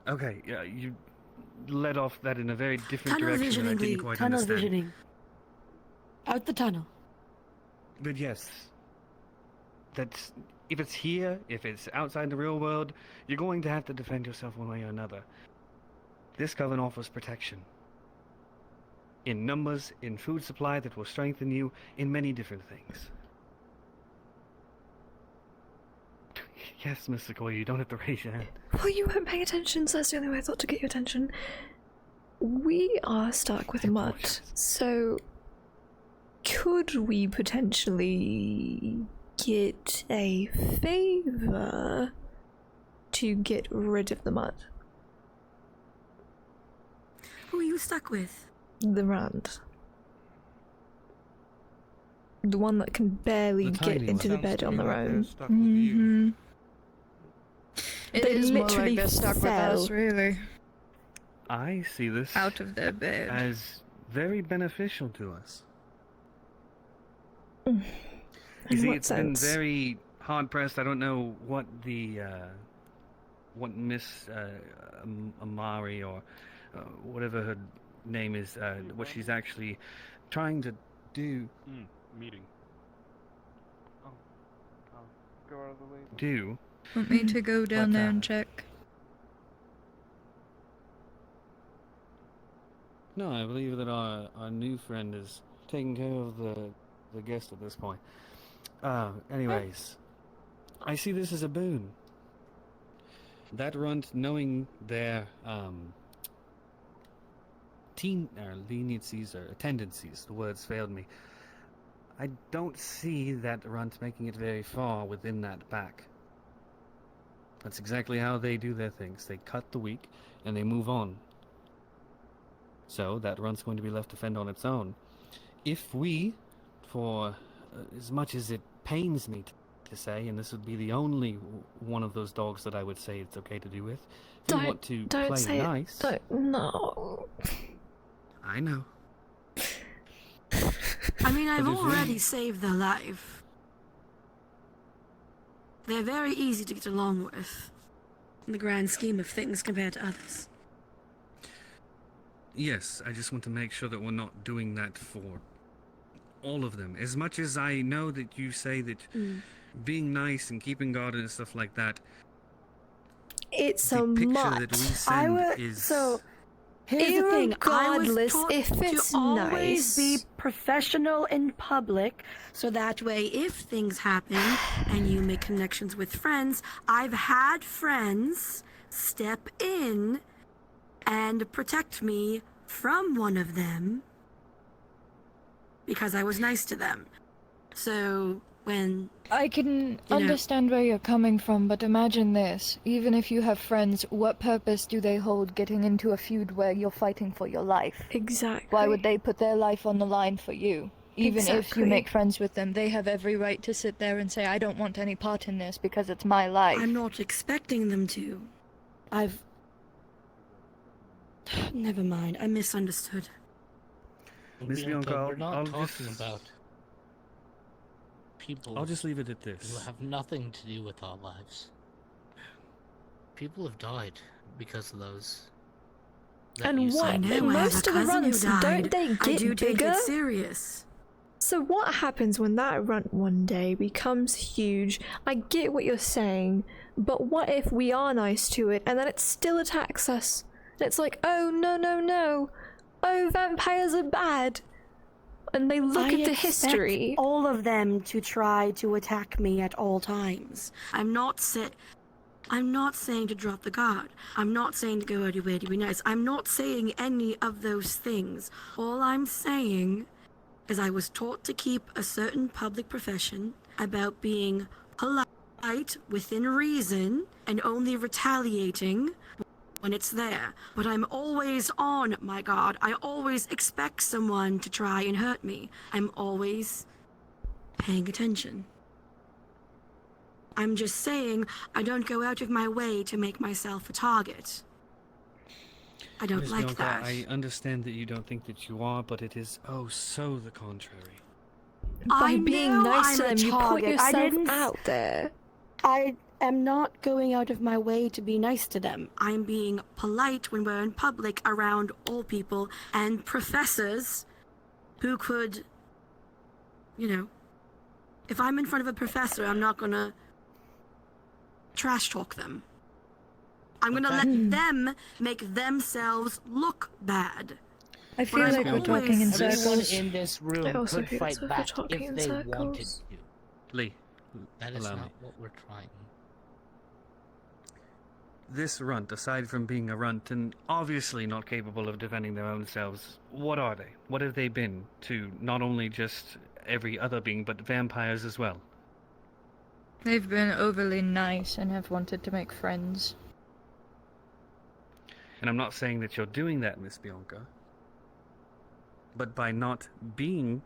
Okay, yeah, you led off that in a very different Tunnel direction that I visioning, didn't Lee. quite Tunnel understand. visioning. Out the tunnel. But yes, that's if it's here, if it's outside the real world, you're going to have to defend yourself one way or another. This coven offers protection. In numbers, in food supply that will strengthen you, in many different things. Yes, Miss Sequoia, you don't have to raise your hand. Well, you weren't paying attention, so that's the only way I thought to get your attention. We are stuck with mud, so could we potentially get a favor to get rid of the mud? Who are you stuck with? The Rand. The one that can barely The get tiny into one. the bed on their They're own. stuck with you. It They is more literally like they're stuck with us, fell. really. I see this Out of their bed. as very beneficial to us. In You see, what it's been sense? very hard pressed. I don't know what the what Miss Amari or whatever her name is, what she's actually trying to do. Meeting. Oh, go out of the way. Do. Want me to go down But, there and check? No, I believe that our new friend is taking care of the guest at this point. Anyways, I see this as a boon. That runt, knowing their leniencies or tendencies, the words failed me. I don't see that runt making it very far within that pack. That's exactly how they do their things. They cut the weak and they move on. So that runt's going to be left to fend on its own. If we, for as much as it pains me to say, and this would be the only one of those dogs that I would say it's okay to do with, if you want to Don't play say nice. it. No. I know. I mean, I've But if we- already saved their life. They're very easy to get along with, in the grand scheme of things compared to others. Yes, I just want to make sure that we're not doing that for all of them. As much as I know that you say that being nice and keeping guard and stuff like that, It's the a picture mutt. that we send is... So, here's the thing. I was Irregardless, taught if it's to always nice. be professional in public, so that way, if things happen and you make connections with friends, I've had friends step in and protect me from one of them because I was nice to them. So when I can understand where you're coming from, but imagine this. Even if you have friends, what purpose do they hold getting into a feud where you're fighting for your life? Exactly. Why would they put their life on the line for you? Even if you Exactly. make friends with them, they have every right to sit there and say, I don't want any part in this because it's my life. I'm not expecting them to. Never mind. I misunderstood. Miss Bianca, Bianca, we're not I'll talking just... about people I'll just leave it at who this. have nothing to do with our lives. People have died because of those. that And you what? said. I know, I have Most a of the cousin who runts, died. don't they I get do take bigger? it serious. So what happens when that runt one day becomes huge? I get what you're saying, but what if we are nice to it and then it still attacks us? And it's like, oh no no no, oh vampires are bad. And they look at the history. All of them to try to attack me at all times. I'm not saying to drop the guard. I'm not saying to go out of your way to be nice. I'm not saying any of those things. All I'm saying is I was taught to keep a certain public profession about being polite within reason and only retaliating when it's there. But I'm always on my guard. I always expect someone to try and hurt me. I'm always paying attention. I'm just saying I don't go out of my way to make myself a target. I don't Ms. like Bianca, that. I understand that you don't think that you are, but it is oh so the contrary. By being nice to them, you put target. yourself out there. I am not going out of my way to be nice to them. I'm being polite when we're in public around all people and professors who could, you know, if I'm in front of a professor, I'm not gonna trash talk them. I'm gonna let them make themselves look bad. I feel like we're talking in Everyone circles. in this room I also could feel fight as if we're back talking if in they circles. wanted to. Lee, That is allow not me. what we're trying. This runt, aside from being a runt and obviously not capable of defending their own selves, what are they? What have they been to not only just every other being, but vampires as well? They've been overly nice and have wanted to make friends. And I'm not saying that you're doing that, Miss Bianca. But by not being...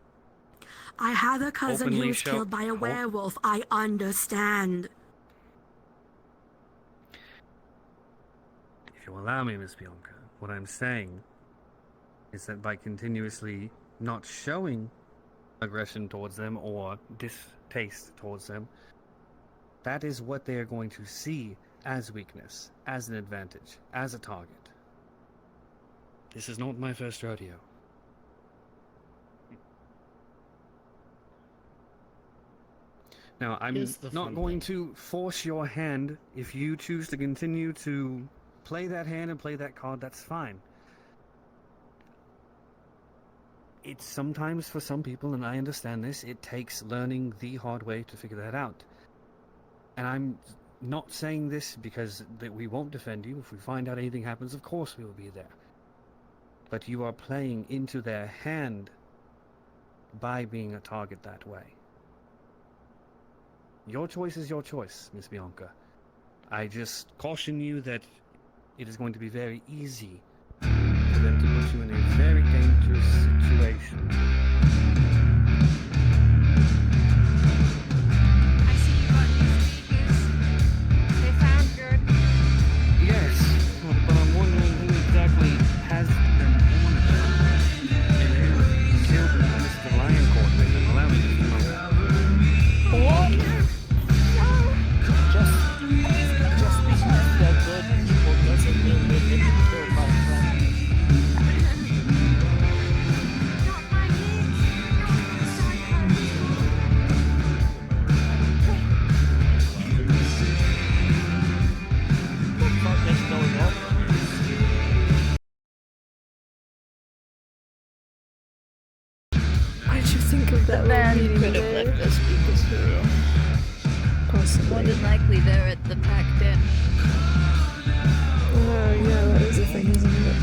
I have a cousin who Openly was show- killed by a werewolf. I understand. If you allow me, Miss Bianca, what I'm saying is that by continuously not showing aggression towards them or distaste towards them, that is what they are going to see as weakness, as an advantage, as a target. This is not my first rodeo. Now, I'm Here's the not fun going to force your hand. If you choose to continue to play that hand and play that card, that's fine. It's sometimes for some people, and I understand this, it takes learning the hard way to figure that out. And I'm not saying this because that we won't defend you. If we find out anything happens, of course we will be there. But you are playing into their hand by being a target that way. Your choice is your choice, Miss Bianca. I just caution you that it is going to be very easy for them to put you in a very dangerous situation. I see you got new speakers. They sound good. Yes, but I'm wondering who exactly has them on it. And who killed Mr. Lioncourt then and allowed him to come out. What? Just because they're good people doesn't mean they didn't kill my friend. What the fuck is going on? Why did you think of that? The band meeting could have there? left their speakers here. Possibly. More than likely they're at the packed in. Oh yeah, that is a thing, isn't it?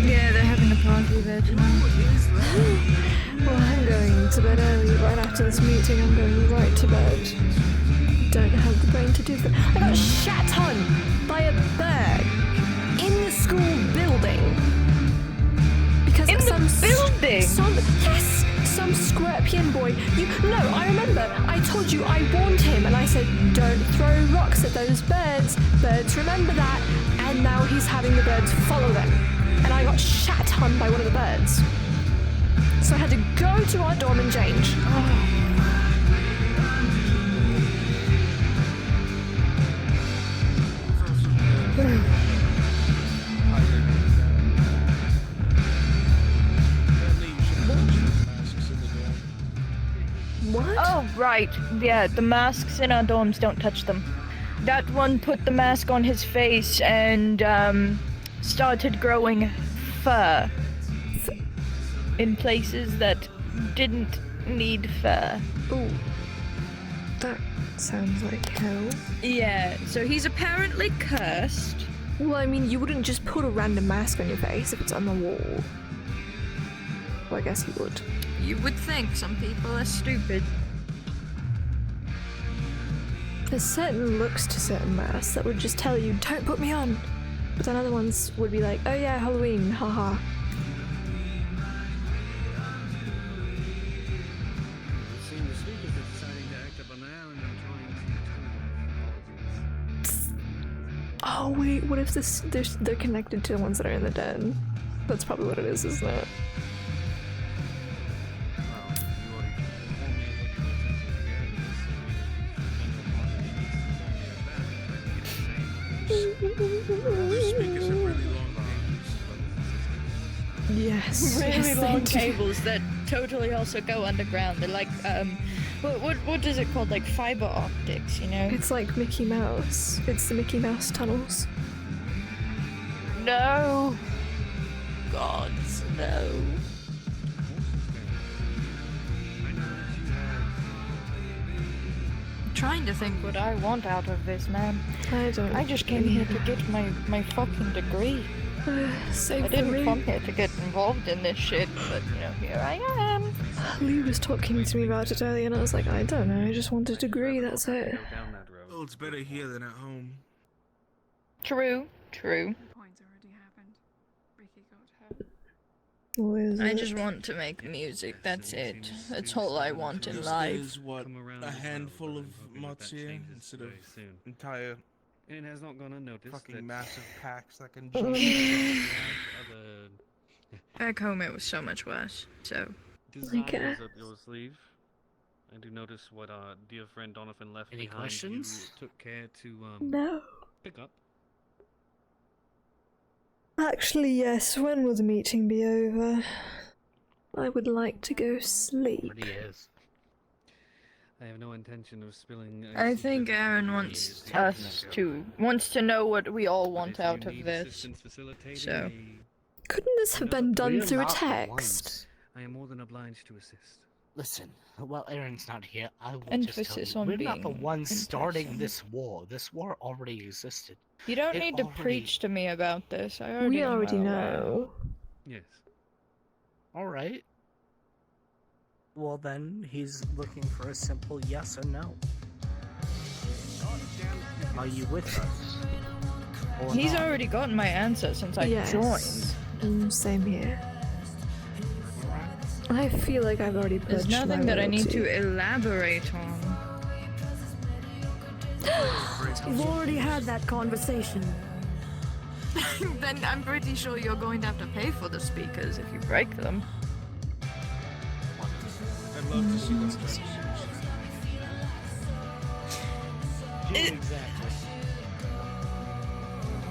Yeah, they're having a party there tonight. Well, I'm going to bed early. Right after this meeting, I'm going right to bed. Don't have the brain to do that. I got shat on by a bird in the school building. Because In the building? Yes! Some scorpion boy. No, I remember. I told you, I warned him, and I said, don't throw rocks at those birds. Birds remember that. And now he's having the birds follow them. And I got shat on by one of the birds. So I had to go to our dorm and change. Right, yeah, the masks in our dorms, don't touch them. That one put the mask on his face and, started growing fur. In places that didn't need fur. Ooh. That sounds like hell. Yeah, so he's apparently cursed. Well, I mean, you wouldn't just put a random mask on your face if it's on the wall. Well, I guess you would. You would think some people are stupid. There's certain looks to certain masks that would just tell you, don't put me on. But then other ones would be like, oh yeah, Halloween, haha. Oh wait, what if they're connected to the ones that are in the den? That's probably what it is, isn't it? Yes. Really yes, long they do. cables that totally also go underground. They're like, what is it called? Like fiber optics, you know? It's like Mickey Mouse. It's the Mickey Mouse tunnels. No. Gods, no. Trying to think what I want out of this, man. I just came here to get my fucking degree. Save I didn't the come here to get involved in this shit, but you know, here I am. Lee was talking to me about it earlier and I was like, I don't know, I just want a degree, that's it. Well, it's better here than at home. True, true. What is I it? just want to make music, that's it. That's all I want in This life. is what, a handful of mods here instead of entire And it has not gone unnoticed. fucking massive packs that can jump. Back home it was so much worse, so. Designers up your sleeve. I do notice what our dear friend Donovan left Any behind. questions? You took care to No. pick up. Actually, yes, when will the meeting be over? I would like to go sleep. Already is. I have no intention of spilling. I think Aaron wants wants to know what we all want out of this. So. Couldn't this have been done through a text? I am more than obliged to assist. Listen, while Aaron's not here, I will Emphasis just tell on you, we're not the being ones in starting person. this war. This war already existed. You don't It need to already- preach to me about this. I already We know. already how it know. Yes. All right. Well, then he's looking for a simple yes or no. Are you with us? Or He's not? already gotten my answer since I Yes. joined. Same here. I feel like I've already There's pledged nothing my that I need loyalty. to elaborate on. We've already had that conversation. Then I'm pretty sure you're going to have to pay for the speakers if you break them. I'd love to see those things. Exactly.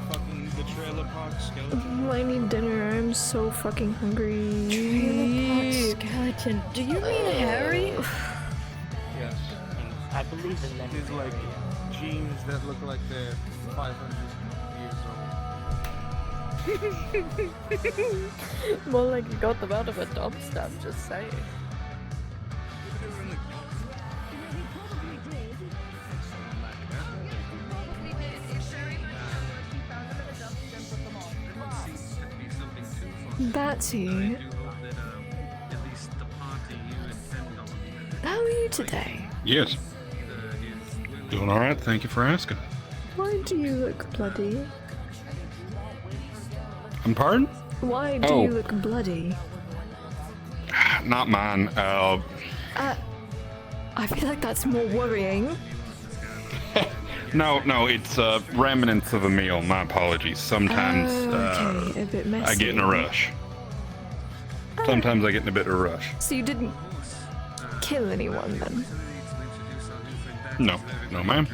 Fucking the trailer park skeleton. I need dinner. I'm so fucking hungry. Trailer park skeleton. Do you mean Harry? Yes. I believe in them. These like jeans that look like they're 500 years old. More like you got them out of a dumpster, I'm just saying. That's you. How are you today? Yes. Doing all right. Thank you for asking. Why do you look bloody? I'm pardon? Why do Oh. you look bloody? Not mine. I feel like that's more worrying. No, it's remnants of a meal. My apologies. Sometimes Okay, a bit messy. I get in a rush. Sometimes I get in a bit of a rush. So you didn't kill anyone then? No, ma'am.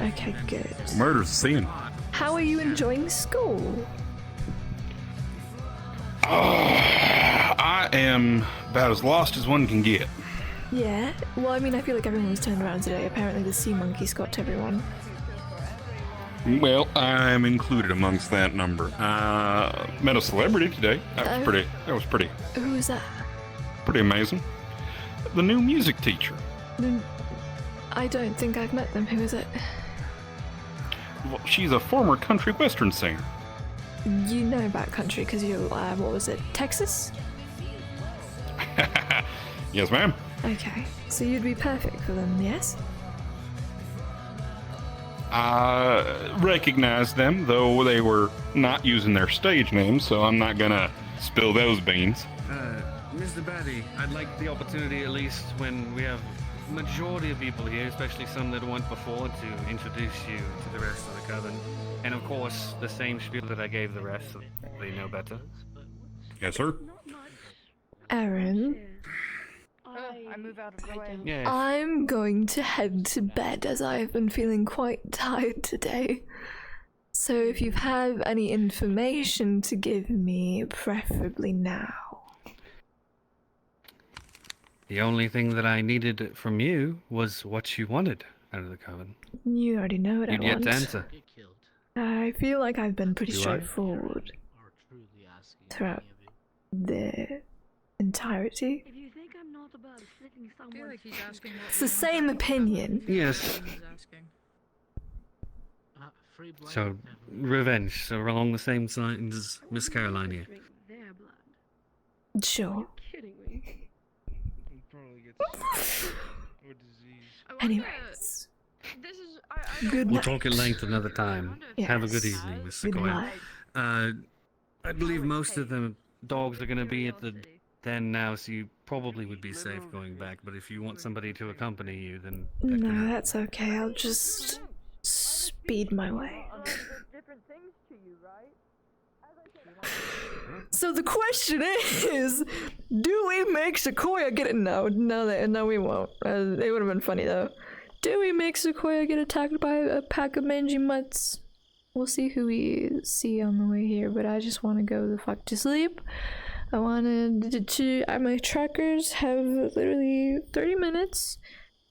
Okay, good. Murder's a sin. How are you enjoying school? I am about as lost as one can get. Yeah. Well, I mean, I feel like everyone was turned around today. Apparently, the sea monkeys got to everyone. Well, I'm included amongst that number. Met a celebrity today. That was pretty Who is that? pretty amazing. The new music teacher. I don't think I've met them. Who is it? Well, she's a former country western singer. You know about country because you're, what was it, Texas? Yes, ma'am. Okay, so you'd be perfect for them, yes? I recognized them, though they were not using their stage names, so I'm not gonna spill those beans. Mr. Batty, I'd like the opportunity, at least when we have majority of people here, especially some that weren't before, to introduce you to the rest of the coven. And of course, the same spiel that I gave the rest, so they know better. Yes, sir. Aaron, I move out of the way. Yeah. I'm going to head to bed as I've been feeling quite tired today. So if you have any information to give me, preferably now. The only thing that I needed from you was what you wanted out of the coven. You already know what You'd I yet want. to answer. I feel like I've been pretty Do I? straightforward throughout the entirety. It's the same opinion. Yes. So, revenge. So, we're along the same lines as Miss Caroline here. Sure. Oh, Anyways. Good We'll night. talk at length another time. Have a good Yes. evening, Miss Good Sequoia. night. I believe most of the dogs are going to be at the den now, so you probably would be safe going back. But if you want somebody to accompany you, then No, that's okay. I'll just speed my way. So the question is, do we make Sequoia get it? No, we won't. It would have been funny though. Do we make Sequoia get attacked by a pack of mangy mutts? We'll see who we see on the way here, but I just want to go the fuck to sleep. I wanted to. My trackers have literally 30 minutes,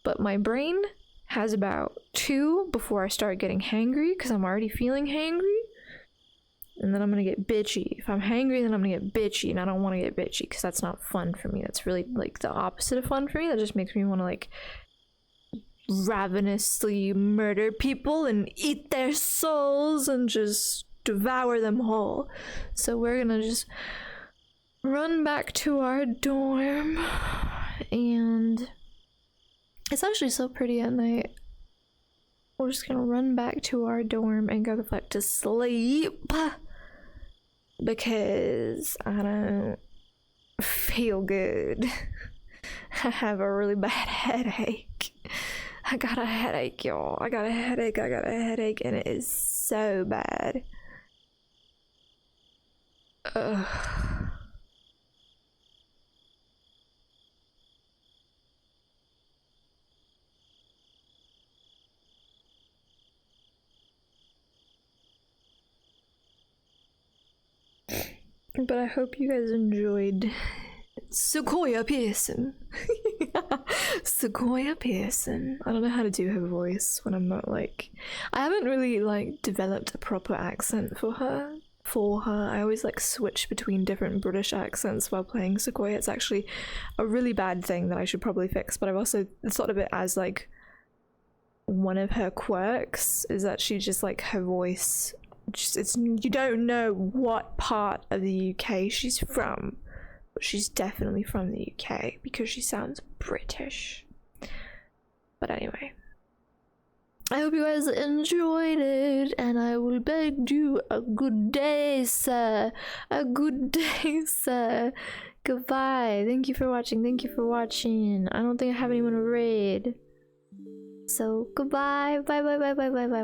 but my brain has about 2 before I start getting hangry, because I'm already feeling hangry. And then I'm gonna get bitchy. If I'm hangry, then I'm gonna get bitchy, and I don't want to get bitchy because that's not fun for me. That's really like the opposite of fun for me. That just makes me want to like ravenously murder people and eat their souls and just devour them whole. So we're gonna just run back to our dorm, and it's actually so pretty at night. We're just gonna run back to our dorm and go the fuck to sleep because I don't feel good. I have a really bad headache. I got a headache, y'all. I got a headache, and it is so bad. Ugh. But I hope you guys enjoyed Sequoia Pierson. Sequoia Pierson. I don't know how to do her voice when I'm not like... I haven't really like developed a proper accent for her. I always like switch between different British accents while playing Sequoia. It's actually a really bad thing that I should probably fix, but I've also thought of it as like one of her quirks is that she just like her voice... It's you don't know what part of the UK she's from, but she's definitely from the UK because she sounds British. But anyway, I hope you guys enjoyed it, and I will bid you a good day, sir. A good day, sir. Goodbye. Thank you for watching. I don't think I have anyone to raid. So goodbye. Bye.